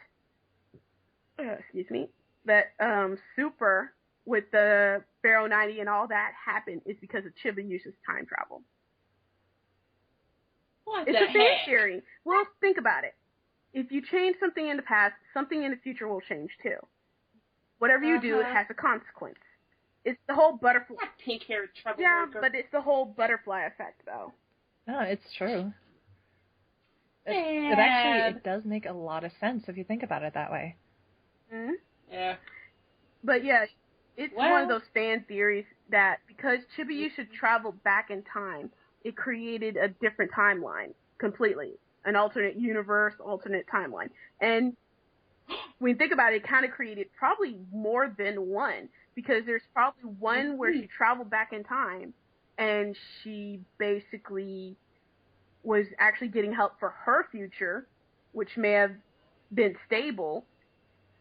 that Super with the Pharaoh 90 and all that happened is because of Chibayusha's time travel. What It's the a fan heck? theory. Well, think about it. If you change something in the past, something in the future will change too. Whatever you do, it has a consequence. It's the whole butterfly. That pink-haired troublemaker. Yeah, but it's the whole butterfly effect, though. No, it's true. Yeah. It does make a lot of sense if you think about it that way. Mm-hmm. Yeah. But yeah, it's one of those fan theories that because Chibayusha traveled back in time, it created a different timeline completely. An alternate universe, alternate timeline. And when you think about it, it kind of created probably more than one. Because there's probably one where she traveled back in time and she basically was actually getting help for her future, which may have been stable.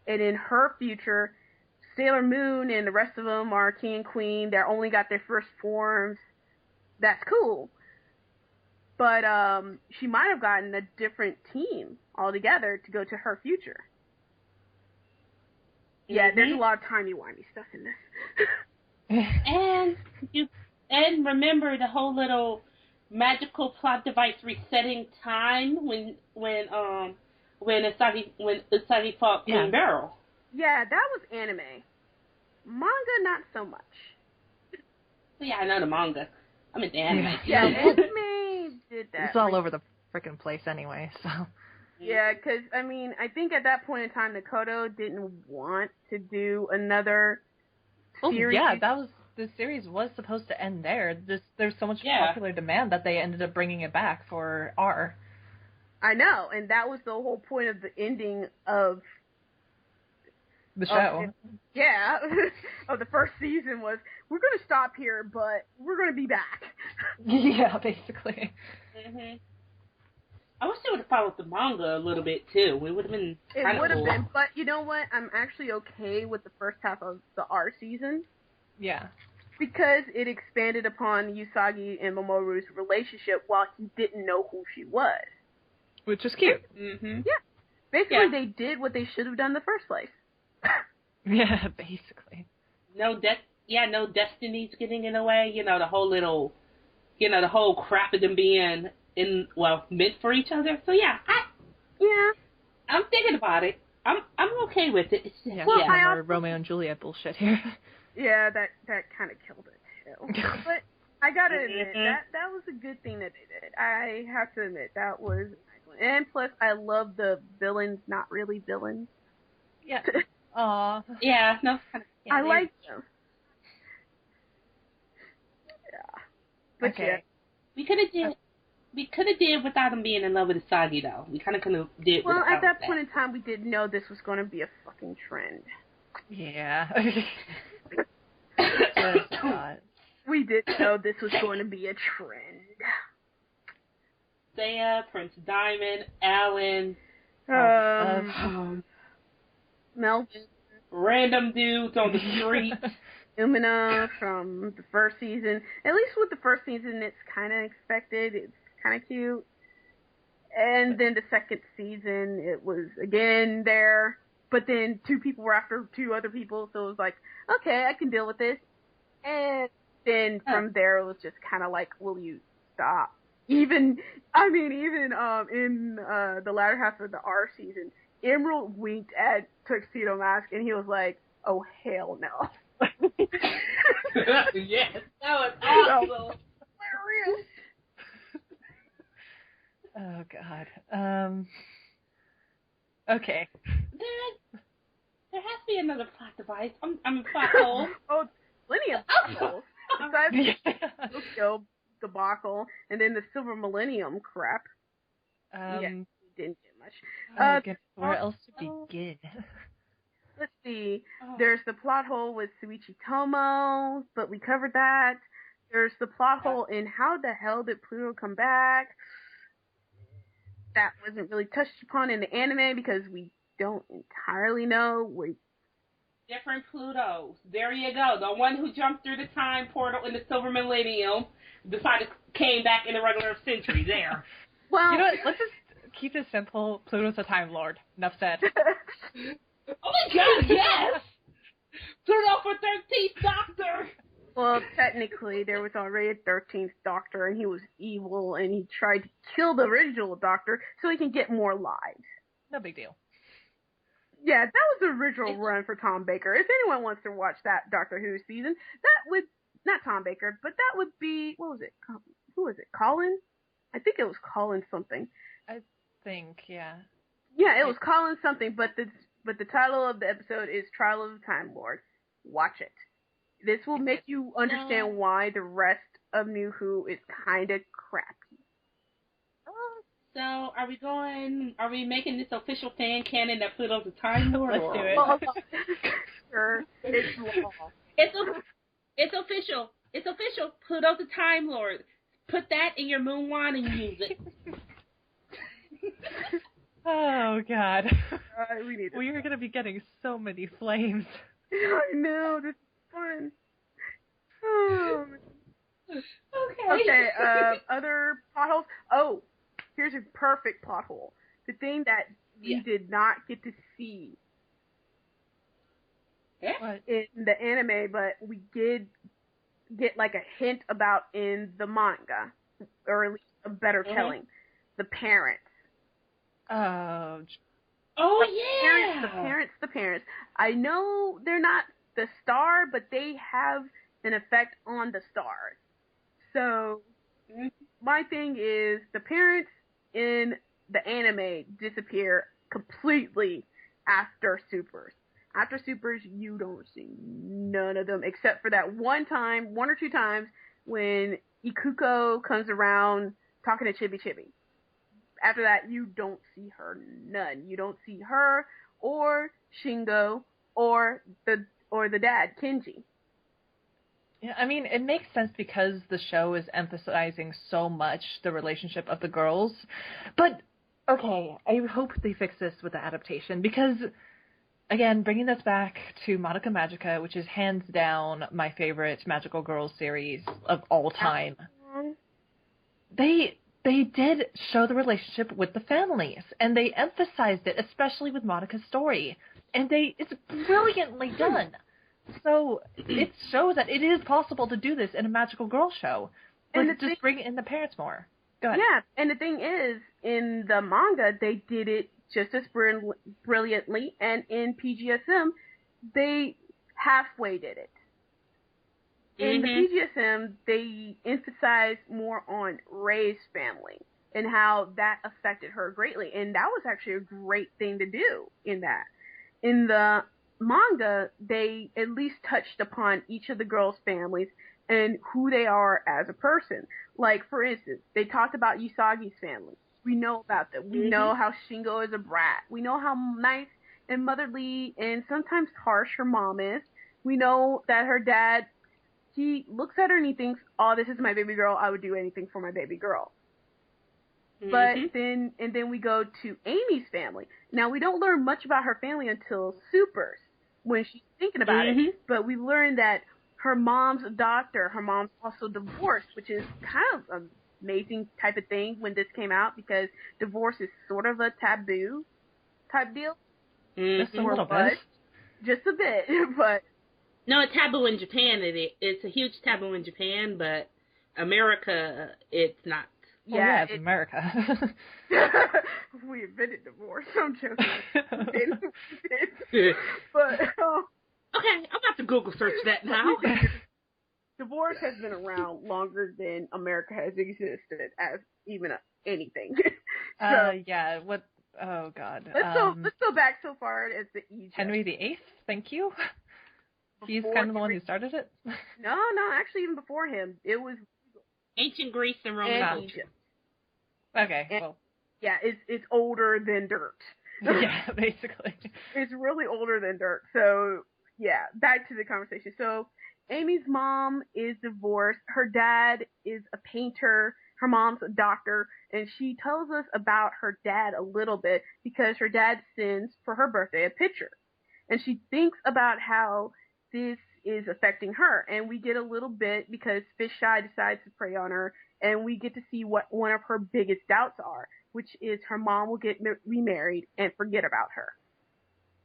And in her future, Sailor Moon and the rest of them are king and queen. They only got their first forms. That's cool. But she might have gotten a different team altogether to go to her future. Yeah, there's a lot of timey-wimey stuff in this. and remember the whole little magical plot device resetting time when Usagi fought Queen Beryl. Yeah, that was anime. Manga, not so much. Yeah, I know the manga. I'm into anime. Yeah, anime did that. It's all over the frickin' place anyway, so. Yeah, because, I mean, I think at that point in time, Nakoto didn't want to do another series. Oh, yeah, the series was supposed to end there. There's so much popular demand that they ended up bringing it back for R. I know, and that was the whole point of the ending of the show. Of the first season was, we're going to stop here, but we're going to be back. Yeah, basically. Mm-hmm. I wish they would have followed the manga a little bit, too. It would have been kind of cool. It would have been, but you know what? I'm actually okay with the first half of the R season. Yeah. Because it expanded upon Usagi and Momoru's relationship while he didn't know who she was. Which is cute. Mm-hmm. Yeah. Basically, they did what they should have done in the first place. Yeah, basically. No destiny's getting in the way. You know, the whole crap of them being meant for each other. So yeah, I'm thinking about it. I'm okay with it. It's just, more Romeo and Juliet bullshit here. Yeah, that kind of killed it too. But I gotta admit that was a good thing that they did. I have to admit that was excellent. And plus, I love the villains, not really villains. Yeah. Aww. Yeah. No. I like them. Yeah. But okay. We could have did without him being in love with Usagi, though. We kind of could have did. Well, at that point in time, we didn't know this was going to be a fucking trend. Yeah. We didn't know this was going to be a trend. Saya, Prince Diamond, Alan, Melvin, random dudes on the street. Umina from the first season. At least with the first season, it's kind of expected. It's kind of cute. And then the second season, it was again there. But then two people were after two other people, so it was like, okay, I can deal with this. And then from there, it was just kind of like, will you stop? Even in the latter half of the R season, Emerald winked at Tuxedo Mask, and he was like, oh, hell no. Yes, that was awesome. Hilarious. Oh, God. Okay. There has to be another plot device. Plot hole. Oh, plenty of plot holes. Besides the Tokyo debacle and then the Silver Millennium crap. didn't get much. Oh, goodness, where else to begin? Let's see. There's the plot hole with Suichi Tomo, but we covered that. There's the plot hole in how the hell did Pluto come back? That wasn't really touched upon in the anime because we don't entirely know. Different Plutos. There you go. The one who jumped through the time portal in the Silver Millennium came back in the regular century. There. Well, you know what? Let's just keep this simple. Pluto's a Time Lord. Enough said. Oh my God! Yes. Pluto for 13th Doctor. Well, technically, there was already a 13th Doctor, and he was evil, and he tried to kill the original Doctor so he can get more lives. No big deal. Yeah, that was the original run for Tom Baker. If anyone wants to watch that Doctor Who season, that would, not Tom Baker, but that would be, what was it? Who was it? Colin? I think it was Colin something. I think, yeah. Yeah, it was Colin something, but the title of the episode is Trial of the Time Lord. Watch it. This will make you understand why the rest of New Who is kind of crappy. So, are we making this official fan canon that Pluto's a Time Lord? Let's do it. Well, sure, it's law. It's official. It's official. Pluto's a Time Lord. Put that in your moon wand and use it. Oh, God. We are going to be getting so many flames. I know, this is fun. Oh, okay, other plot holes? Oh, here's a perfect plot hole. The thing that we did not get to see in the anime, but we did get like a hint about in the manga, or at least a better telling. The parents. Oh, yeah! The parents. I know they're not the star, but they have an effect on the stars. So, my thing is, the parents in the anime disappear completely after Supers. After Supers, you don't see none of them, except for that one or two times, when Ikuko comes around talking to Chibi Chibi. After that, you don't see her none. You don't see her, or Shingo, or the dad, Kenji. Yeah, I mean, it makes sense because the show is emphasizing so much the relationship of the girls. But, okay, I hope they fix this with the adaptation because, again, bringing this back to Madoka Magica, which is hands down my favorite Magical Girls series of all time, they did show the relationship with the families, and they emphasized it, especially with Madoka's story. And it's brilliantly done. So it shows that it is possible to do this in a Magical Girl show. And just bring in the parents more. Go ahead. Yeah, and the thing is, in the manga, they did it just as brilliantly, and in PGSM, they halfway did it. In the PGSM, they emphasized more on Ray's family and how that affected her greatly, and that was actually a great thing to do in that. In the manga, they at least touched upon each of the girls' families and who they are as a person. Like, for instance, they talked about Usagi's family. We know about them. We know how Shingo is a brat. We know how nice and motherly and sometimes harsh her mom is. We know that her dad, he looks at her and he thinks, oh, this is my baby girl. I would do anything for my baby girl. But then we go to Amy's family. Now, we don't learn much about her family until Supers, when she's thinking about it. But we learn that her mom's a doctor. Her mom's also divorced, which is kind of an amazing type of thing when this came out, because divorce is sort of a taboo type deal. Just a little bit. Just a bit, but... No, a taboo in Japan. It's a huge taboo in Japan, but America, it's not. Yeah, it's America. We invented divorce. I'm joking. But okay, I'm about to Google search that now. Divorce has been around longer than America has existed as even anything. Yeah. What? Oh God. Let's go back so far as the Egypt. Henry VIII. Thank you. He's kind of the one who started it. No, actually, even before him, it was ancient Greece and Rome and Egypt. Okay, Yeah, it's older than dirt. Yeah, basically. It's really older than dirt. So, yeah, back to the conversation. So, Amy's mom is divorced. Her dad is a painter. Her mom's a doctor. And she tells us about her dad a little bit because her dad sends, for her birthday, a picture. And she thinks about how this is affecting her. And we get a little bit because Fisheye decides to prey on her. And we get to see what one of her biggest doubts are, which is her mom will get remarried and forget about her.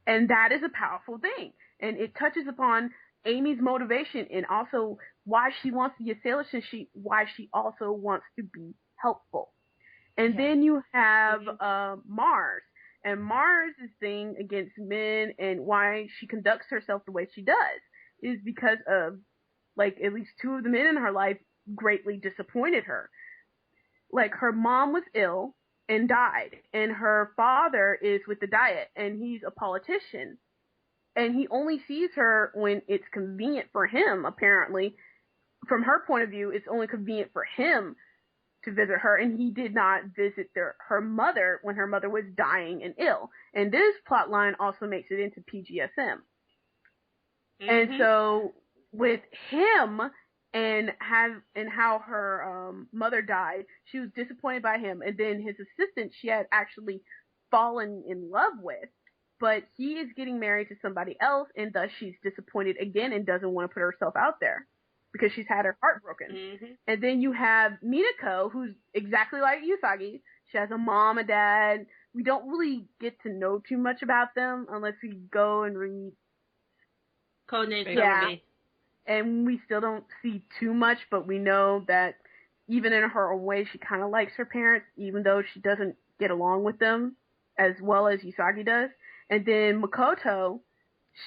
And that is a powerful thing. And it touches upon Amy's motivation and also why she wants to be a sailor and why she also wants to be helpful. And then you have Mars. And Mars' thing against men and why she conducts herself the way she does is because of, like, at least two of the men in her life greatly disappointed her. Like, her mom was ill and died, and her father is with the Diet, and he's a politician. And he only sees her when it's convenient for him, apparently. From her point of view, it's only convenient for him to visit her, and he did not visit her mother when her mother was dying and ill. And this plot line also makes it into PGSM. Mm-hmm. And so, with him and how her mother died, she was disappointed by him. And then his assistant, she had actually fallen in love with, but he is getting married to somebody else, and thus she's disappointed again and doesn't want to put herself out there because she's had her heart broken. Mm-hmm. And then you have Minako, who's exactly like Usagi. She has a mom, a dad. We don't really get to know too much about them unless we go and read Codename Silver. And we still don't see too much, but we know that even in her own way, she kind of likes her parents, even though she doesn't get along with them as well as Usagi does. And then Makoto,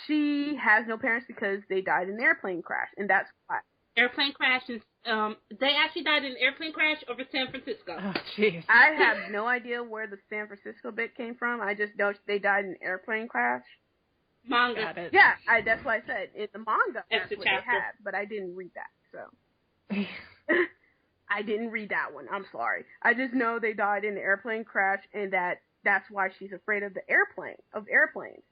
she has no parents because they died in an airplane crash, and that's why. Airplane crashes. They actually died in an airplane crash over San Francisco. Oh, jeez. I have no idea where the San Francisco bit came from. I just know they died in an airplane crash. Manga. Got it. Yeah, that's what I said. In the manga, that's what chapter. they had, but I didn't read that, so. I didn't read that one. I'm sorry. I just know they died in an airplane crash, and that's why she's afraid of airplanes.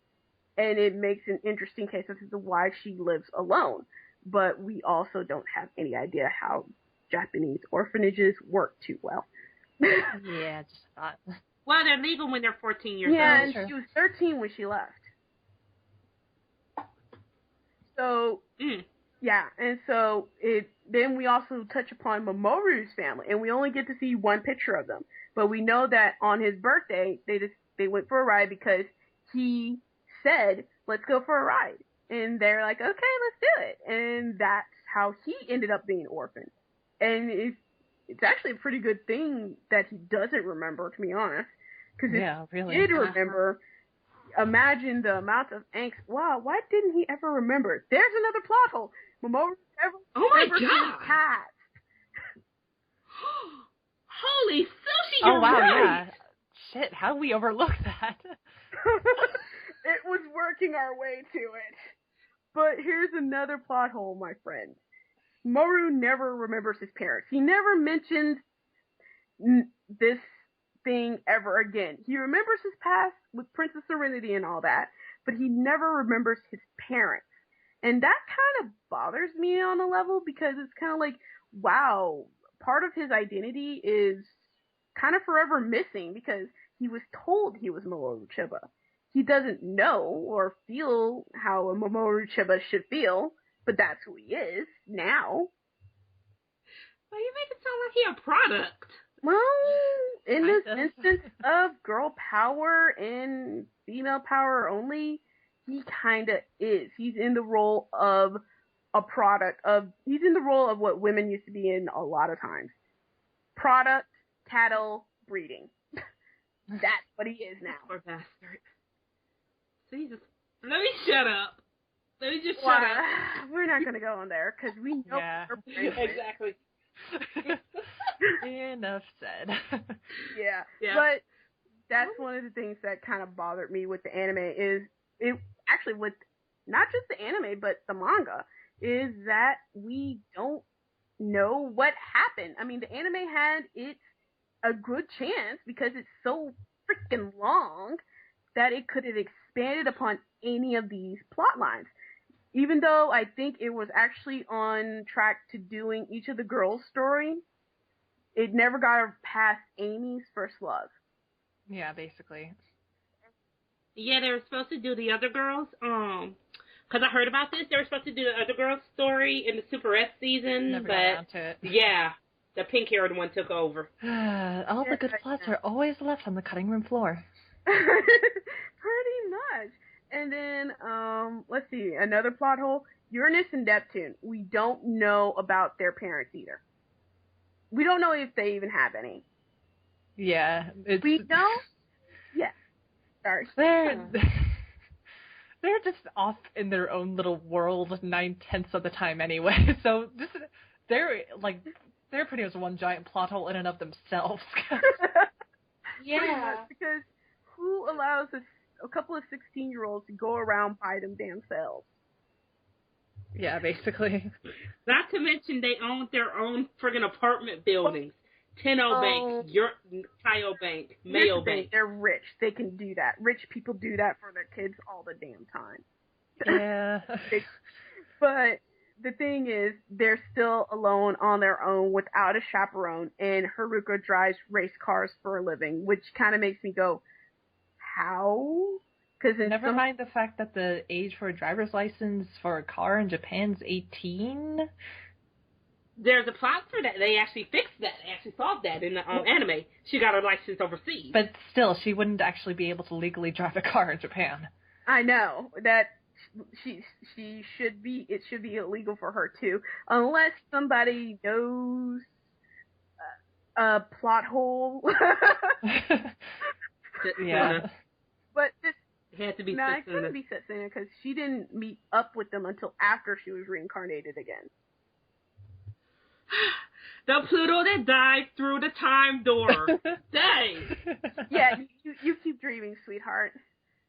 And it makes an interesting case as to why she lives alone. But we also don't have any idea how Japanese orphanages work too well. Yeah, just not. Well, they're legal when they're 14 years old. Yeah, and she was 13 when she left. So, yeah, and so then we also touch upon Mamoru's family, and we only get to see one picture of them. But we know that on his birthday, they went for a ride because he said, let's go for a ride. And they're like, okay, let's do it. And that's how he ended up being orphaned. And it's actually a pretty good thing that he doesn't remember, to be honest. Because if he did remember, imagine the amount of angst. Wow, why didn't he ever remember? There's another plot hole. Mamoru never remembers his past. Holy sushi, you're wow, right. Yeah. Shit, how did we overlook that? It was working our way to it. But here's another plot hole, my friend. Mamoru never remembers his parents. He never mentions this thing ever again. He remembers his past with Princess Serenity and all that, but he never remembers his parents. And that kind of bothers me on a level because it's kind of like, wow, part of his identity is kind of forever missing because he was told he was Mamoru Chiba. He doesn't know or feel how a Mamoru Chiba should feel, but that's who he is now. Well, you make it sound like he a product. Well, in this instance of girl power and female power only, he kind of is. He's in the role of a product of, he's in the role of what women used to be in a lot of times. Product, tattle, breeding. That's what he is now. Poor bastard. Jesus. Let me shut up. Let me just shut up. We're not going to go on there because we know exactly. Enough said. Yeah. But that's one of the things that kind of bothered me with the anime is it actually with not just the anime but the manga is that we don't know what happened. I mean, the anime had its a good chance, because it's so freaking long, that it could have expanded upon any of these plot lines. Even though I think it was actually on track to doing each of the girls' story, it never got past Amy's first love. Yeah, basically. Yeah, they were supposed to do the other girls. Because I heard about this, they were supposed to do the other girls' story in the Super S season, Never but got around to it. yeah, the pink-haired one took over. All the good plots are always left on the cutting room floor. Pretty much. And then, let's see, another plot hole. Uranus and Neptune. We don't know about their parents either. We don't know if they even have any. Yeah. We don't? Yeah. Sorry. They're just off in their own little world 9/10 of the time anyway. So they're pretty much one giant plot hole in and of themselves. Yeah. Because who allows a couple of 16-year-olds to go around by them damn selves? Yeah, basically. Not to mention they own their own friggin' apartment buildings. Tenno Bank, Tayo Bank, Mayo Bank. They're rich. They can do that. Rich people do that for their kids all the damn time. Yeah. But the thing is, they're still alone on their own without a chaperone, and Haruka drives race cars for a living, which kind of makes me go, how? Because never mind the fact that the age for a driver's license for a car in Japan's 18. There's a plot for that. They actually fixed that. They actually solved that in the anime. She got her license overseas. But still, she wouldn't actually be able to legally drive a car in Japan. I know that she should be. It should be illegal for her too, unless somebody knows a plot hole. Yeah. But this it had to be it couldn't be Setsuna because she didn't meet up with them until after she was reincarnated again. The Pluto that died through the time door. Dang. Yeah, you keep dreaming, sweetheart.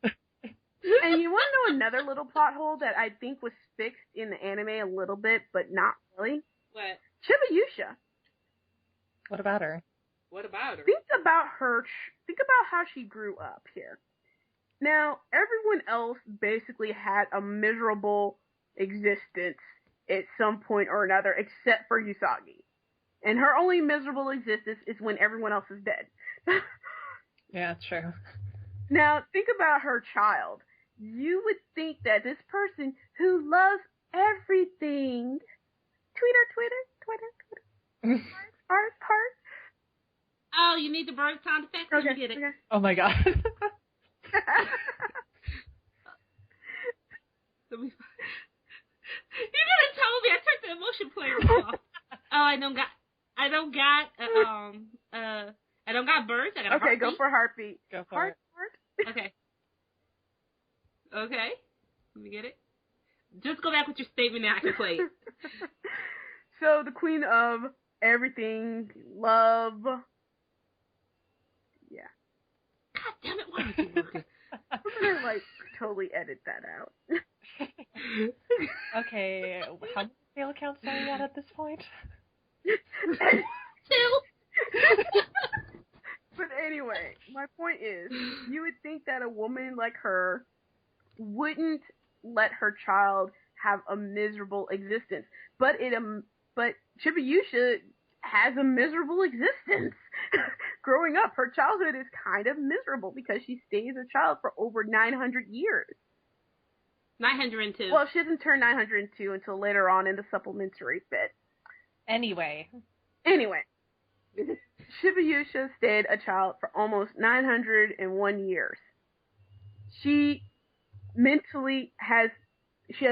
And you want to know another little plot hole that I think was fixed in the anime a little bit, but not really? What? Chibayusha. What about her? What about her? Think about her. Think about how she grew up here. Now, everyone else basically had a miserable existence at some point or another, except for Usagi. And her only miserable existence is when everyone else is dead. Yeah, that's true. Now, think about her child. You would think that this person who loves everything, Twitter, heart. Oh, you need the bird sound effect? Let me get it. Okay. Oh my god. You could have told me. I turned the emotion player off. Oh, I don't got birds. I got a heartbeat. Okay, go for heartbeat. Go for it. Heart. Okay. Let me get it. Just go back with your statement and I can play it. So, the queen of everything, love. Yeah. God damn it, why is it working? I'm gonna, totally edit that out. Okay, how many fail accounts are we at this point? 2. But anyway, my point is, you would think that a woman like her wouldn't let her child have a miserable existence, but Chibayusha has a miserable existence. Growing up, her childhood is kind of miserable because she stays a child for over 900 years. 902. Well, she doesn't turn 902 until later on in the supplementary bit. Anyway, Chibayusha stayed a child for almost 901 years. She has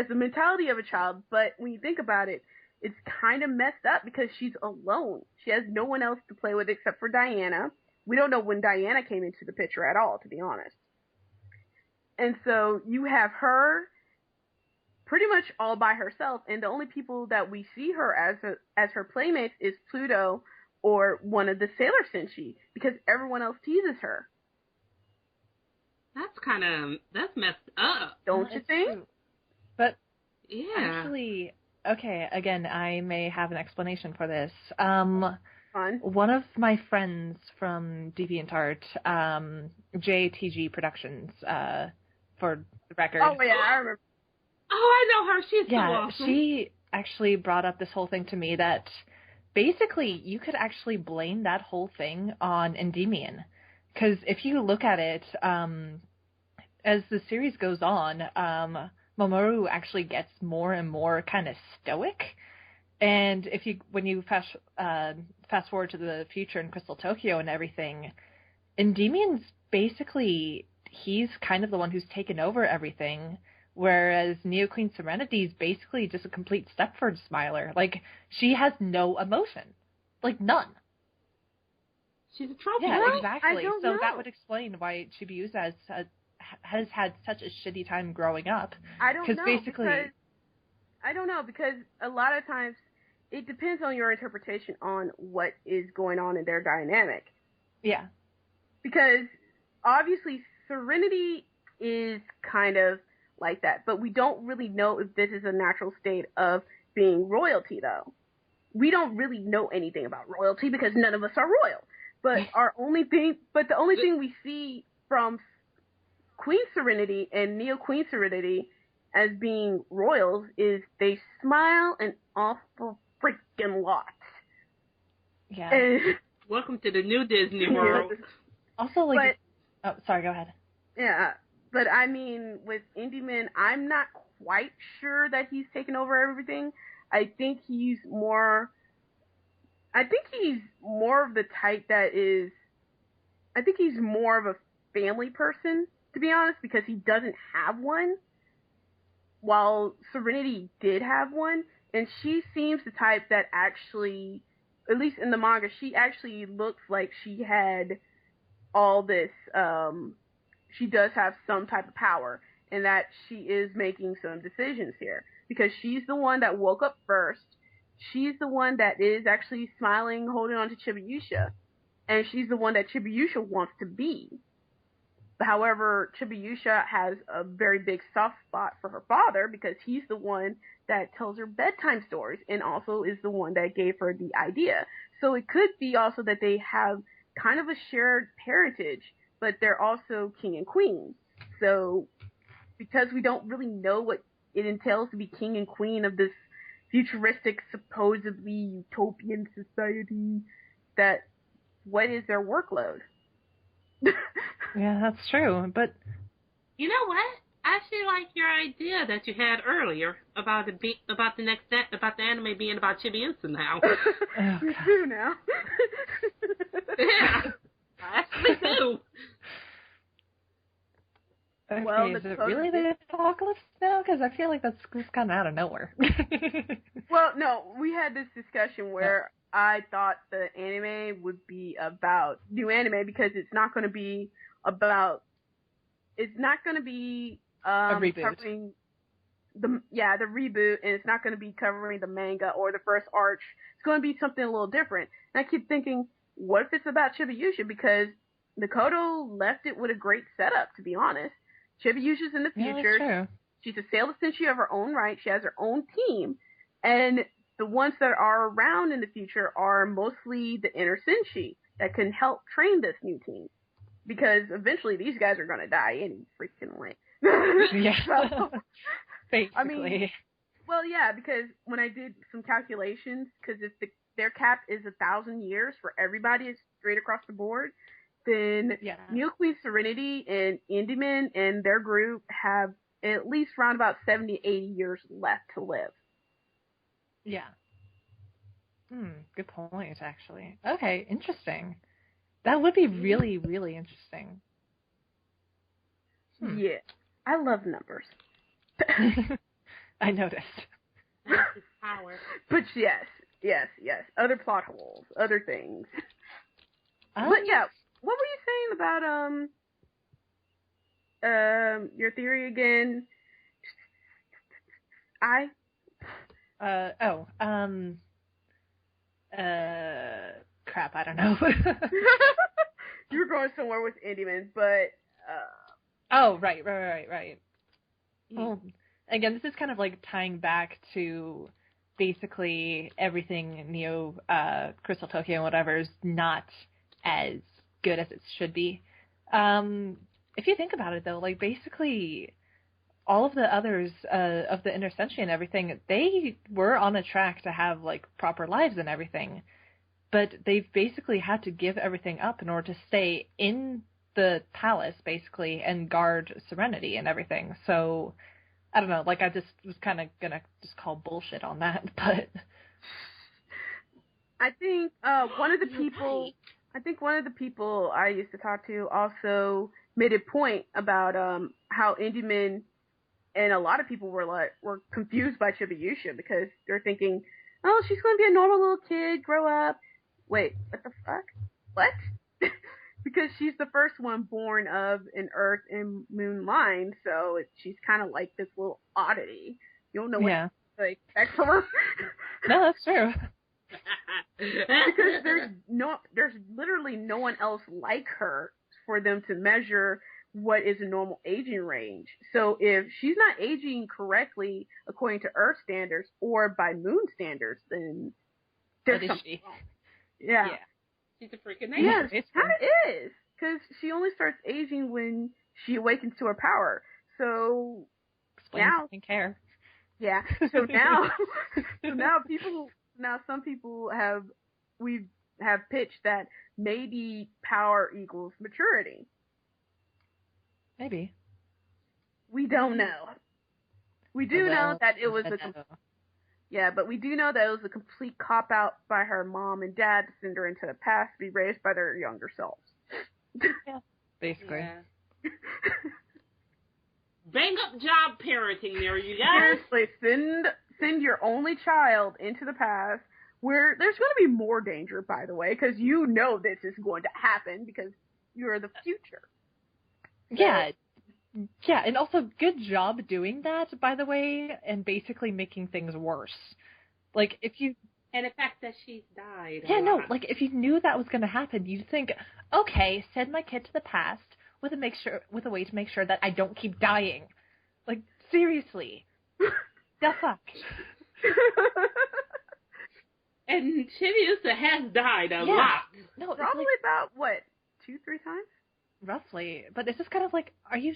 the mentality of a child, but when you think about it, it's kind of messed up because she's alone. She has no one else to play with except for Diana. We don't know when Diana came into the picture at all, to be honest. And so you have her pretty much all by herself, and the only people that we see her as her playmates is Pluto or one of the Sailor Senshi, because everyone else teases her. That's messed up. Don't you think? True. But Yeah. actually, okay, again, I may have an explanation for this. fun. One of my friends from DeviantArt, JTG Productions, for the record. Oh yeah, I remember. Oh, I know her. She's so awesome. She actually brought up this whole thing to me that basically you could actually blame that whole thing on Endymion. Because if you look at it, as the series goes on, Mamoru actually gets more and more kind of stoic. And when you fast forward to the future in Crystal Tokyo and everything, Endymion's basically, he's kind of the one who's taken over everything, whereas Neo Queen Serenity is basically just a complete Stepford Smiler. Like, she has no emotion. Like, none. She's a trophy. Yeah, Well, exactly. I don't So know. that would explain why Chibiusa has had such a shitty time growing up. I don't know Basically, because I don't know because a lot of times it depends on your interpretation on what is going on in their dynamic. yeah. Because obviously Serenity is kind of like that, but we don't really know if this is a natural state of being royalty though. We don't really know anything about royalty because none of us are royal. But the only thing we see from Queen Serenity and Neo Queen Serenity as being royals is they smile an awful freaking lot. Yeah. Welcome to the new Disney World. Also, like, oh, sorry, go ahead. Yeah, but I mean, with Endymion, I'm not quite sure that he's taken over everything. I think he's more of the type that is, I think he's more of a family person, to be honest, because he doesn't have one, while Serenity did have one, and she seems the type that actually, at least in the manga, she actually looks like she had all this, she does have some type of power, and that she is making some decisions here, because she's the one that woke up first. She's the one that is actually smiling, holding on to Chibiusa, and she's the one that Chibiusa wants to be. However, Chibiusa has a very big soft spot for her father because he's the one that tells her bedtime stories and also is the one that gave her the idea. So it could be also that they have kind of a shared parentage, but they're also king and queen. So because we don't really know what it entails to be king and queen of this futuristic, supposedly utopian society, that what is their workload? Yeah, that's true. But You know what? I actually like your idea that you had earlier about the anime being about Chibiusa now. You do now. Yeah, I actually do. okay, Well, is it really the apocalypse now? Because I feel like that's just kind of out of nowhere. Well, no, we had this discussion where I thought the anime would be about new anime because it's not going to be about. It's not going to be a reboot. covering the reboot, and it's not going to be covering the manga or the first arc. It's going to be something a little different. And I keep thinking, what if it's about Chibiusa? Because Makoto left it with a great setup, to be honest. Chibiusa's in the future. Yeah, that's true. She's a sailor Senshi of her own right. She has her own team. And the ones that are around in the future are mostly the inner Senshi that can help train this new team. Because eventually these guys are going to die any freaking way. Yeah. So, Basically. I mean, well, yeah, because when I did some calculations, because if their cap is 1,000 years for everybody, it's straight across the board, then Neo Queen Serenity and Endymion and their group have at least around about 70, 80 years left to live. Yeah. Good point, actually. Okay, interesting. That would be really, really interesting. Yeah. I love numbers. I noticed. Power. But yes. Other plot holes, other things. But yeah, what were you saying about your theory again? Crap, I don't know. You were going somewhere with Endymion, but oh, right. Well, again, this is kind of like tying back to basically everything Neo, Crystal Tokyo, and whatever is not as good as it should be. If you think about it, though, like, basically all of the others of the Inner Senshi and everything, they were on a track to have, like, proper lives and everything. But they've basically had to give everything up in order to stay in the palace, basically, and guard Serenity and everything. So, I don't know, like, I just was kind of gonna just call bullshit on that, but... I think one of the people I used to talk to also made a point about how Endymion and a lot of people were confused by Chibiusha because they're thinking, oh, she's going to be a normal little kid, grow up. Wait, what the fuck? What? Because she's the first one born of an Earth and Moon line, so she's kind of like this little oddity. You don't know what to expect from her. No, that's true. Because there's literally no one else like her for them to measure what is a normal aging range. So if she's not aging correctly according to Earth standards or by Moon standards, then there's something wrong. Yeah. She's a freaking angel. Yeah, it kind of is. Because she only starts aging when she awakens to her power. So explains now, taking care. Yeah. So now, some people have pitched that maybe power equals maturity. Maybe. We don't know. We do know that it was but we do know that it was a complete cop-out by her mom and dad to send her into the past to be raised by their younger selves. Yeah, basically. Yeah. Bang up job parenting there, you guys. Seriously, send your only child into the past where there's going to be more danger, by the way, because you know this is going to happen because you're the future. Yeah. Yeah, and also good job doing that, by the way, and basically making things worse. Like, if you... And the fact that she's died. Yeah, no, like, if you knew that was going to happen, you'd think, okay, send my kid to the past with a way to make sure that I don't keep dying. Like, seriously. The fuck? And Chibiusa has died a lot. No, probably about, 2-3 times? Roughly. But it's just kind of like, are you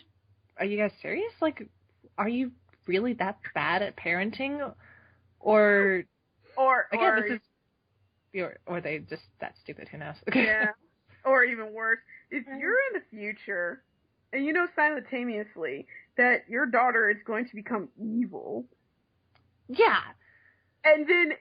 guys serious? Like, are you really that bad at parenting? Or they just that stupid, who knows? Yeah. Or even worse, if you're in the future and you know simultaneously that your daughter is going to become evil. Yeah. And then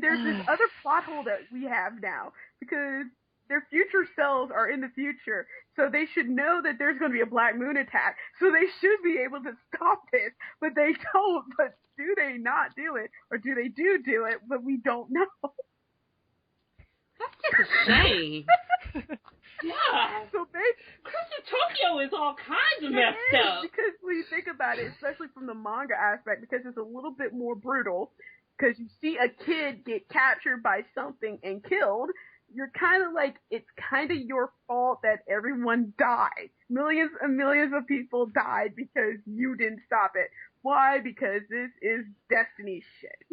there's this other plot hole that we have now because their future selves are in the future, so they should know that there's going to be a Black Moon attack, so they should be able to stop this, but they don't. But do they not do it, or do they do it, but we don't know? That's just a shame. Yeah. So Crystal Tokyo is all kinds of messed up. Because when you think about it, especially from the manga aspect, because it's a little bit more brutal, because you see a kid get captured by something and killed, you're kind of like, it's kind of your fault that everyone died. Millions and millions of people died because you didn't stop it. Why? Because this is Destiny shit.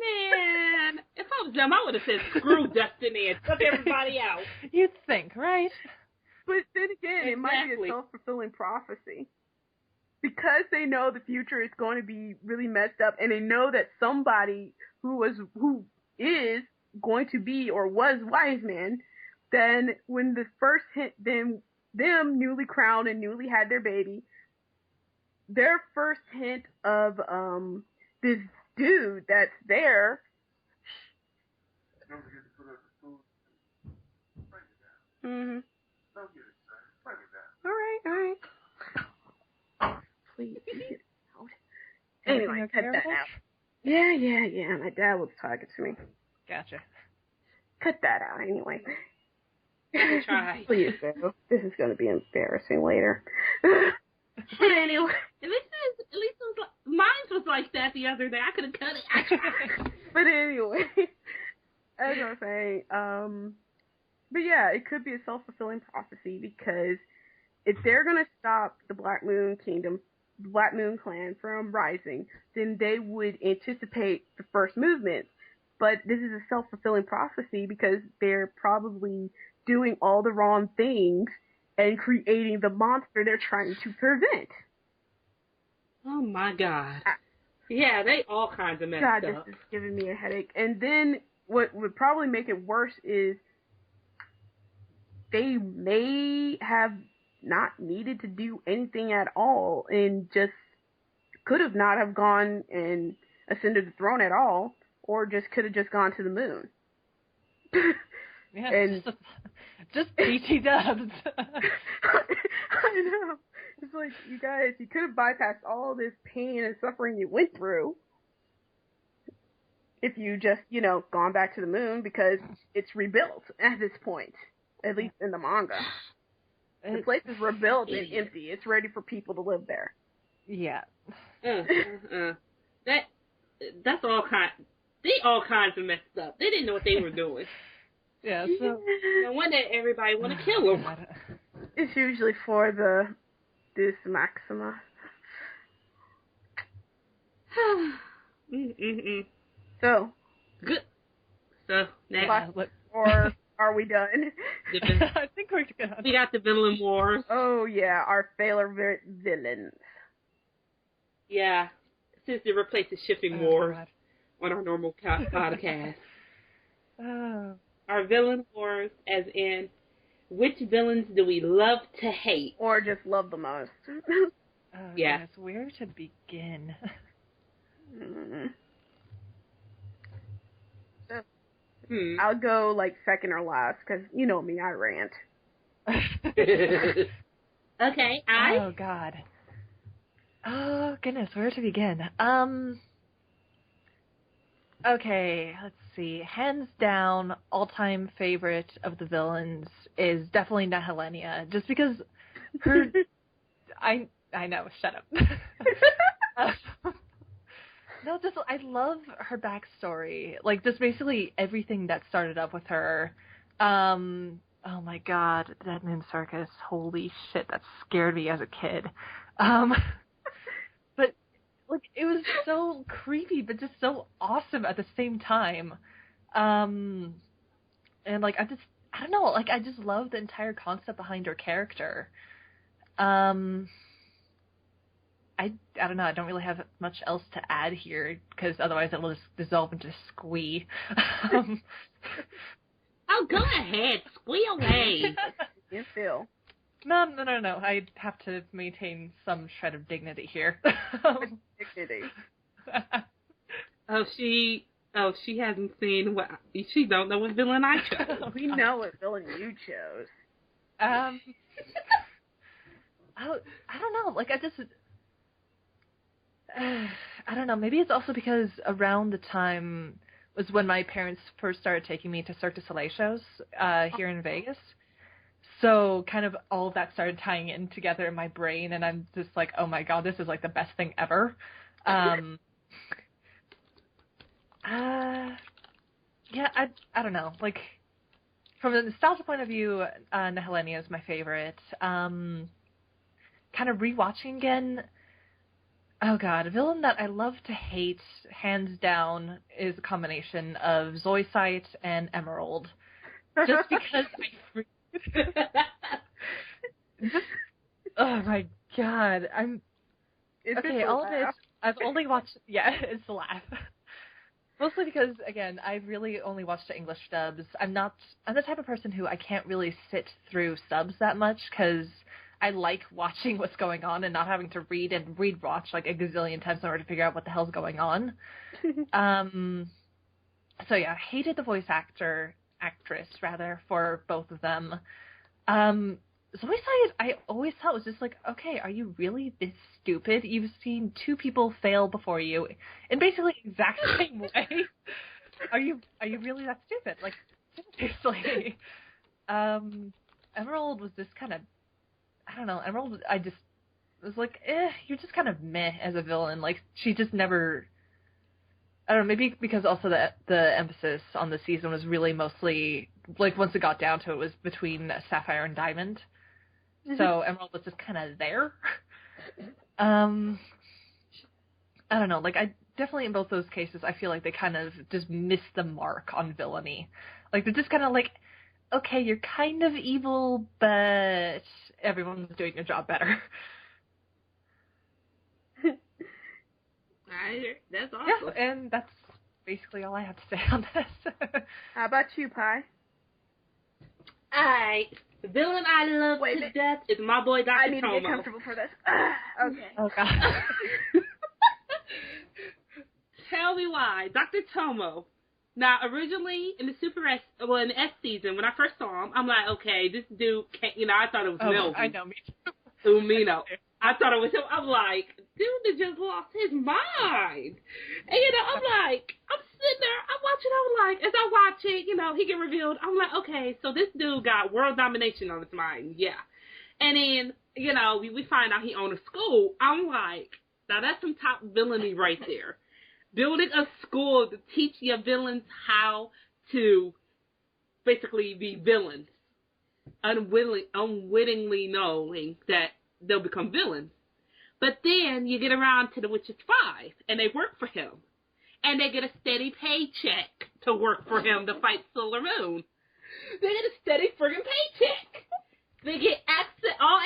Man, if I was them, I would have said screw Destiny and took everybody out. You'd think, right? But then again, It might be a self-fulfilling prophecy. Because they know the future is going to be really messed up, and they know that somebody who is going to be or was Wise Man, then when the first hint, them newly crowned and newly had their baby, their first hint of this dude that's there. Mm-hmm. All right. Please get it out. Anyway, cut that out. Yeah. My dad was talking to me. Gotcha. Cut that out anyway. Try. Please do. This is going to be embarrassing later. But anyway. At least it was like, mine was like that the other day. I could have cut it. But anyway, as I was saying, but yeah, it could be a self-fulfilling prophecy because if they're going to stop the Black Moon Kingdom Black Moon Clan from Rising, then they would anticipate the first movements. But this is a self-fulfilling prophecy because they're probably doing all the wrong things and creating the monster they're trying to prevent. Oh my God. Yeah, they all kinds of messed up. God, this is giving me a headache. And then what would probably make it worse is they may have not needed to do anything at all and just could have not have gone and ascended the throne at all, or just could have just gone to the moon. Yeah, and just BT dubs. I know. It's like, you guys, you could have bypassed all this pain and suffering you went through if you just, gone back to the moon, because it's rebuilt at this point, at least in the manga. The place is rebuilt and empty. It's ready for people to live there. Yeah. That's all kind. They all kinds of messed up. They didn't know what they were doing. Yeah. So no wonder everybody want to kill them. It's usually for this Maxima. So good. So now, or are we done? I think we're good. We got the villain wars. Oh yeah, our favorite villains. Yeah, since they replaced the shipping wars on our normal podcast. Our villain wars, as in, which villains do we love to hate? Or just love the most. Yeah. Goodness, where to begin? I'll go, second or last, because you know me, I rant. Okay, Oh, God. Oh, goodness, where to begin? Okay, let's see. Hands down, all-time favorite of the villains is definitely Nehelenia, just because her... I know, shut up. No, just, I love her backstory. Just basically everything that started up with her. Oh my God, that Moon Circus, holy shit, that scared me as a kid. But, it was so creepy, but just so awesome at the same time. And, I don't know, I just love the entire concept behind her character. I don't know, I don't really have much else to add here, because otherwise it will just dissolve into squee. Oh, go ahead, squee away. You feel. No, I have to maintain some shred of dignity here. Dignity. She hasn't seen what, she don't know what villain I chose. We know what villain you chose. I don't know, I don't know, maybe it's also because around the time was when my parents first started taking me to Cirque du Soleil shows here in Vegas. So kind of all of that started tying in together in my brain, and I'm just like, oh my God, this is the best thing ever. Yeah, I don't know. From a nostalgia point of view, Nehelenia is my favorite. Kind of rewatching again, oh God, a villain that I love to hate, hands down, is a combination of Zoisite and Emerald. Just because oh my God, all of it, I've only watched, it's a laugh. Mostly because, again, I've really only watched the English dubs. I'm the type of person who I can't really sit through subs that much, because I like watching what's going on and not having to read and watch a gazillion times in order to figure out what the hell's going on. So yeah, hated the voice actress for both of them. Zoisite, I always thought was just okay, are you really this stupid? You've seen two people fail before you in basically the exact same way. Are you really that stupid? Seriously. Emerald was just kind of, I don't know, Emerald, I just was you're just kind of meh as a villain. She just never, I don't know, maybe because also the emphasis on the season was really mostly, once it got down to it, was between Sapphire and Diamond. So Emerald was just kind of there. I don't know, like, I definitely in both those cases, I feel like they kind of just miss the mark on villainy. Like, they're just kind of like, okay, you're kind of evil, but everyone's doing their job better. That's awesome. Yeah, and that's basically all I have to say on this. How about you, Pie? Alright, the villain I love to death is my boy Dr. I need Tomo. to get comfortable for this. Okay. Oh, God. Tell me why. Dr. Tomo. Now, originally, in the in the S season, when I first saw him, I'm like, okay, this dude can't, I thought it was Melvin. I know, me too. Umino. I thought it was him. I'm like, dude that just lost his mind. And, I'm like, I'm sitting there, I'm watching, I'm like, as I watch it, he get revealed, I'm like, okay, so this dude got world domination on his mind, yeah. And then, we find out he owned a school. I'm like, now that's some top villainy right there. Building a school to teach your villains how to basically be villains, unwittingly knowing that they'll become villains. But then you get around to the Witches 5, and they work for him. And they get a steady paycheck to work for him to fight Silver Moon. They get a steady friggin' paycheck. They get all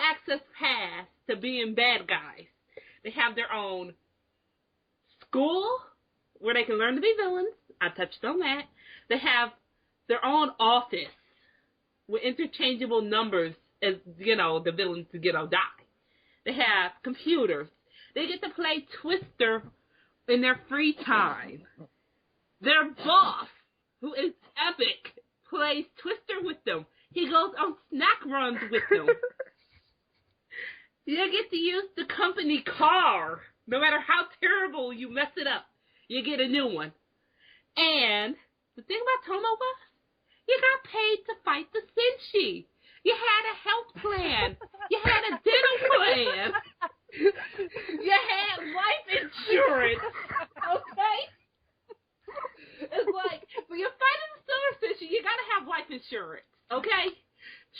access pass to being bad guys. They have their own school where they can learn to be villains. I touched on that. They have their own office with interchangeable numbers as, the villains die. They have computers. They get to play Twister in their free time. Their boss, who is epic, plays Twister with them. He goes on snack runs with them. You get to use the company car. No matter how terrible you mess it up, you get a new one. And the thing about Tomo was, you got paid to fight the Senshi. You had a health plan. You had a dental plan. You had life insurance. Okay? It's like, when you're fighting the Silver Senshi, you gotta have life insurance. Okay?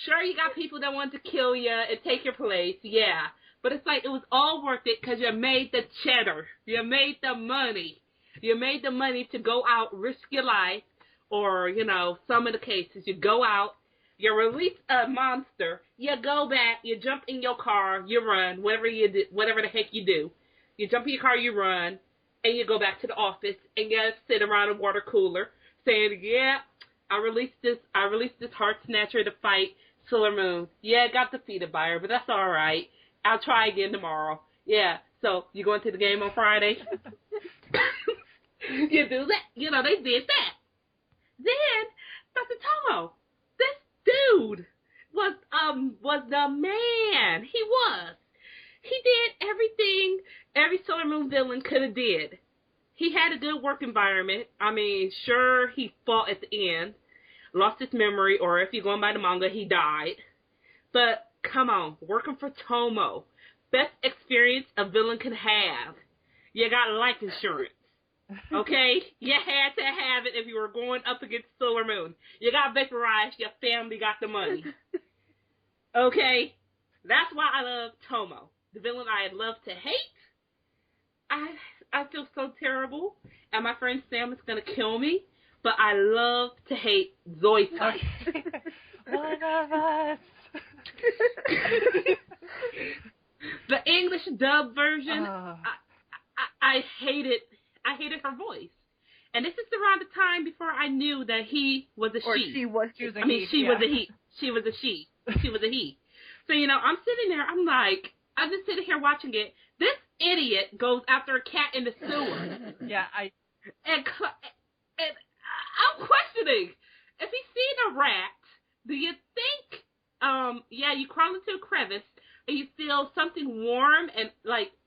Sure, you got people that want to kill you and take your place. Yeah. But it's like, it was all worth it because you made the cheddar. You made the money. You made the money to go out, risk your life, or, some of the cases, you go out, you release a monster, you go back, you jump in your car, you run, whatever the heck you do. You jump in your car, you run, and you go back to the office, and you sit around a water cooler saying, yeah, I released this heart snatcher to fight Silver Moon. Yeah, I got defeated by her, but that's all right. I'll try again tomorrow. Yeah, so you going to the game on Friday? You do that. They did that. Then, Dr. Tomo, this dude was the man. He was. He did everything every Silver Moon villain could have did. He had a good work environment. I mean, sure, he fought at the end, lost his memory, or if you're going by the manga, he died. But come on, working for Tomo, best experience a villain can have. You got life insurance, okay? You had to have it if you were going up against Silver Moon. You got vaporized, your family got the money. Okay? That's why I love Tomo. The villain I love to hate. I feel so terrible, and my friend Sam is going to kill me, but I love to hate Zoe type. One of us. The English dub version, I hated her voice. And this is around the time before I knew that he was a she. Or she was a he. She was a he. She was a she. She was a he. So, I'm sitting there, I'm like, I'm just sitting here watching it. This idiot goes after a cat in the sewer. Yeah, And I'm questioning, if he's seen a rat, do you think, you crawl into a crevice, and you feel something warm and,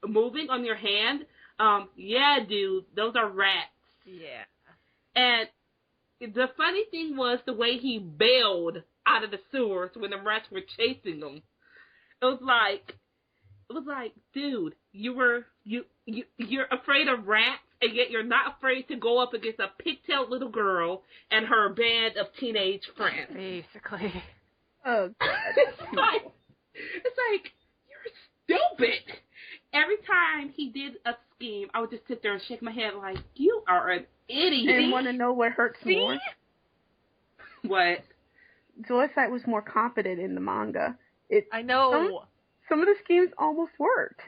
moving on your hand? Yeah, dude, those are rats. Yeah. And the funny thing was the way he bailed out of the sewers when the rats were chasing him. It was like, dude, you're afraid of rats, and yet you're not afraid to go up against a pigtailed little girl and her band of teenage friends. Basically. Oh, God. It's like, stupid. Every time he did a scheme, I would just sit there and shake my head like, you are an idiot. And want to know what hurts more? What? Zoisite was more competent in the manga. I know. Some of the schemes almost worked.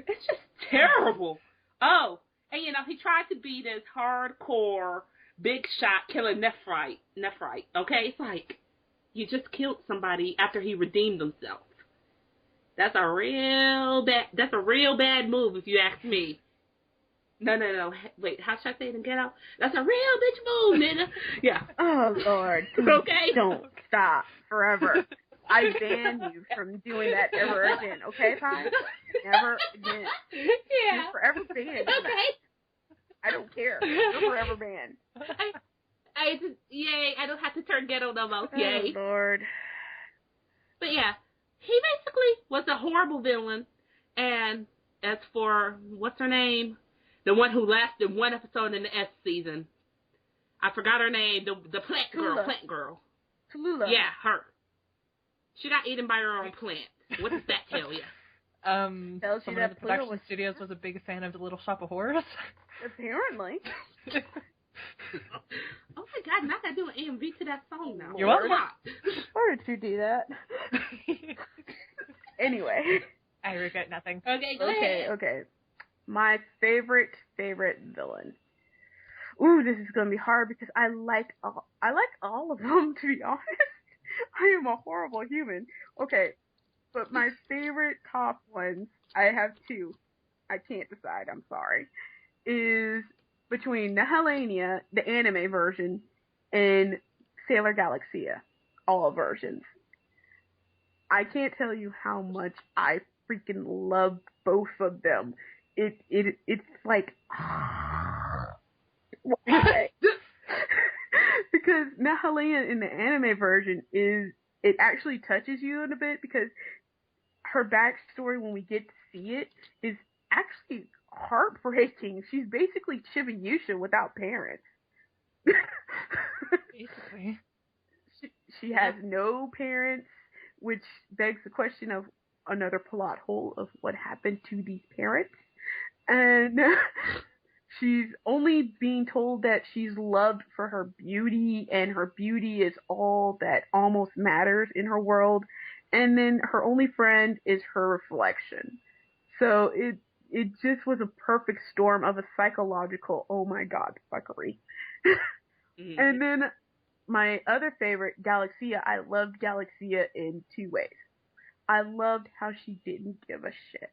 It's just terrible. Oh, and he tried to be this hardcore, big shot killing Nephrite. Okay, it's like, you just killed somebody after he redeemed himself. That's a real bad move if you ask me. No. Wait, how should I say it in ghetto? That's a real bitch move, nigga. Yeah. Oh, Lord. Okay? Don't stop forever. I ban you from doing that ever again, okay, Pie? Never again. Yeah. You're forever banned. Okay. I don't care. You're forever banned. I don't have to turn ghetto no more. Yay. Oh, Lord. But yeah, he basically was a horrible villain. And as for, what's her name? The one who lasted one episode in the S season. I forgot her name. The plant girl. Tallulah. Yeah, her. She got eaten by her own plant. What does that tell you? Tells you Someone that in the production studios was a big fan of the Little Shop of Horrors. Apparently. Oh my God, now I gotta do an AMV to that song now. You're welcome. Why did you do that? Anyway. I regret nothing. Okay, go ahead. Okay. My favorite villain. Ooh, this is gonna be hard because I like all of them, to be honest. I am a horrible human. Okay, but my favorite top ones, I have two. I can't decide, I'm sorry. Is between Nihilania, the anime version, and Sailor Galaxia, all versions. I can't tell you how much I freaking love both of them. It's like why? Because Nihilania in the anime version it actually touches you in a bit because her backstory when we get to see it is actually heartbreaking. She's basically Chibiusha without parents. Basically. She has no parents, which begs the question of another plot hole of what happened to these parents. And she's only being told that she's loved for her beauty, and her beauty is all that almost matters in her world. And then her only friend is her reflection. So it just was a perfect storm of a psychological, oh my God, fuckery. Mm-hmm. And then my other favorite, Galaxia, I loved Galaxia in two ways. I loved how she didn't give a shit.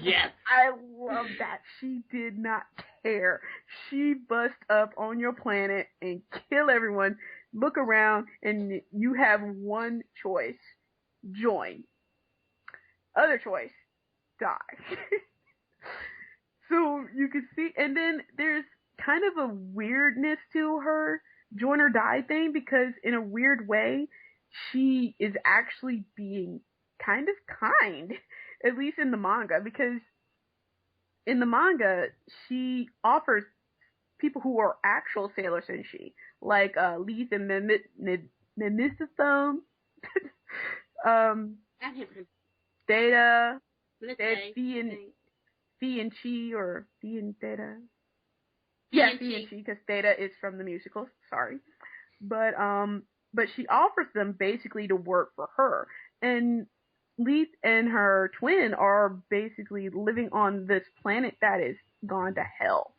Yes. I love that. She did not care. She bust up on your planet and kill everyone. Look around and you have one choice. Join. Other choice. Die. So you can see, and then there's kind of a weirdness to her join or die thing because in a weird way, she is actually being kind of kind. At least in the manga, because in the manga, she offers people who are actual Sailor Senshi, like Leith and Mimistithome, Data, Phi and Chi, or Phi and Data. Yeah, Phi and Chi, because Data is from the musicals, sorry. But she offers them basically to work for her. And Leith and her twin are basically living on this planet that is gone to hell.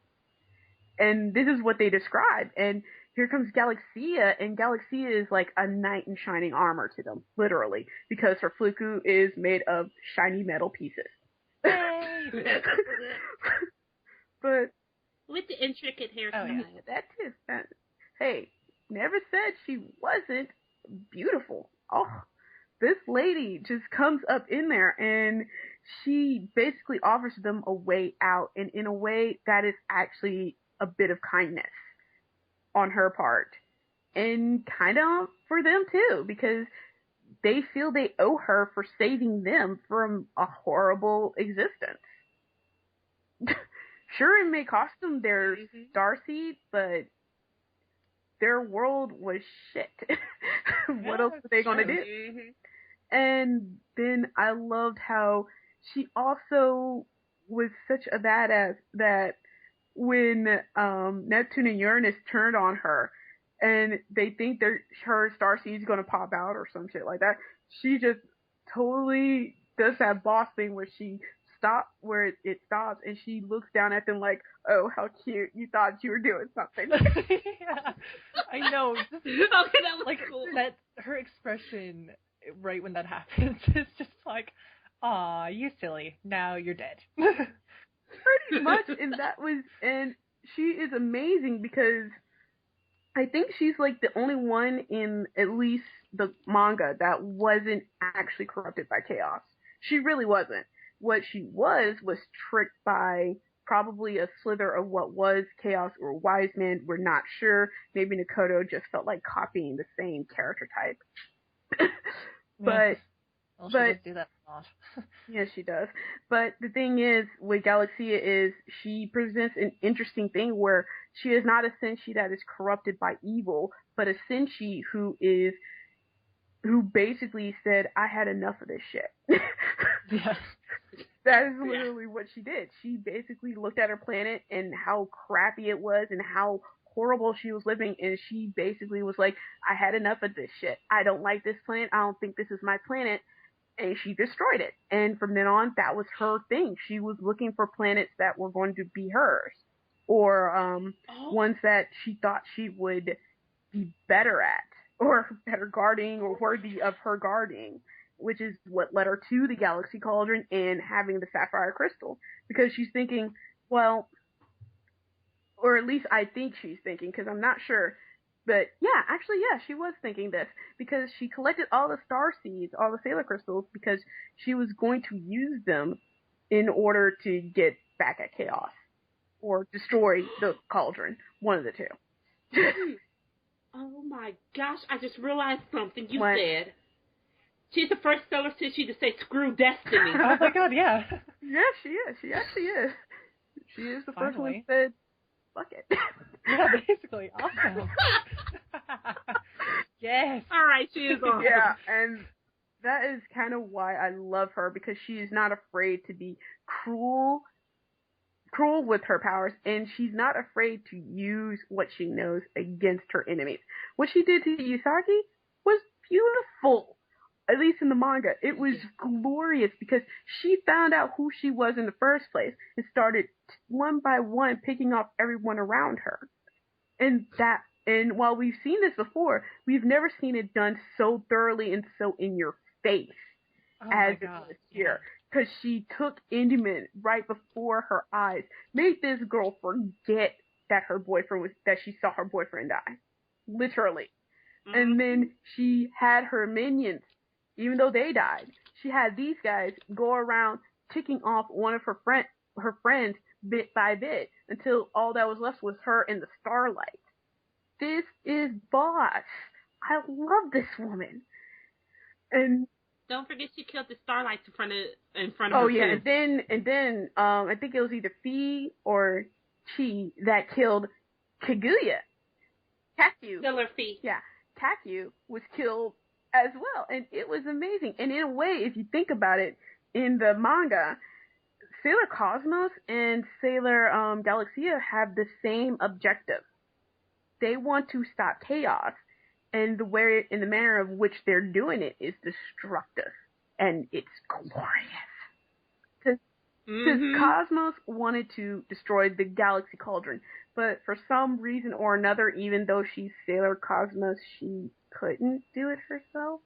And this is what they describe. And here comes Galaxia, and Galaxia is like a knight in shining armor to them, literally, because her fluku is made of shiny metal pieces. But with the intricate hairstyle. Oh, yeah, that's it. Hey, never said she wasn't beautiful. Oh. This lady just comes up in there and she basically offers them a way out, and in a way that is actually a bit of kindness on her part. And kind of for them too, because they feel they owe her for saving them from a horrible existence. Sure, it may cost them their starseed, but their world was shit. What else were they gonna do? Mm-hmm. And then I loved how she also was such a badass that when Neptune and Uranus turned on her and they think her starseed's gonna pop out or some shit like that, she just totally does that boss thing where she stops where it stops and she looks down at them like, oh, how cute, you thought you were doing something. Yeah, I know. Okay, that was Like cool. that, her expression right when that happens is just like, aw, you silly, now you're dead. Pretty much, and she is amazing because I think she's like the only one in at least the manga that wasn't actually corrupted by chaos. She really wasn't. What she was tricked by probably a slither of what was chaos or wise man. We're not sure. Maybe Nakoto just felt like copying the same character type. But Well, she does do that a lot. yes, she does. But the thing is, with Galaxia is she presents an interesting thing where she is not a Senshi that is corrupted by evil, but a Senshi who basically said, I had enough of this shit. Yeah. That is literally what she did. She basically looked at her planet and how crappy it was and how horrible she was living, and she basically was like, I had enough of this shit. I don't like this planet. I don't think this is my planet. And she destroyed it. And from then on, that was her thing. She was looking for planets that were going to be hers. Or ones that she thought she would be better at. Or better guarding, or worthy of her guarding. Which is what led her to the Galaxy Cauldron and having the Sapphire Crystal. Because she's thinking, well, or at least I think she's thinking, because I'm not sure. But yeah, she was thinking this. Because she collected all the star seeds, all the Sailor Crystals, because she was going to use them in order to get back at Chaos. Or destroy the Cauldron. One of the two. Oh my gosh, I just realized something you What? said. She's the first Stellar Senshi to say screw destiny. Oh my god, yeah. Yeah, she is. She actually is. She is the first one Finally. who said, fuck it. Yeah, basically. Awesome. Yes. Alright, she is awesome. Yeah, and that is kind of why I love her, because she is not afraid to be cruel with her powers, and she's not afraid to use what she knows against her enemies. What she did to Usagi was beautiful. At least in the manga, it was glorious because she found out who she was in the first place and started one by one picking off everyone around her. And while we've seen this before, we've never seen it done so thoroughly and so in your face as it was here. Because she took Endymion right before her eyes, made this girl forget that she saw her boyfriend die. Literally. Mm-hmm. And then she had her minions, even though they died, she had these guys go around ticking off one of her friends bit by bit until all that was left was her in the starlight. This is boss. I love this woman. And don't forget she killed the starlights in front of her. Oh yeah, too. and then I think it was either Fi or Chi that killed Kaguya. Kaku. Killer Fi. Yeah, Kaku was killed as well, and it was amazing. And in a way, if you think about it, in the manga, Sailor Cosmos and Sailor Galaxia have the same objective. They want to stop chaos, and in the manner of which they're doing it is destructive, and it's glorious. Because Cosmos wanted to destroy the Galaxy Cauldron, but for some reason or another, even though she's Sailor Cosmos, she couldn't do it herself.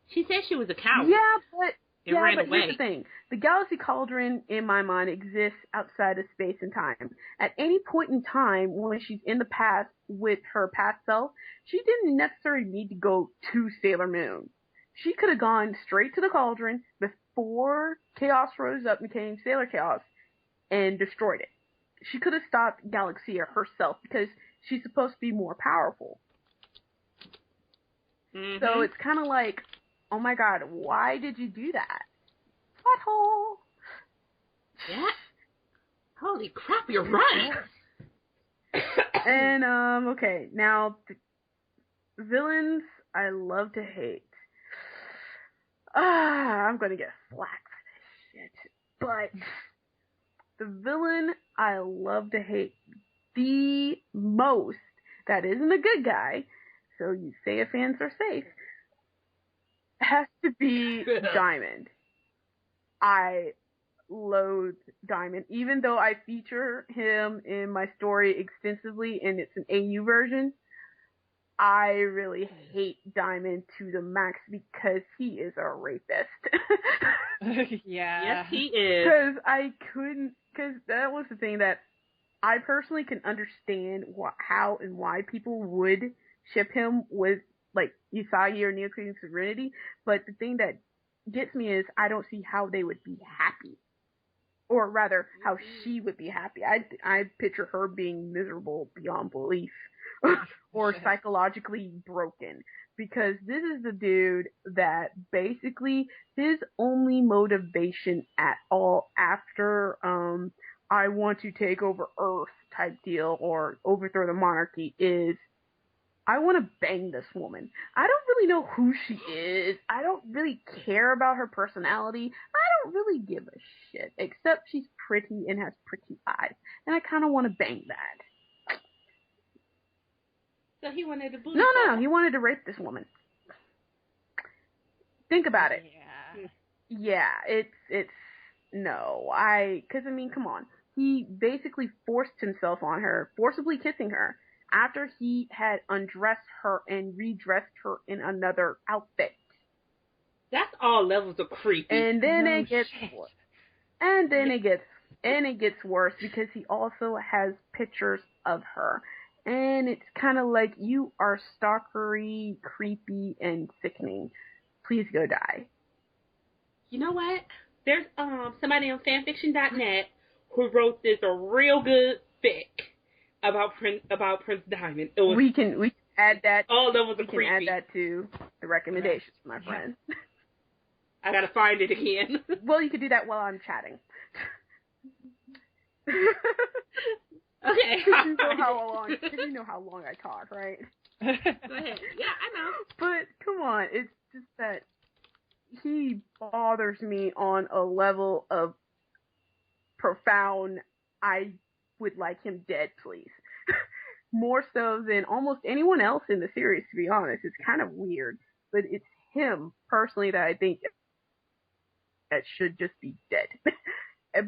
She said she was a coward. Yeah, but away. Here's the thing. The Galaxy Cauldron, in my mind, exists outside of space and time. At any point in time, when she's in the past with her past self, she didn't necessarily need to go to Sailor Moon. She could have gone straight to the Cauldron before Chaos rose up and became Sailor Chaos and destroyed it. She could have stopped Galaxia herself because she's supposed to be more powerful. Mm-hmm. So it's kind of like, oh my god, why did you do that? Plot hole. Yeah. Holy crap, you're right. And, okay, now, villains I love to hate. I'm gonna get flack for this shit. But the villain I love to hate the most, that isn't a good guy, so you say fans are safe, has to be Diamond. I loathe Diamond, even though I feature him in my story extensively and it's an AU version. I really hate Diamond to the max because he is a rapist. Yeah. Yes, he is. Because that was the thing that I personally can understand how and why people would ship him with, like, Usagi or Neoqueen Serenity, but the thing that gets me is I don't see how they would be happy. Or rather, how she would be happy. I picture her being miserable beyond belief. Or psychologically broken. Because this is the dude that basically his only motivation at all after I want to take over Earth type deal or overthrow the monarchy is I want to bang this woman. I don't really know who she is. I don't really care about her personality. I don't really give a shit, except she's pretty and has pretty eyes. And I kind of want to bang that. So he wanted to bully No, he wanted to rape this woman. Think about it. Yeah, it's, no, cause I mean, come on. He basically forced himself on her, forcibly kissing her, after he had undressed her and redressed her in another outfit. That's all levels of creepy. And then it gets worse. And then it gets worse because he also has pictures of her. And it's kind of like, you are stalkery, creepy, and sickening. Please go die. You know what? There's somebody on fanfiction.net who wrote this a real good fic about Prince Diamond. We can add that. All levels of creepy. We can add that to the recommendations, my friend. I gotta find it again. Well, you can do that while I'm chatting. Okay. You know how long I talk, right? Go ahead. Yeah, I know. But come on, it's just that he bothers me on a level of profound. I would like him dead, please. More so than almost anyone else in the series, to be honest. It's kind of weird, but it's him personally that I think that should just be dead.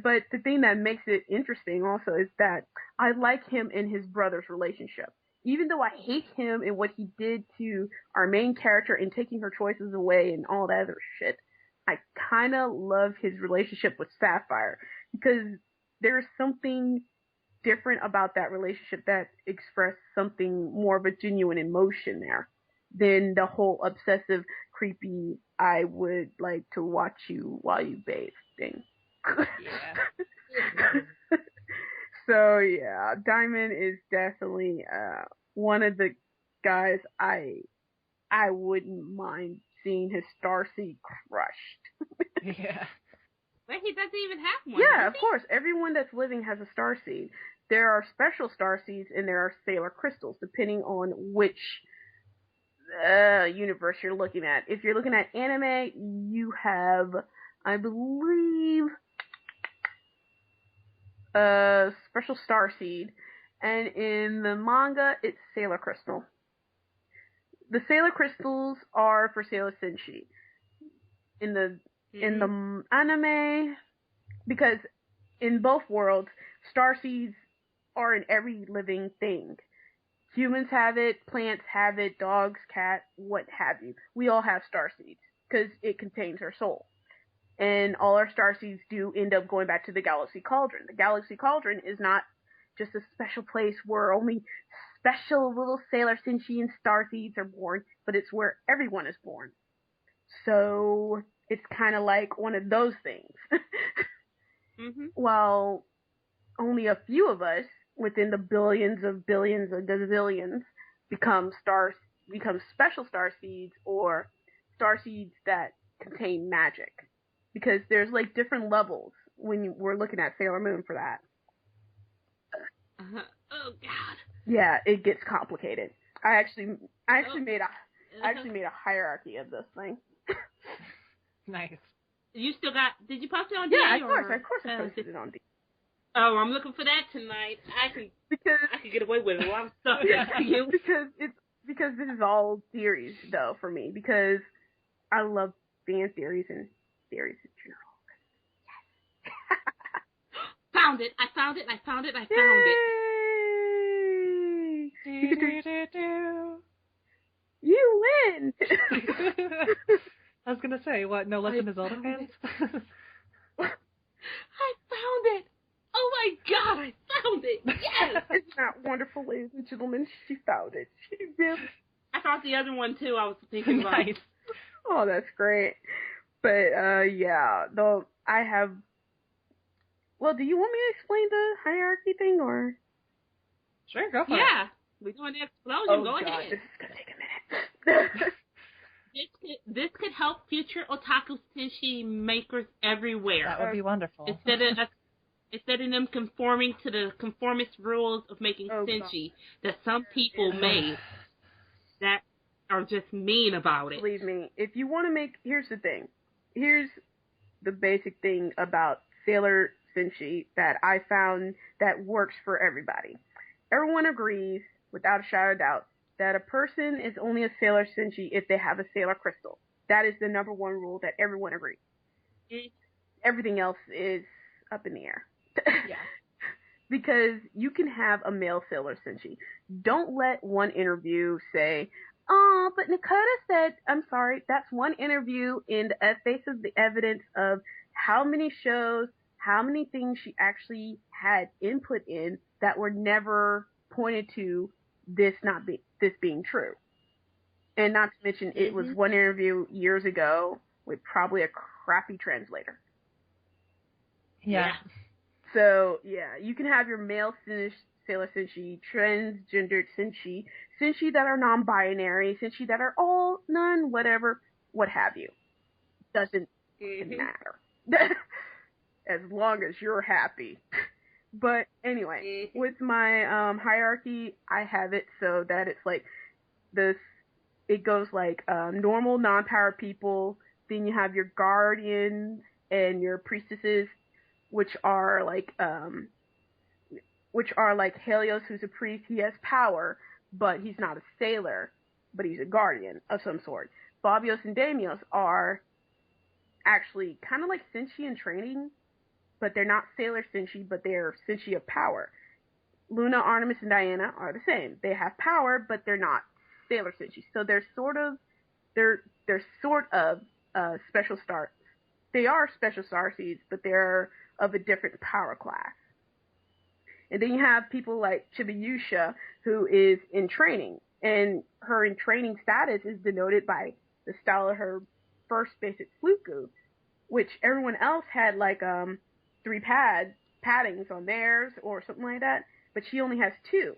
But the thing that makes it interesting also is that I like him in his brother's relationship. Even though I hate him and what he did to our main character and taking her choices away and all that other shit, I kind of love his relationship with Sapphire because there's something different about that relationship that expressed something more of a genuine emotion there than the whole obsessive, creepy, I would like to watch you while you bathe thing. Yeah. So yeah, Diamond is definitely one of the guys I wouldn't mind seeing his starseed crushed. Yeah. But he doesn't even have one. Yeah, of course. Everyone that's living has a starseed. There are special starseeds and there are sailor crystals, depending on which universe you're looking at. If you're looking at anime, you have, I believe, special starseed, and in the manga, it's sailor crystal. The sailor crystals are for Sailor Senshi. In the anime, because in both worlds, starseeds are in every living thing. Humans have it, plants have it, dogs, cats, what have you. We all have starseeds because it contains our soul. And all our starseeds do end up going back to the Galaxy Cauldron. The Galaxy Cauldron is not just a special place where only special little Sailor Senshi and starseeds are born, but it's where everyone is born. So it's kind of like one of those things. While only a few of us, within the billions of gazillions, become special starseeds or starseeds that contain magic. Because there's like different levels when we're looking at Sailor Moon for that. Oh God. Yeah, it gets complicated. I actually Oh. made a hierarchy of this thing. Nice. You still got? Did you post it on Yeah, D? of course I posted it on D. Oh, I'm looking for that tonight. I could get away with a lot of stuff. because this is all theories though for me, because I love fan theories and theories in general. Found it! I found it! You win! I was gonna say, what, no Legend of Zelda fans? I found it! Oh my God, I found it! Yes! Isn't that wonderful, ladies and gentlemen? She found it. She really... I found the other one too, I was thinking about. Nice. Oh, that's great. But, yeah, though, I have... Well, do you want me to explain the hierarchy thing, or...? Sure, go for it. Yeah, we're doing the explosion. Oh, Go God, ahead. this is gonna take a minute. This could help future otaku senshi makers everywhere. That would be wonderful. Instead of them conforming to the conformist rules of making senshi that some people made that are just mean about it. Believe me, if you want to make... Here's the thing. Here's the basic thing about Sailor Senshi that I found that works for everybody. Everyone agrees, without a shadow of doubt, that a person is only a Sailor Senshi if they have a Sailor Crystal. That is the number one rule that everyone agrees. Everything else is up in the air. Yeah. Because you can have a male Sailor Senshi. Don't let one interview say, "Oh, but Nakota said," I'm sorry, that's one interview in the face of the evidence of how many shows, how many things she actually had input in that were never pointed to this being true. And not to mention, it was one interview years ago with probably a crappy translator. Yeah. So, yeah, you can have your male Sailor Senshi, transgendered Senshi, Senshi that are non-binary, Senshi that are all, none, whatever, what have you. Doesn't matter. As long as you're happy. But anyway, with my hierarchy, I have it so that it's like this. It goes like normal, non-powered people. Then you have your guardians and your priestesses, which are like Helios, who's a priest. He has power, but he's not a sailor, but he's a guardian of some sort. Bobios and Damios are actually kind of like Senshi in training, but they're not Sailor Senshi, but they're Senshi of power. Luna, Artemis, and Diana are the same. They have power, but they're not Sailor Senshi. So they're sort of special star. They are special starseeds, but they're of a different power class. And then you have people like Chibiusha, who is in training, and her in training status is denoted by the style of her first basic fluku, which everyone else had like 3 paddings on theirs or something like that, but she only has 2.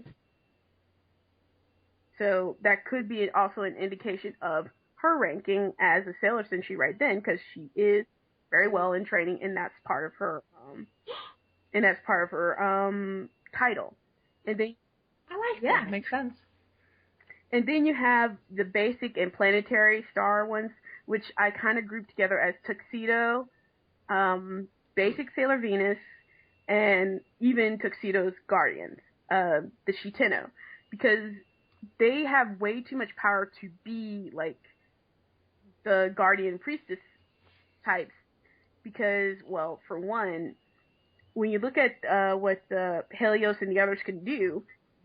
So that could be also an indication of her ranking as a Sailor Senshi right then, because she is very well in training, and that's part of her title. And then that makes sense. And then you have the basic and planetary star ones, which I kind of grouped together as Tuxedo, basic Sailor Venus, and even Tuxedo's guardians, the Shiteno, because they have way too much power to be like the guardian priestess types. Because, well, for one, when you look at what the Helios and the others can do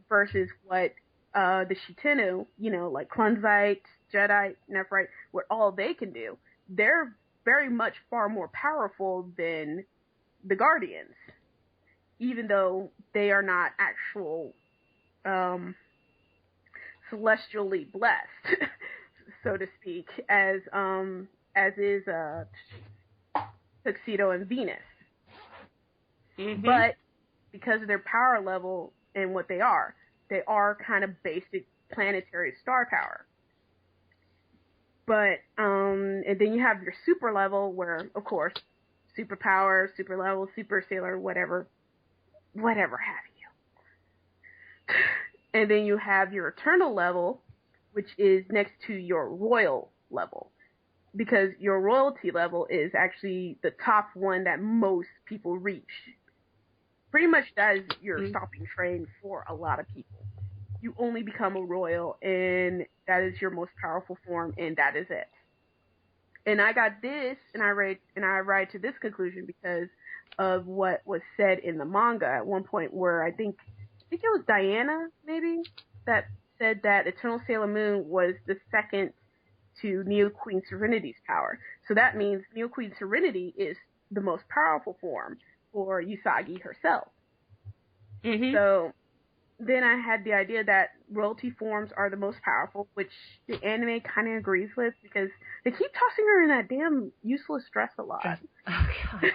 versus what the Shitenu, like Klunzite, Jedi, Nephrite, what all they can do, they're very much far more powerful than the Guardians, even though they are not actual celestially blessed, so to speak, as is Tuxedo and Venus. Mm-hmm. But because of their power level and what they are kind of basic planetary star power. But and then you have your super level, where of course superpower, super level, super sailor, whatever have you. And then you have your eternal level, which is next to your royal level. Because your royalty level is actually the top one that most people reach. Pretty much that is your stopping train for a lot of people. You only become a royal, and that is your most powerful form, and that is it. And I got this, and I arrived to this conclusion because of what was said in the manga at one point, where I think it was Diana, maybe, that said that Eternal Sailor Moon was the second to Neo Queen Serenity's power. So that means Neo Queen Serenity is the most powerful form for Usagi herself. Mm-hmm. So then I had the idea that royalty forms are the most powerful, which the anime kind of agrees with because they keep tossing her in that damn useless dress a lot. Oh, God.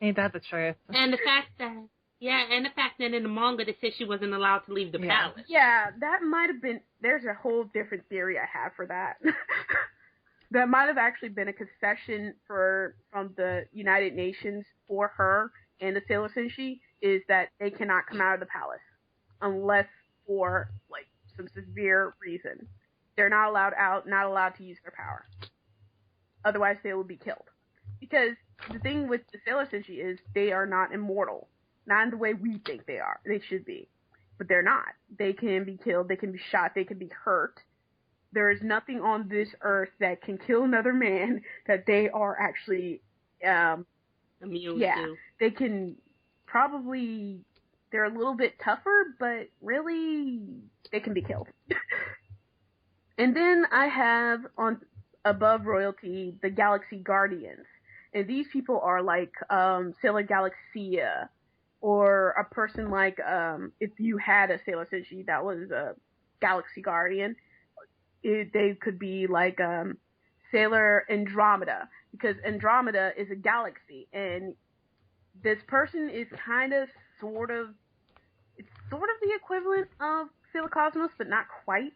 Ain't that the truth? And the fact that in the manga they said she wasn't allowed to leave the palace. Yeah, that might have been, there's a whole different theory I have for that. That might have actually been a concession from the United Nations for her and the Sailor Senshi, is that they cannot come out of the palace unless for, like, some severe reason. They're not allowed out, not allowed to use their power. Otherwise, they will be killed. Because the thing with the Sailor Senshi is they are not immortal. Not in the way we think they are. They should be. But they're not. They can be killed, they can be shot, they can be hurt. There is nothing on this earth that can kill another man that they are actually immune to. They can probably, they're a little bit tougher, but really they can be killed. And then I have on above royalty the Galaxy Guardians. And these people are like Sailor Galaxia, or a person like if you had a Sailor Senshi that was a Galaxy Guardian, they could be like Sailor Andromeda, because Andromeda is a galaxy, and this person is it's sort of the equivalent of Sailor Cosmos, but not quite.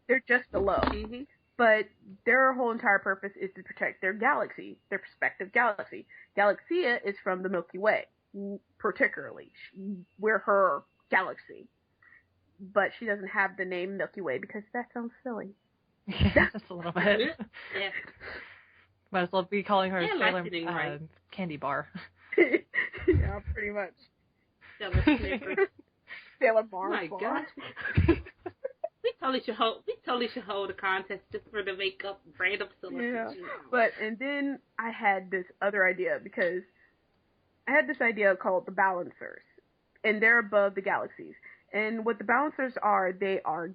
They're just below. Mm-hmm. But their whole entire purpose is to protect their galaxy, their prospective galaxy. Galaxia is from the Milky Way, particularly. We're her galaxy. But she doesn't have the name Milky Way because that sounds silly. Yeah, just a little bit. Yeah. Might as well be calling her Sailor right. Candy Bar. Yeah, pretty much. Sailor Snickers. Sailor Mars. Oh my Bar. God. We totally should hold a contest just for the makeup random celebrities. Yeah. But and then I had this other idea, because I had this idea called the Balancers, and they're above the galaxies. And what the Balancers are, they are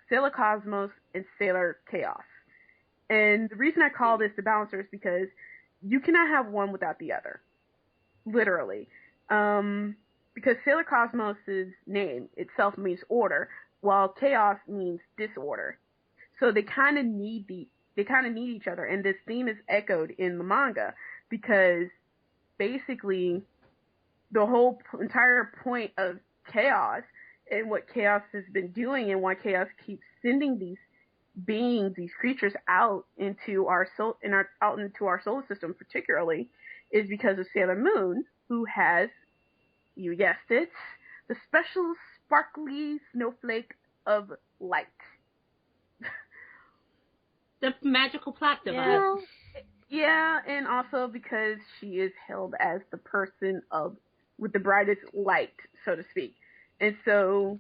Sailor Cosmos and Sailor Chaos. And the reason I call this the Balancers is because you cannot have one without the other. Literally. Because Sailor Cosmos' name itself means order, while Chaos means disorder. So they kind of need each other. And this theme is echoed in the manga, because basically the whole entire point of Chaos and what Chaos has been doing, and why Chaos keeps sending these beings, these creatures out into our solar system particularly, is because of Sailor Moon, who has, you guessed it, the special sparkly snowflake of light. The magical plot device. Yeah, and also because she is hailed as the person with the brightest light, so to speak. And so,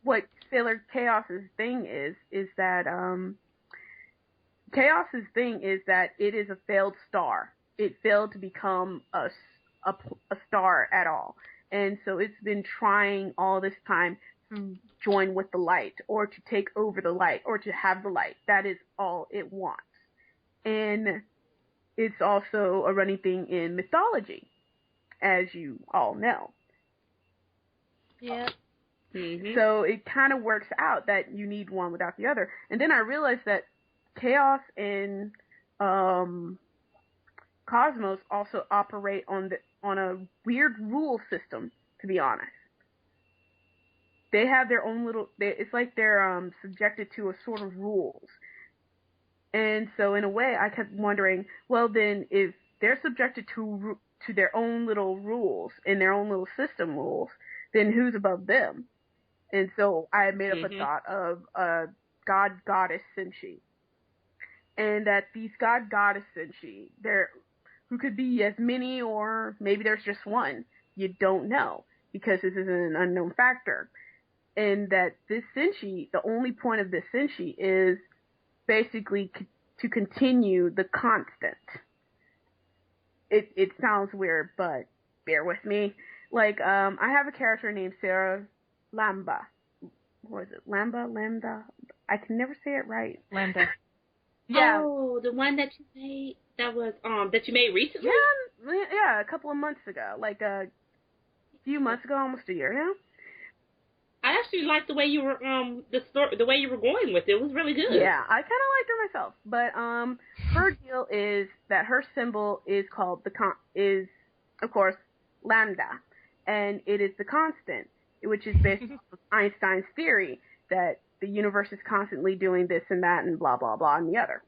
what Sailor Chaos's thing is that Chaos's thing is that it is a failed star. It failed to become a star at all. And so it's been trying all this time to join with the light, or to take over the light, or to have the light. That is all it wants. And it's also a running thing in mythology, as you all know. Yeah. Mm-hmm. So it kind of works out that you need one without the other. And then I realized that Chaos and Cosmos also operate on a weird rule system, to be honest. They have their own it's like they're subjected to a sort of rules. And so in a way I kept wondering, well then, if they're subjected to their own little rules and their own little system rules, then who's above them? And so I made up a Mhm. thought of god goddess Senshi, and that these god goddess Senshi, there who could be as many or maybe there's just one. You don't know because this is an unknown factor. And that this Senshi, the only point of this Senshi is basically to continue the constant. It sounds weird, but bear with me. Like, I have a character named Sarah Lamba. What is it? Lambda? I can never say it right. Lambda. Yeah. Oh, the one that you made, that you made recently? Yeah, a couple of months ago. Like, a few months ago, almost a year now. I actually liked the way you were the way you were going with it. It was really good. Yeah, I kind of liked her myself, but her deal is that her symbol is called is of course lambda, and it is the constant, which is based on Einstein's theory that the universe is constantly doing this and that and blah blah blah and the other.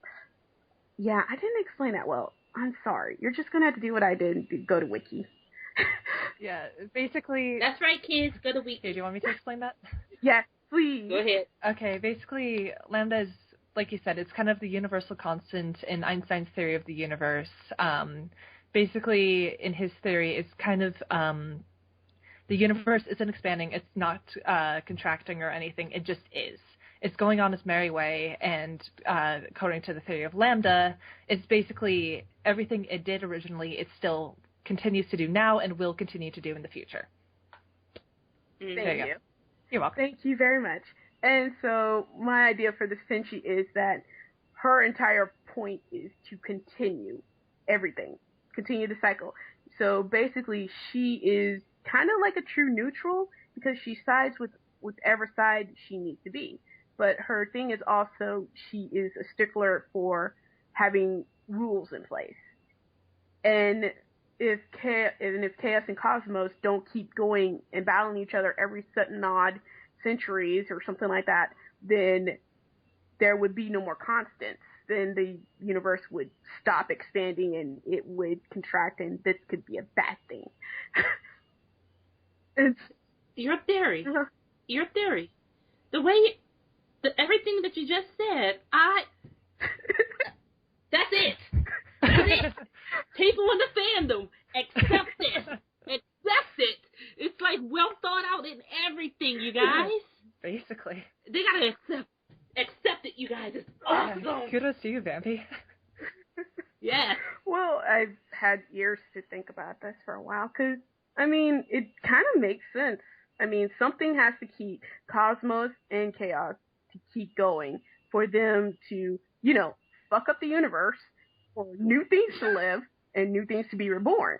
Yeah, I didn't explain that well. I'm sorry. You're just gonna have to do what I did and go to Wiki. Yeah, basically... That's right, kids. Go to Wiki. Okay, do you want me to explain that? Yes, please. Go ahead. Okay, basically, lambda is, like you said, it's kind of the universal constant in Einstein's theory of the universe. Basically, in his theory, it's kind of the universe isn't expanding, it's not contracting or anything, it just is. It's going on its merry way, and according to the theory of lambda, it's basically everything it did originally, it still continues to do now and will continue to do in the future. Thank you. You're welcome. Thank you very much. And so my idea for the Senshi is that her entire point is to continue everything, continue the cycle. So basically she is kind of like a true neutral because she sides with whichever side she needs to be. But her thing is also she is a stickler for having rules in place. And if Chaos and Cosmos don't keep going and battling each other every certain odd centuries or something like that, then there would be no more constants. Then the universe would stop expanding and it would contract, and this could be a bad thing. It's Your theory. Your theory. The way everything that you just said, that's it. That's it. People in the fandom accept it. Accept it. It's like well thought out in everything, you guys. Basically. They gotta accept it, you guys. It's awesome. Yeah, kudos to you, Vampy. Yes. Well, I've had years to think about this for a while, because, I mean, it kind of makes sense. I mean, something has to keep Cosmos and Chaos to keep going for them to, fuck up the universe, for new things to live, and new things to be reborn.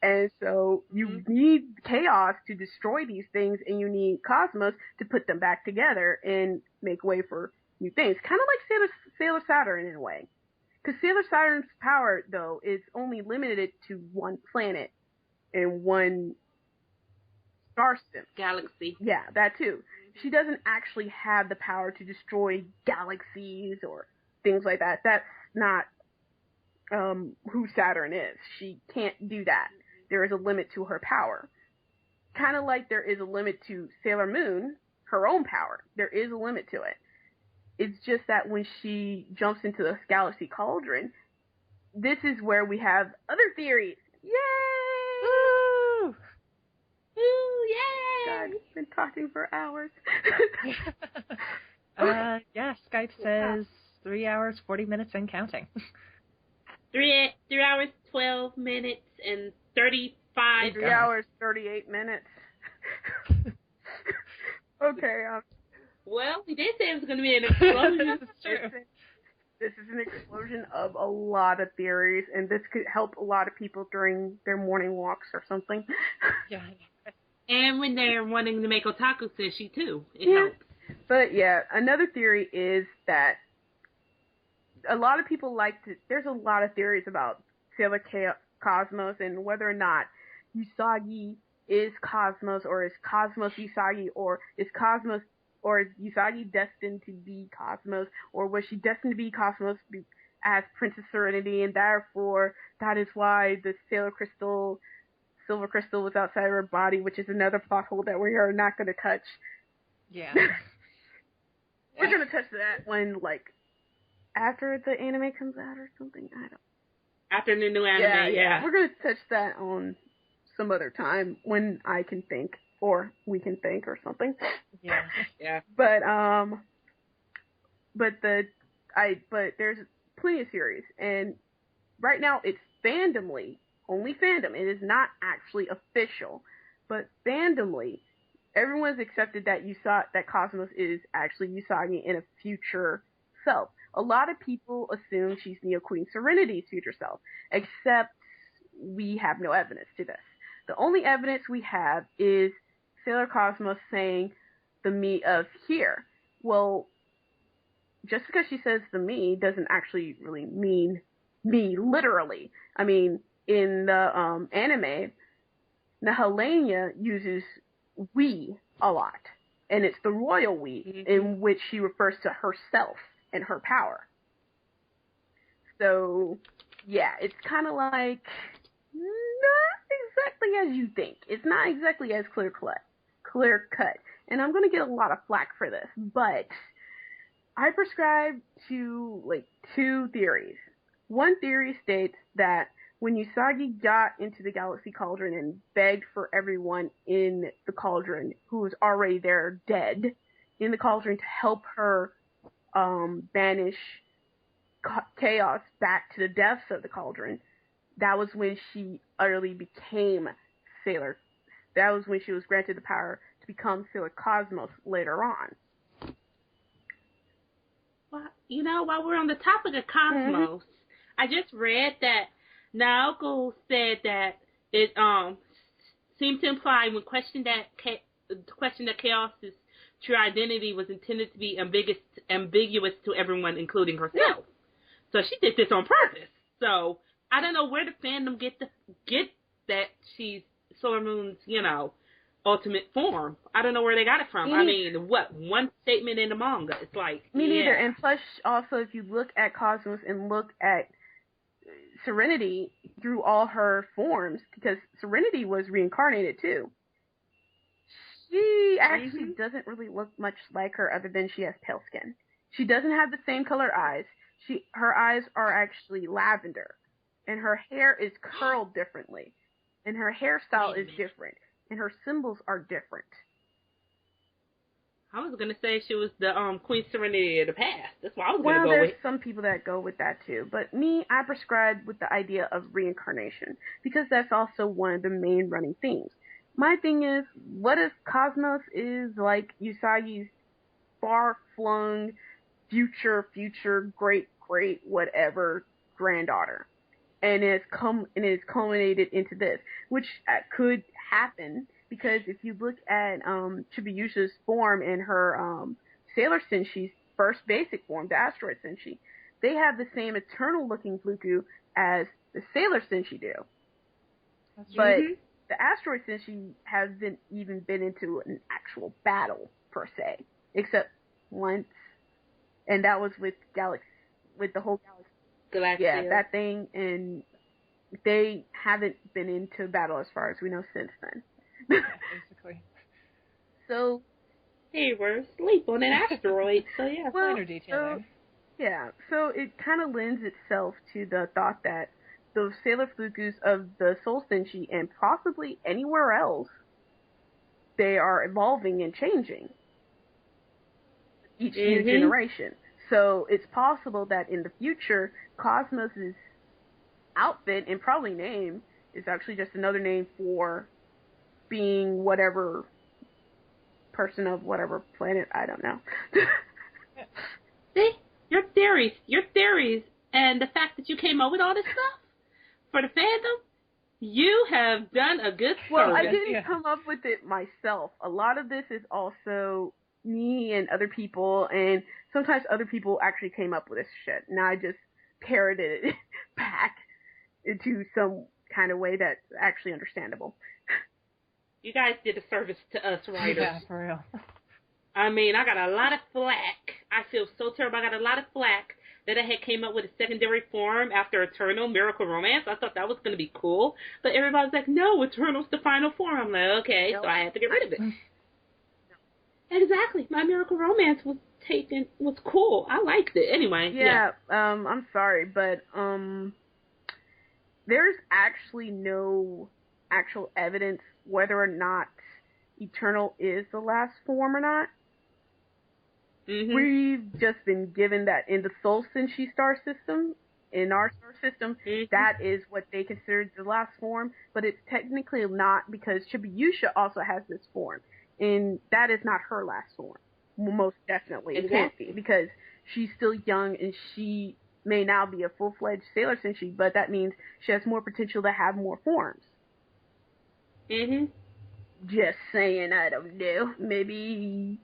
And so you need Chaos to destroy these things, and you need Cosmos to put them back together and make way for new things. Kind of like Sailor Saturn in a way. Because Sailor Saturn's power, though, is only limited to one planet and one star system. Galaxy. Yeah, that too. She doesn't actually have the power to destroy galaxies or things like that. That's not who Saturn is. She can't do that. There is a limit to her power. Kind of like there is a limit to Sailor Moon, her own power. There is a limit to it. It's just that when she jumps into the galaxy cauldron, this is where we have other theories. Yay! Woo! Woo, yay! God, I've been talking for hours. Yeah, Skype says 3 hours, 40 minutes and counting. 3 hours, 12 minutes, and 35. 3 hours, 38 minutes. Okay. Well, we did say it was going to be an explosion. This is true. This is an explosion of a lot of theories, and this could help a lot of people during their morning walks or something. Yeah. And when they're wanting to make otaku sushi, too. It helps. But, yeah, another theory is that a lot of people there's a lot of theories about Sailor Cosmos and whether or not Usagi is Cosmos, or is Cosmos Usagi, or is Usagi destined to be Cosmos, or was she destined to be Cosmos as Princess Serenity, and therefore that is why the Sailor Crystal silver crystal was outside of her body, which is another plot hole that we are not going to touch. Yeah. We're going to touch that when, like, after the anime comes out or something. I don't. After the new anime, yeah. We're going to touch that on some other time when I can think, or we can think, or something. Yeah. But there's plenty of series, and right now it's fandomly, only fandom. It is not actually official, but fandomly, everyone's accepted that that Cosmos is actually Usagi in a future self. A lot of people assume she's Neo Queen Serenity's future self, except we have no evidence to this. The only evidence we have is Sailor Cosmos saying the me of here. Well, just because she says the me doesn't actually really mean me literally. I mean, in the anime, Nahalania uses we a lot, and it's the royal we in which she refers to herself and her power. So, yeah, it's kind of like not exactly as you think. It's not exactly as clear cut. And I'm going to get a lot of flack for this, but I prescribe to, like, two theories. One theory states that when Usagi got into the Galaxy Cauldron and begged for everyone in the Cauldron who was already there dead in the Cauldron to help her banish chaos back to the depths of the Cauldron, that was when she utterly became Sailor. That was when she was granted the power to become Sailor Cosmos later on. Well, while we're on the topic of Cosmos, I just read that Naoko said that it seemed to imply when questioned that Chaos's true identity was intended to be ambiguous to everyone, including herself. So she did this on purpose. So I don't know where the fandom get that she's Sailor Moon's, ultimate form. I don't know where they got it from. I mean, one statement in the manga. It's like, me neither. And plus, also, if you look at Cosmos and look at Serenity through all her forms, because Serenity was reincarnated too, she actually doesn't really look much like her, other than she has pale skin. She doesn't have the same color eyes. Her eyes are actually lavender, and her hair is curled differently, and her hairstyle is different, and her symbols are different. I was gonna say she was the Queen Serenity of the past. That's what I was gonna go with. Well, there's some people that go with that too, but me, I prescribe with the idea of reincarnation, because that's also one of the main running themes. My thing is, what if Cosmos is like Usagi's far-flung future, great whatever granddaughter, and it's culminated into this, which could happen, because if you look at Chibiusa's form in her Sailor Senshi's first basic form, the Asteroid Senshi, they have the same eternal-looking Fluku as the Sailor Senshi do. But the Asteroid Senshi hasn't even been into an actual battle, per se, except once, and that was with the whole Galaxy. Yeah, that thing, and they haven't been into battle as far as we know since then. Yeah, basically. So they were asleep on an asteroid, so yeah. Minor detail there. Yeah, so it kind of lends itself to the thought that the Sailor Flukus of the Soul Senshi and possibly anywhere else, they are evolving and changing each new generation. So it's possible that in the future, Cosmos's outfit and probably name is actually just another name for being whatever person of whatever planet, I don't know. See, your theories, and the fact that you came up with all this stuff for the fandom, you have done a good service. Well, I didn't come up with it myself. A lot of this is also me and other people, and sometimes other people actually came up with this shit, and I just parroted it back into some kind of way that's actually understandable. You guys did a service to us writers. Yeah, for real. I mean, I got a lot of flack. I feel so terrible. I got a lot of flack that it had came up with a secondary form after Eternal Miracle Romance. I thought that was going to be cool. But everybody's like, no, Eternal's the final form. I'm like, okay, Nope. so I had to get rid of it. Exactly. My Miracle Romance was cool. I liked it. Anyway, yeah. I'm sorry, but there's actually no actual evidence whether or not Eternal is the last form or not. Mm-hmm. We've just been given that in the Soul Senshi star system, in our star system, that is what they considered the last form, but it's technically not because Chibiusha also has this form, and that is not her last form. Most definitely it can't be, because she's still young and she may now be a full-fledged Sailor Senshi, but that means she has more potential to have more forms. Mm-hmm. Just saying, I don't know. Maybe...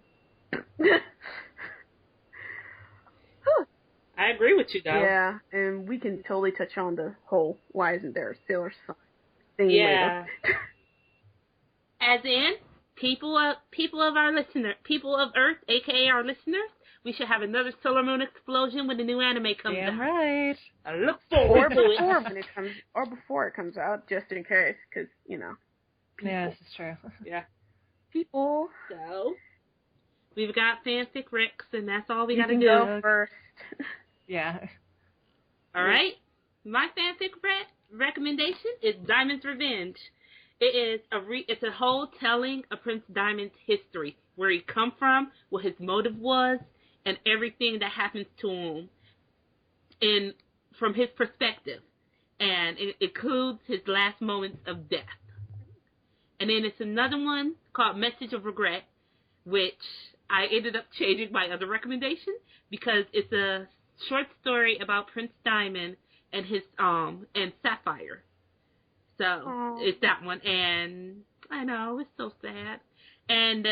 I agree with you, though. Yeah, and we can totally touch on the whole why isn't there a Sailor Sun thing later. As in, people of Earth, aka our listeners, we should have another Solar Moon explosion when the new anime comes out. Damn right. I look forward to it. Or before it comes out, just in case, because, you know. People. Yeah, this is true. Yeah. People. So, we've got fanfic Ricks, and that's all we gotta do. Go first. Yeah. All right. My fanfic recommendation is Diamond's Revenge. It's a whole telling of Prince Diamond's history, where he come from, what his motive was, and everything that happens to him, from his perspective, and it includes his last moments of death. And then it's another one called Message of Regret, which I ended up changing my other recommendation because it's a short story about Prince Diamond and his and Sapphire. So it's that one, and I know it's so sad. And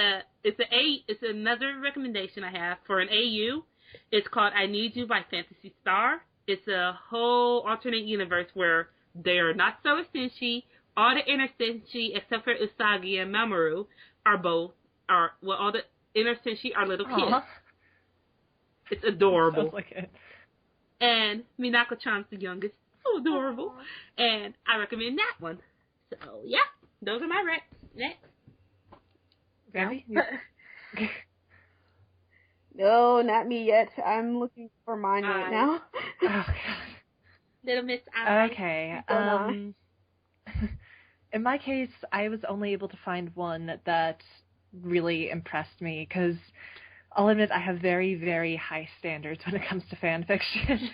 it's another recommendation I have for an AU. It's called I Need You by Fantasy Star. It's a whole alternate universe where they're not so Senshi. All the inner Senshi except for Usagi and Mamoru all the inner Senshi are little kids. It's adorable. Sounds like it. And Minako-chan's the youngest. So adorable. And I recommend that one. So, yeah. Those are my recs. Next. Vampy? No, not me yet. I'm looking for mine right now. Oh, God. Little Miss I. Okay. In my case, I was only able to find one that really impressed me, because I'll admit I have very, very high standards when it comes to fan fiction.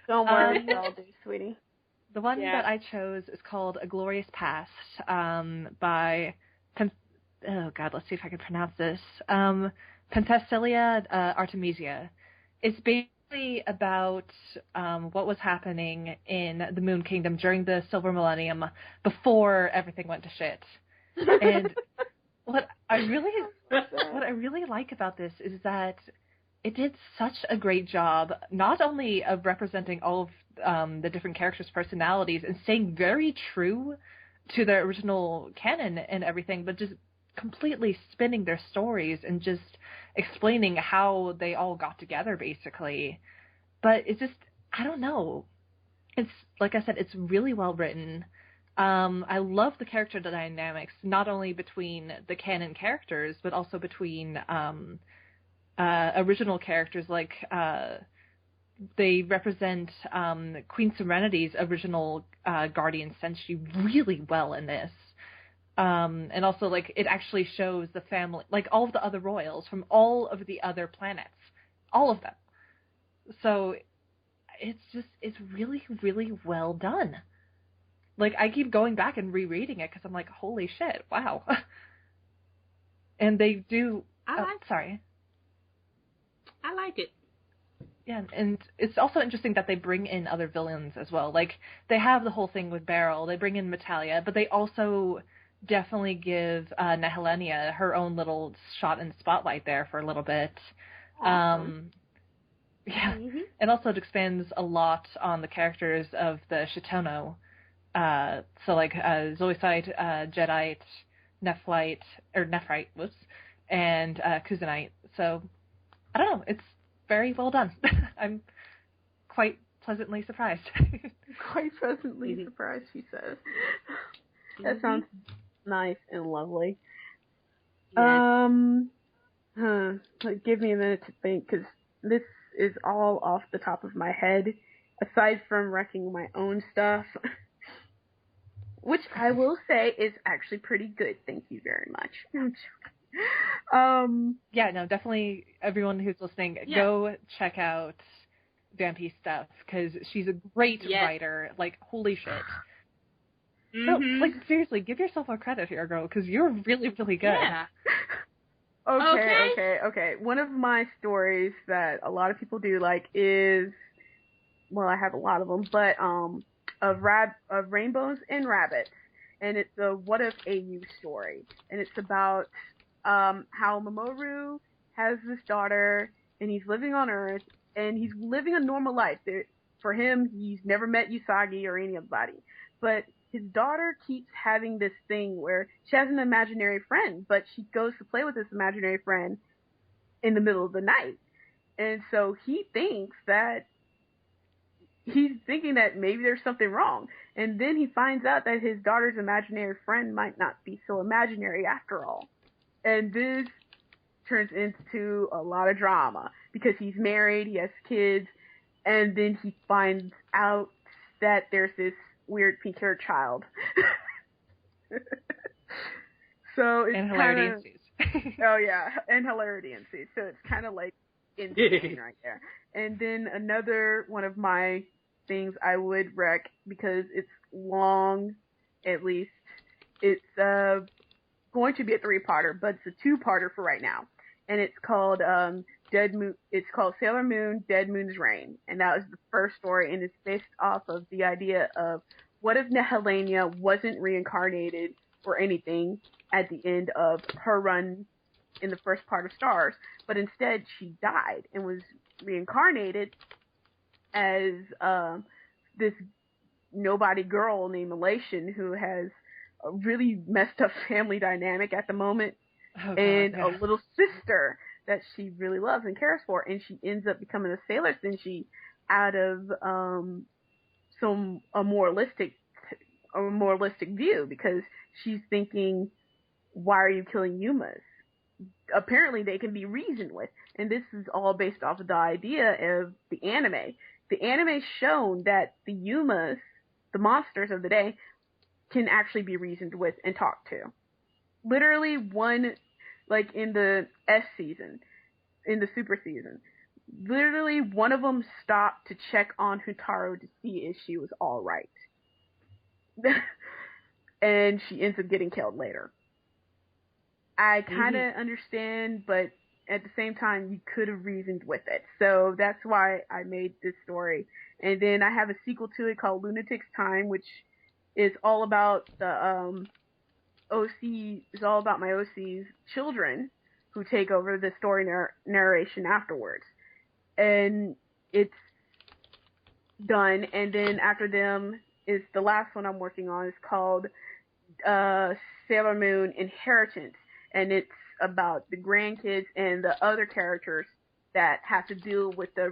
Don't worry, I'll do, sweetie. The one that I chose is called A Glorious Past, by oh god, let's see if I can pronounce this. Penthesilea Artemisia. It's basically about what was happening in the Moon Kingdom during the Silver Millennium before everything went to shit. And what I really like about this is that it did such a great job, not only of representing all of the different characters' personalities and staying very true to their original canon and everything, but just completely spinning their stories and just explaining how they all got together, basically. But it's just, I don't know. It's, like I said, it's really well written. I love the character dynamics, not only between the canon characters, but also between original characters. Like, they represent Queen Serenity's original guardian Senshi really well in this. And also, like, it actually shows the family, like, all of the other royals from all of the other planets. All of them. So, it's really, really well done. Like, I keep going back and rereading it because I'm like, holy shit, wow. And they do... sorry. I like it. Yeah, and it's also interesting that they bring in other villains as well. Like, they have the whole thing with Beryl, they bring in Natalia, but they also definitely give Nehelenia her own little shot in the spotlight there for a little bit. Awesome. Yeah, and also it expands a lot on the characters of the Shitono. So, like, Zoisite, Jedi, Nephrite, and Kuzanite. So, I don't know, it's very well done. I'm quite pleasantly surprised. Quite pleasantly surprised, she says. That sounds nice and lovely. Yes. Give me a minute to think, because this is all off the top of my head, aside from wrecking my own stuff, which I will say is actually pretty good. Thank you very much. Yeah, no, definitely everyone who's listening, go check out Vampy stuff, because she's a great writer. Like, holy shit. No, like, seriously, give yourself a credit here, girl, because you're really, really good. Yeah. Okay. One of my stories that a lot of people do like is, well, I have a lot of them, but of rainbows and rabbits, and it's a what if AU story, and it's about how Mamoru has this daughter, and he's living on Earth, and he's living a normal life. For him, he's never met Usagi or anybody, but his daughter keeps having this thing where she has an imaginary friend, but she goes to play with this imaginary friend in the middle of the night. And so he's thinking that maybe there's something wrong. And then he finds out that his daughter's imaginary friend might not be so imaginary after all. And this turns into a lot of drama because he's married, he has kids, and then he finds out that there's this weird pink-haired child. So it's and hilarity ensues. Oh yeah, and hilarity ensues. So it's kind of like insane right there. And then another one of my things I would rec, because it's long, at least. It's going to be a 3-parter, but it's a 2-parter for right now. And it's called Dead Moon. It's called Sailor Moon, Dead Moon's Reign, and that was the first story, and it's based off of the idea of what if Helena wasn't reincarnated or anything at the end of her run in the first part of Stars, but instead she died and was reincarnated as this nobody girl named Elation who has a really messed up family dynamic at the moment, and a little sister that she really loves and cares for, and she ends up becoming a Sailor Senshi out of a moralistic view, because she's thinking, why are you killing Yumas? Apparently they can be reasoned with, and this is all based off of the idea of the anime. The anime's shown that the Yumas, the monsters of the day, can actually be reasoned with and talked to. Literally one, like in the S season, in the super season, literally one of them stopped to check on Hotaru to see if she was all right. And she ends up getting killed later. I kind of understand, but at the same time, you could have reasoned with it. So that's why I made this story. And then I have a sequel to it called Lunatic's Time, which is all about the OC, is all about my OC's children who take over the story narration afterwards. And it's done. And then after them is the last one I'm working on. Is called Sailor Moon Inheritance. And it's about the grandkids and the other characters that have to deal with the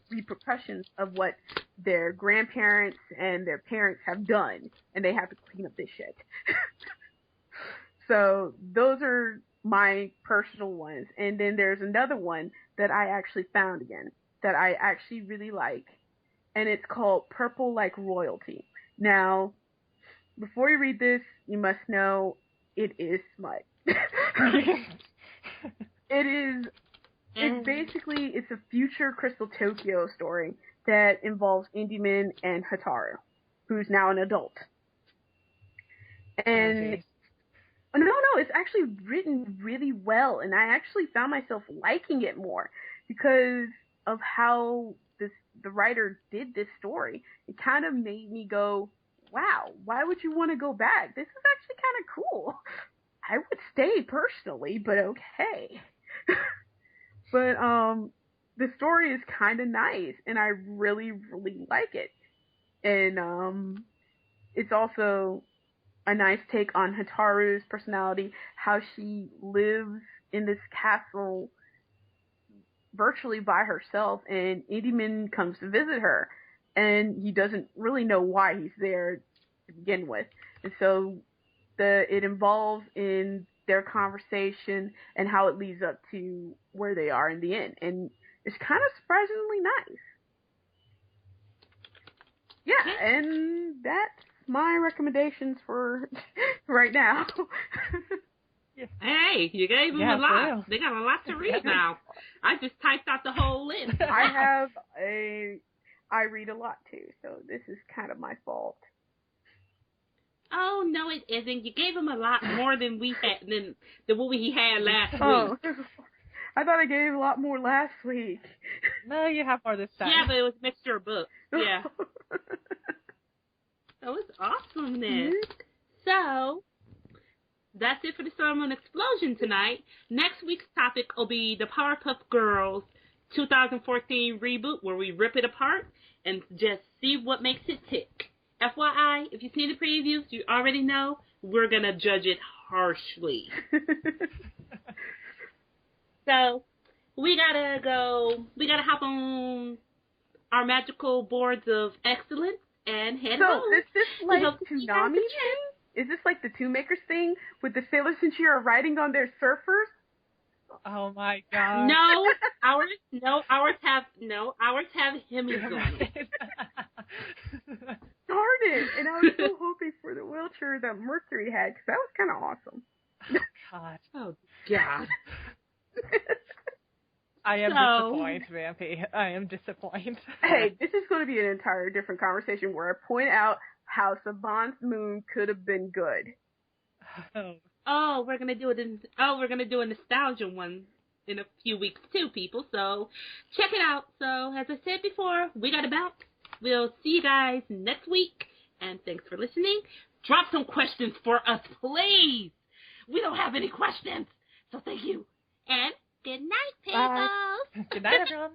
repercussions of what their grandparents and their parents have done, and they have to clean up this shit. So those are my personal ones. And then there's another one that I actually found again that I actually really like, and it's called Purple Like Royalty. Now, before you read this, you must know it is smut. It's a future Crystal Tokyo story that involves Endymion and Hotaru, who's now an adult. And no, it's actually written really well, and I actually found myself liking it more because of how the writer did this story. It kind of made me go, wow, why would you want to go back? This is actually kind of cool. I would stay personally, but okay. But the story is kind of nice, and I really, really like it. And it's also a nice take on Hataru's personality, how she lives in this castle virtually by herself, and Endymion comes to visit her, and he doesn't really know why he's there to begin with. And so it involves in their conversation and how it leads up to where they are in the end. And it's kind of surprisingly nice. Yeah, and that's my recommendations for right now. Hey, you gave them a lot. They got a lot to read now. I just typed out the whole list. I read a lot too, so this is kind of my fault. Oh no, it isn't. You gave him a lot more than we had than what we had last week. I thought I gave a lot more last week. No, you have more this time. Yeah, but it was a mixture of books. Yeah. So it's awesomeness. So that's it for the Silver Moon Explosion tonight. Next week's topic will be the Powerpuff Girls 2014 reboot, where we rip it apart and just see what makes it tick. FYI, if you've seen the previews, you already know we're going to judge it harshly. So, we gotta hop on our magical boards of excellence and head home. So, is this like Toonami thing? Is this like the Toon Makers thing with the sailors and Shira riding on their surfers? Oh my god. No, ours have Hemis on it. Darn it! And I was so hoping for the wheelchair that Mercury had, because that was kind of awesome. God. Oh, God. I am disappointed, Vampy. I am disappointed. Hey, this is going to be an entire different conversation where I point out how Saban's moon could have been good. Oh, we're gonna do a nostalgia one in a few weeks too, people. So check it out. So as I said before, we got it back. We'll see you guys next week. And thanks for listening. Drop some questions for us, please. We don't have any questions. So thank you. And good night, people. Good night, everyone.